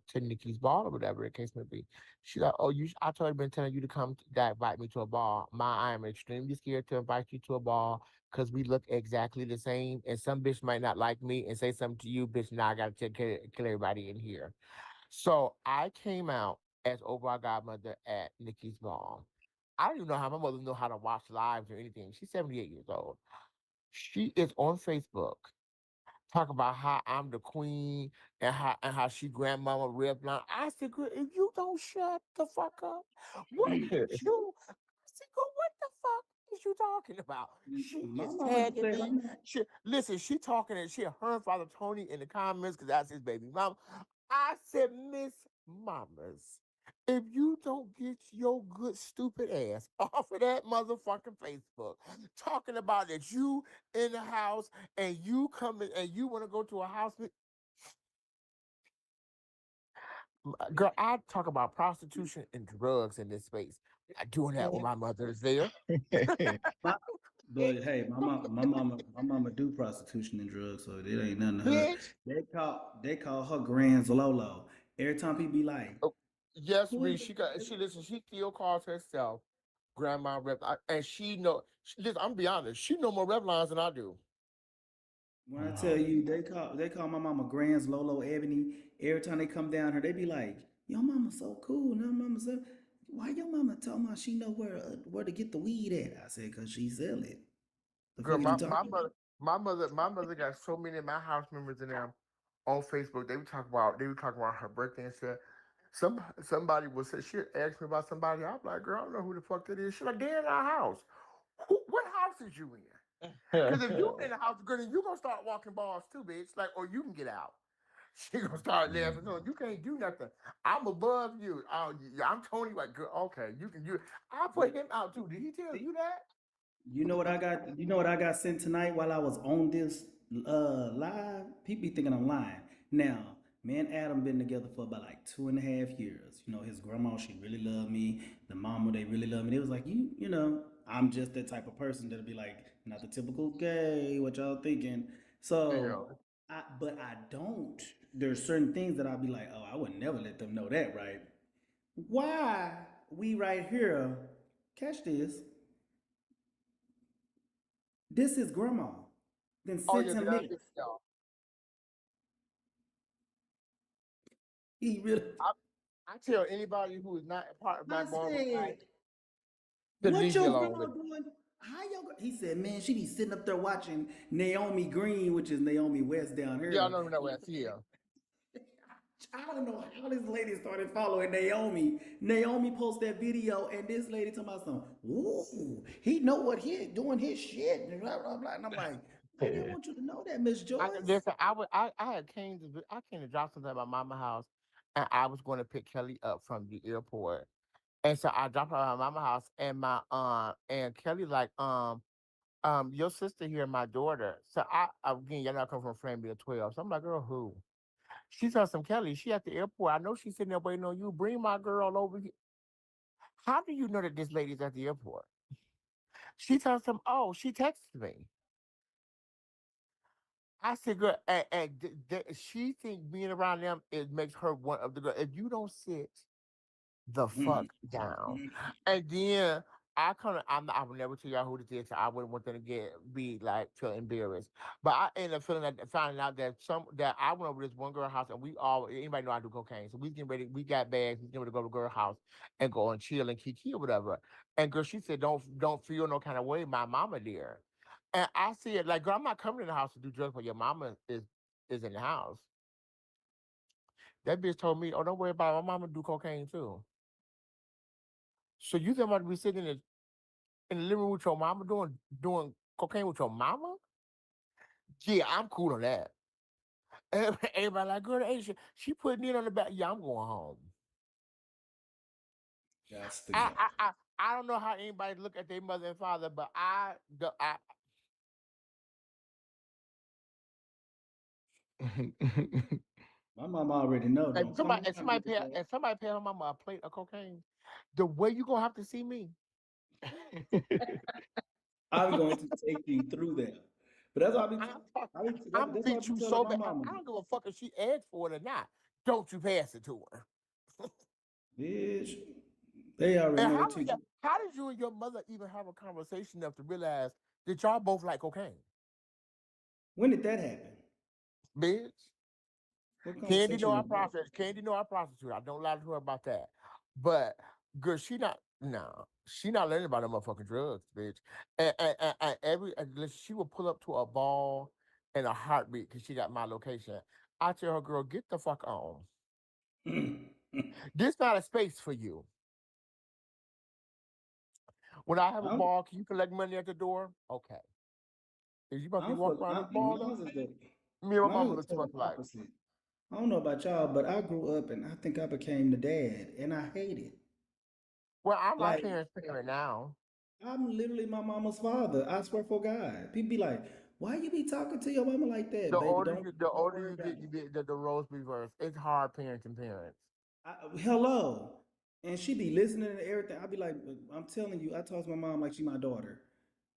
to Nikki's ball or whatever the case may be. She's like, oh, I told her been telling you to come that invite me to a ball. I am extremely scared to invite you to a ball because we look exactly the same. And some bitch might not like me and say something to you, bitch. Now I gotta kill everybody in here. So I came out as overall godmother at Nikki's ball. I don't even know how my mother know how to watch lives or anything. She's 78 years old. She is on Facebook talking about how I'm the queen and how she grandmama rib line. I said, girl, if you don't shut the fuck up, what you I said, girl, what the fuck is you talking about? She my is mama tagging said me. I'm not." She listen, she talking and she her and Father Tony in the comments because that's his baby mama. I said, Miss Mamas, if you don't get your good stupid ass off of that motherfucking Facebook, talking about that you in the house and you coming and you want to go to a house with girl, I talk about prostitution and drugs in this space. I'm not doing that when my mother is there. My, but hey, my mama do prostitution and drugs, so it ain't nothing to her. Bitch. They call her Grands Lolo. Every time people be like, Oh, yes, "Who is Reed, she listen, she still calls herself Grandma Rep. And she know listen, I'm be honest, she know more rep lines than I do. When I tell Wow. you they call my mama Grand's Lolo Ebony, every time they come down here, they be like, "Your mama so cool." Now mama so, why your mama talking about she know where to get the weed at? I said, cause she sell it. The Girl, fuck is you talking about? my mother got so many of my house members in there on Facebook. They were talking about her birthday and said somebody was say she asked me about somebody. I'm like, girl, I don't know who the fuck that is. She's like, they're in our house. What house is you in? Because if you in the house, girl, then you gonna start walking balls too, bitch. Like, or you can get out. She gonna start laughing. So you can't do nothing. I'm above you. I'm Tony. Like, girl, okay, you can. I put him out too. Did he tell you that? You know what I got? You know what I got sent tonight while I was on this live? People be thinking I'm lying. Now, me and Adam been together for about like 2.5 years. His grandma, she really loved me. The mama, they really love me. They was like, I'm just that type of person that'll be like, not the typical gay, what y'all thinking. So, Yeah. but I don't. There's certain things that I'll be like, oh, I would never let them know that, right? Why we right here? Catch this. This is grandma. Then Oh sent yeah, him because this. y'all. He really. I tell anybody who is not a part of I Black Ballroom said, Life to "What leave me your alone grandma with it. doing? How your?" He said, "Man, she be sitting up there watching Naomi Green, which is Naomi West down Y'all here." know me that way. I see ya. I don't know how this lady started following Naomi. Naomi posted that video, and this lady talking about some. Ooh, he know what he doing his shit, and blah blah blah. And I'm like, I didn't want you to know that, Miss Joyce. Listen, I came to drop something at my mama house, and I was going to pick Kelly up from the airport, and so I dropped her at my mama house, and my and Kelly like your sister here, my daughter. So I again, y'all not come from Framby at 12. So I'm like, girl, who? She saw some Kelly. She at the airport. I know she's sitting there waiting on you. Bring my girl over here. How do you know that this lady's at the airport? She tells him, oh, she texted me. I said, girl, she think being around them it makes her one of the girl. If you don't sit the fuck down. And then I would never tell y'all who this is. So I wouldn't want them to be like feel embarrassed. But I ended up finding out that I went over to this one girl house and we all anybody know I do cocaine. So we getting ready, we got bags, we getting ready to go to girl house and go and chill and kiki or whatever. And girl, she said, don't feel no kind of way. My mama there. And I said, like, girl, I'm not coming in the house to do drugs, but your mama is in the house. That bitch told me, "Oh, don't worry about it. My mama do cocaine too." So you think I'm about to be sitting in the living room with your mama doing cocaine with your mama? Yeah, I'm cool on that. Everybody like, girl, Asia, she putting it on the back. Yeah, I'm going home. That's to I go. I I, I don't know how anybody look at their mother and father, but I My mom already know. and Don't come somebody around me with that. and somebody pay her mama a plate of cocaine. The way you gonna have to see me. I'm going to take you through that. But that's what I be. I'm talk- I'm That's what I beat be you telling so my bad. mama. I don't give a fuck if she asked for it or not. Don't you pass it to her. Bitch, they already And know they teach. how did you and your mother even have a conversation enough to realize that y'all both like cocaine? When did that happen? Bitch. What Candy know conversation I was that? process. Candy know I prostitute. I don't lie to her about that. But girl, she not learning about them motherfucking drugs, bitch. And she will pull up to a ball in a heartbeat because she got my location. I tell her, girl, get the fuck on. This not a space for you. When I have a I'm, ball, can you collect money at the door? Okay. If you about to I'm walk for, around I, this ball though, mine's is the, me and my mine's mama is look too the much total alike. opposite. I don't know about y'all, but I grew up and I think I became the dad, and I hate it. Well, I'm my Like parents' parent now. I'm literally my mama's father. I swear for God. People be like, "Why you be talking to your mama like that, baby? The Don't older worry you about get, it." the roles reverse. It's hard parenting parents. Hello. And she be listening to everything. I be like, I'm telling you, I talk to my mom like she my daughter.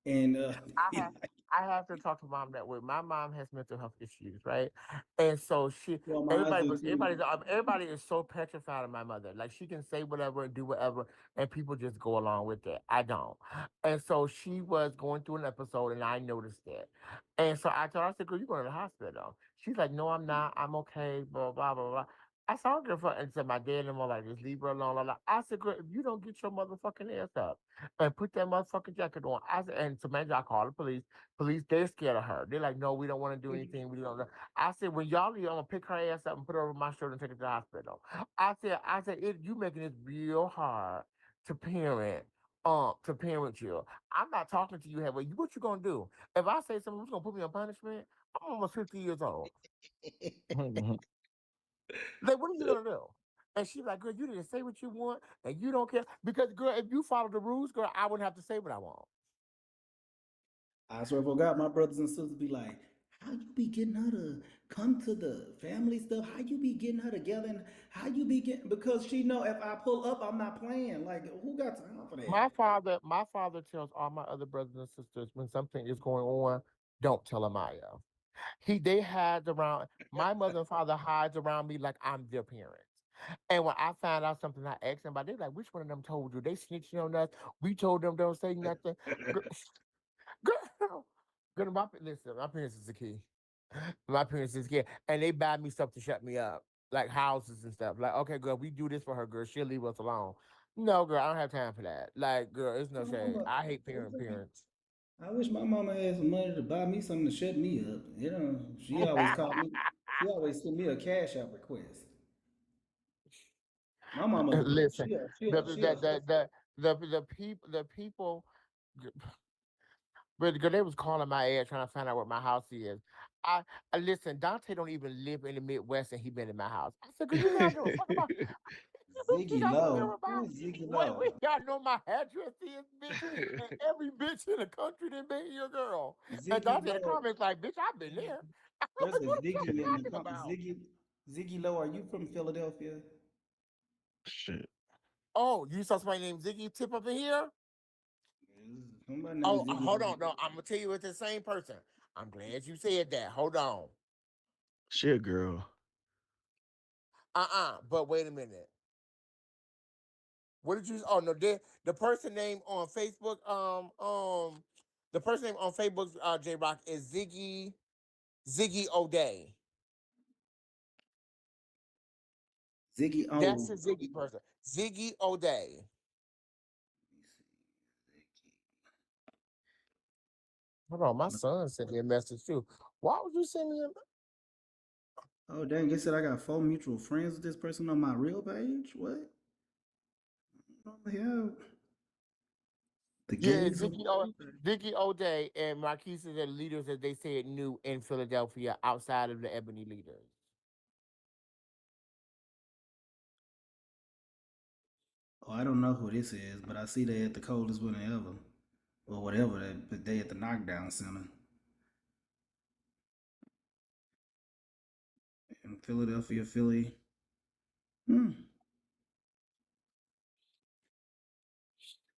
And I have I have to talk to mom that way. My mom has mental health issues, right? And so well, mine do too. everybody is so petrified of my mother. Like she can say whatever and do whatever, and people just go along with it. I don't. And so she was going through an episode, and I noticed it. And so I told her, I said, "Girl, you going to the hospital?" She's like, "No, I'm not. I'm okay." Blah blah blah blah. I saw her for and said my dad and them were like, "Just leave her alone." Blah, blah. I said, "Girl, if you don't get your motherfucking ass up and put that motherfucking jacket on," I said, and so man, I called the police. Police, they're scared of her. They're like, "No, we don't want to do anything. We don't." I said, "When y'all leave, I'm gonna pick her ass up and put her over my shoulder and take her to the hospital." I said, you making this real hard to parent you. I'm not talking to you heavily. What you gonna do? If I say something, who's gonna put me on punishment? I'm almost 50 years old. Like, what are you gonna do? And she's like, "Girl, you didn't say what you want, and you don't care because, girl, if you follow the rules, girl, I wouldn't have to say what I want." I swear for God, my brothers and sisters be like, how you be getting her to come to the family stuff? How you be getting her together? And how you be getting, because she know if I pull up, I'm not playing. Like, who got time for that? My father tells all my other brothers and sisters when something is going on, don't tell Amaya. They hide around my mother and father hides around me like I'm their parents. And when I find out something, I ask them about. They're like, "Which one of them told you? They snitching on us. We told them don't say nothing." Girl, girl, listen, my parents is the key. My parents is key, and they buy me stuff to shut me up, like houses and stuff. Like, okay, girl, we do this for her, girl. She'll leave us alone. No, girl, I don't have time for that. Like, girl, it's no My shade. mama, I hate parents. I wish my mama had some money to buy me something to shut me up. You know, she always called me. She always sent me a cash out request. My mama, Listen, she a hustler. the people, but they was calling my ass trying to find out where my house is. I listen. Dante don't even live in the Midwest, and he been in my house. I said, "Cause you think I give a fuck about you? Think you Ziggy got care Low. about Who's Ziggy what we Low? got know my address is, bitch, and every bitch in the country that been here, girl." And Ziggy Dante in the Low. comments like, "Bitch, I've been there." I'm There's like, a "What the fuck Ziggy you in the talking about?" Ziggy Low. Are you from Philadelphia? Shit. Oh, you saw somebody named Ziggy Tip up in here? Somebody named Oh, Ziggy. hold on. No, I'm gonna tell you it's the same person. I'm glad you said that. Hold on. Shit, girl. But wait a minute. What did you? Oh no, the person name on Facebook. The person name on Facebook, J Rock is Ziggy O'Day. Ziggy That's O. the Ziggy person. Ziggy O'Day. Hold on, my son sent me a message too. Why would you send me a? Oh dang! It said I got 4 mutual friends with this person on my real page. What? What the hell? The Yeah, gays of Dickie O'Day and Marquise are the leaders that they said knew in Philadelphia outside of the Ebony leaders. Oh, I don't know who this is, but I see they at the coldest winter ever, or whatever. But they at the knockdown center in Philadelphia, Philly. Hmm.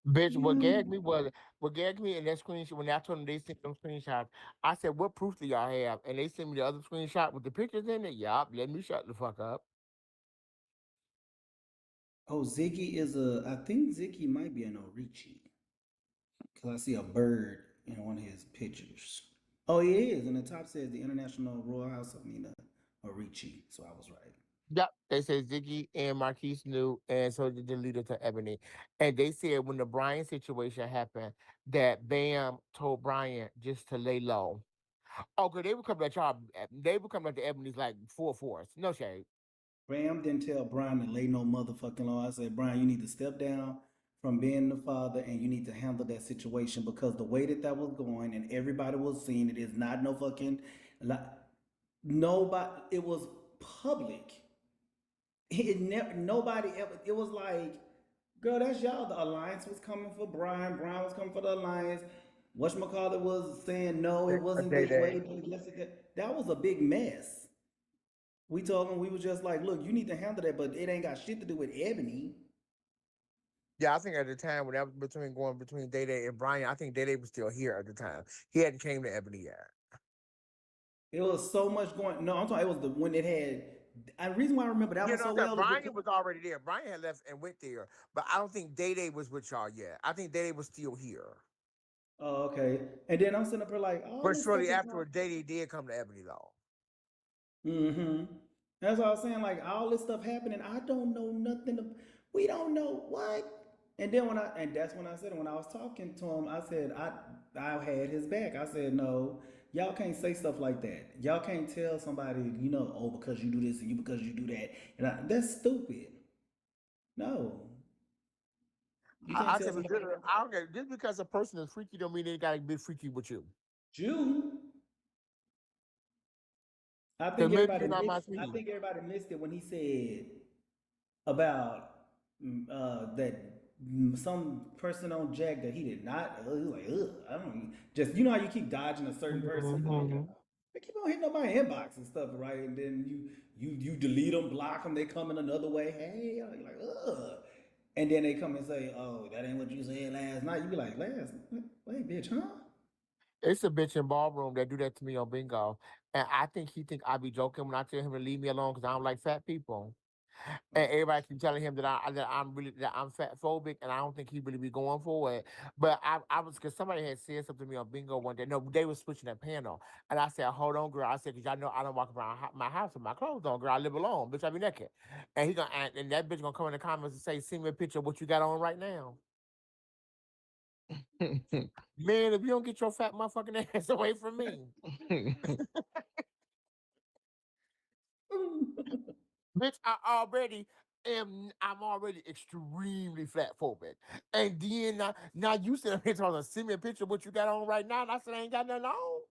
Bitch, Yeah. what gagged me in that screenshot when I told them they sent them screenshots. I said, "What proof do y'all have?" And they sent me the other screenshot with the pictures in it. Yup, let me shut the fuck up. Oh, Ziggy is a. I think Ziggy might be an Orichi because I see a bird in one of his pictures. Oh, he is, and the top says the International Royal House of Nina Orichi. So I was right. Yep, they said Ziggy and Marquise knew, and so did the leader to Ebony. And they said when the Brian situation happened, that Bam told Brian just to lay low. Oh, cause they would come at y'all. They would come at the Ebony's like full force. No shade. Bram didn't tell Brian to lay no motherfucking law. I said, Brian, you need to step down from being the father and you need to handle that situation because the way that that was going and everybody was seeing it is not no fucking nobody. It was public. It never nobody ever. It was like, girl, that's y'all. The alliance was coming for Brian. Brian was coming for the alliance. Whatchamacallit was saying no, it A wasn't day this day. way. That was a big mess. We told him we was just like, look, you need to handle that, but it ain't got shit to do with Ebony. Yeah, I think at the time when that was between Day Day and Brian, I think Day Day was still here at the time. He hadn't came to Ebony yet. It was so much going. No, I'm talking. It was the when it had. And the reason why I remember that You one know so that well is Brian because. was already there. Brian had left and went there, but I don't think Day Day was with y'all yet. I think Day Day was still here. Oh, okay. And then I'm sitting up here like all But this stuff shortly is going. afterward, Day Day did come to Ebony though. Mm-hmm. That's what I was saying. Like all this stuff happening, I don't know nothing. We don't know what. And then that's when I said it. When I was talking to him, I said I had his back. I said no, y'all can't say stuff like that. Y'all can't tell somebody, oh, because you do this and you because you do that. And that's stupid. No, you can't I tell said, but somebody I don't get just because a person is freaky don't mean they gotta be freaky with you. Jew. I Because think maybe everybody you're not my missed. I sweetie. think everybody missed it when he said about that some person on Jack that he did not. He was like, ugh, I don't just how you keep dodging a certain person. Mhm. They keep on hitting up my inbox and stuff, right? And then you delete them, block them. They come in another way. Hey, you're like, ugh. And then they come and say, oh, that ain't what you said last night. You be like, wait, bitch, huh? It's a bitch in ballroom that do that to me on bingo, and I think he think I be joking when I tell him to leave me alone because I don't like fat people. And everybody keep telling him that I'm fat phobic, and I don't think he really be going for it. But I was because somebody had said something to me on bingo one day. No, they was switching that panel, and I said, "Hold on, girl." I said, "Cause y'all know I don't walk around my house with my clothes on, girl. I live alone, bitch. I be naked." And and that bitch gonna come in the comments and say, "Send me a picture of what you got on right now." Man, if you don't get your fat motherfucking ass away from me, bitch, I'm already extremely fat phobic. And then now you sit here trying to send me a picture of what you got on right now, and I said I ain't got nothing on.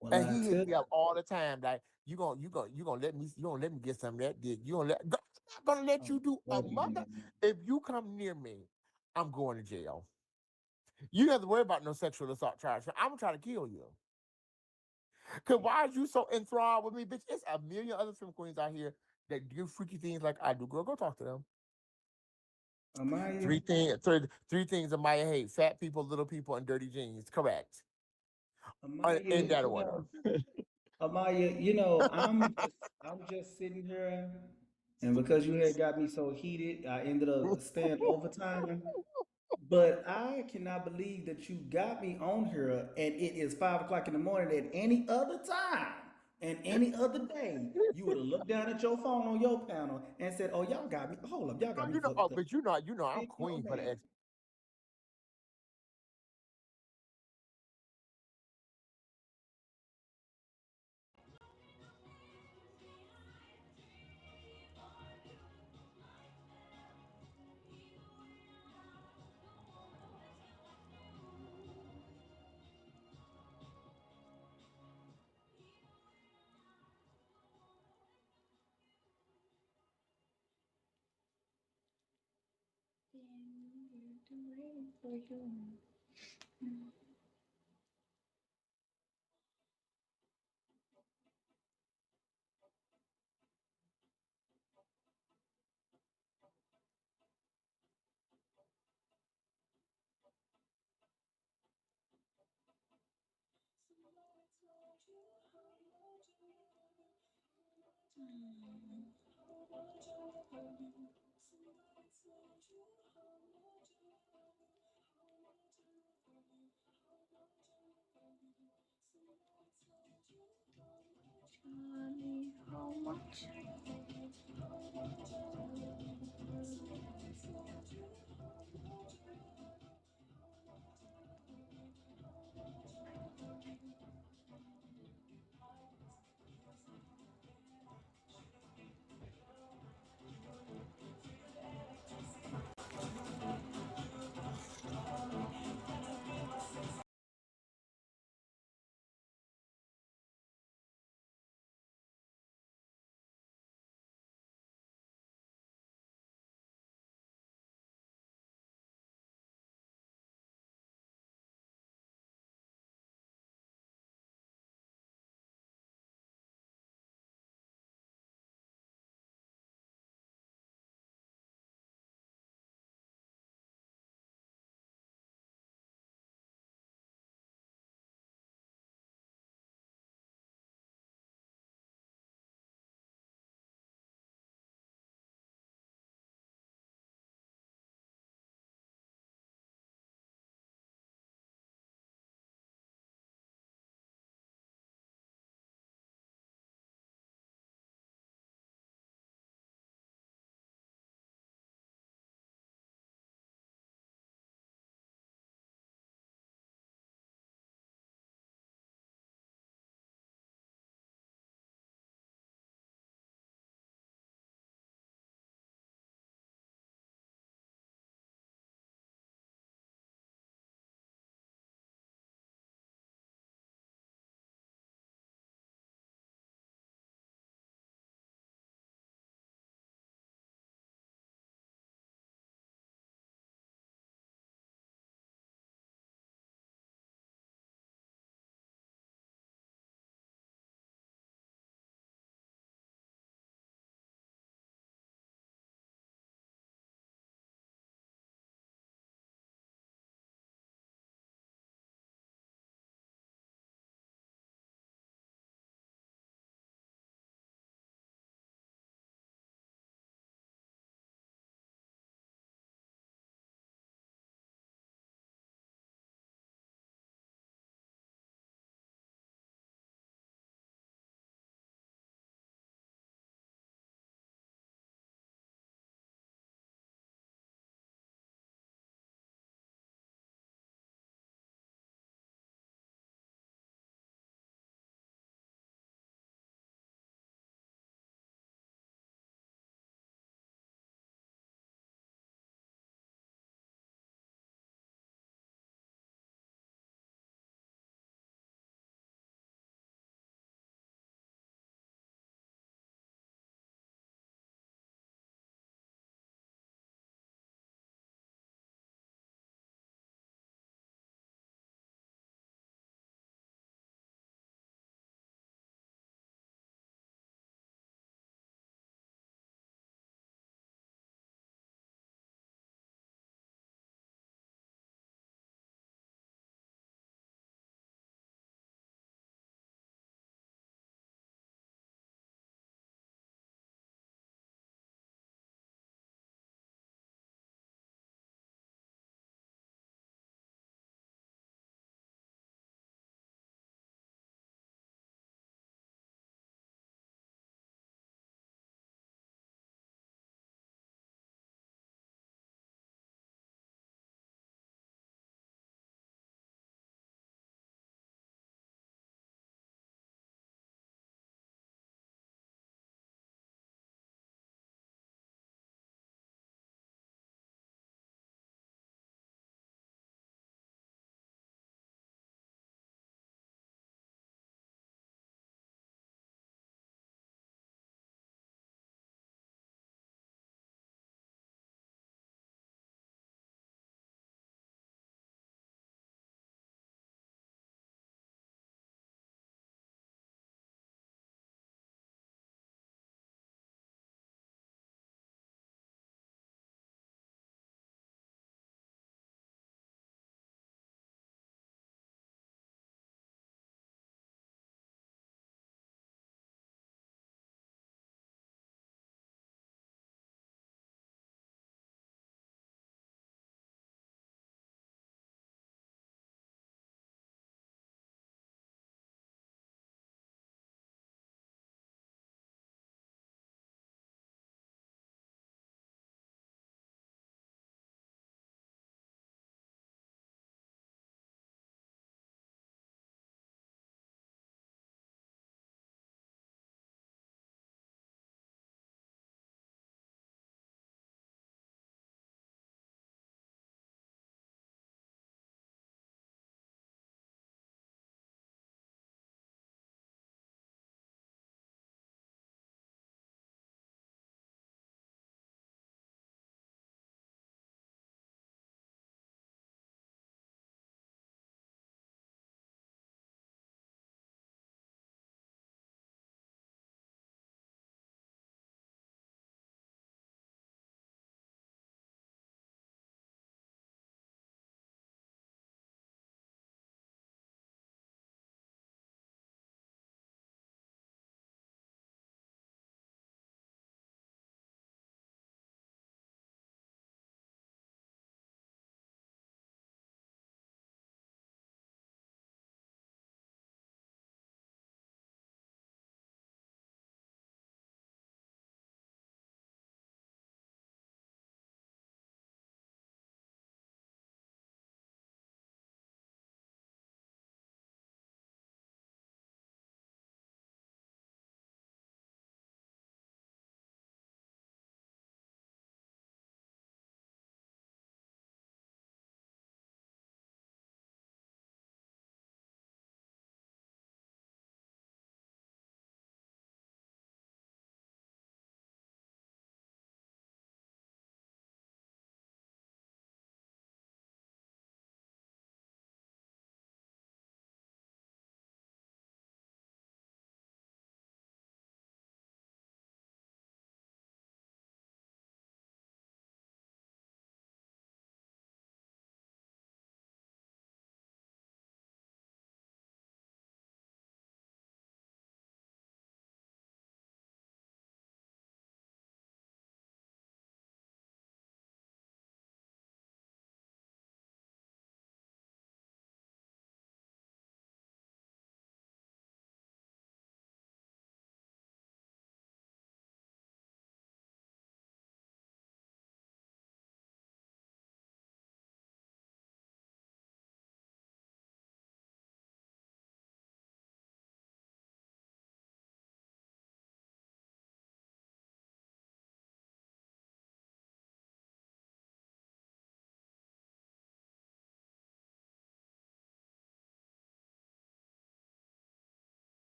Well, And I he hit tell me up all the time like you gonna let me get some of that dick. You gonna let I'm not gonna let you do a mother. If you come near me, I'm going to jail. You don't have to worry about no sexual assault charge. I'm gonna try to kill you. Cause why are you so enthralled with me, bitch? It's a million other film queens out here that do freaky things like I do. Girl, go talk to them. Amaya, Three things Amaya hates: fat people, little people, and dirty jeans. Correct. In Amaya, that order. Amaya, I'm just sitting here, and because you had got me so heated, I ended up staying overtime. But I cannot believe that you got me on here, and it is 5 o'clock in the morning. At any other time and any other day, you would have looked down at your phone on your panel and said, "Oh, y'all got me. Hold up, y'all got me fucked up." But I'm Big no queen for the man. ex. waiting for you. Johnny, how much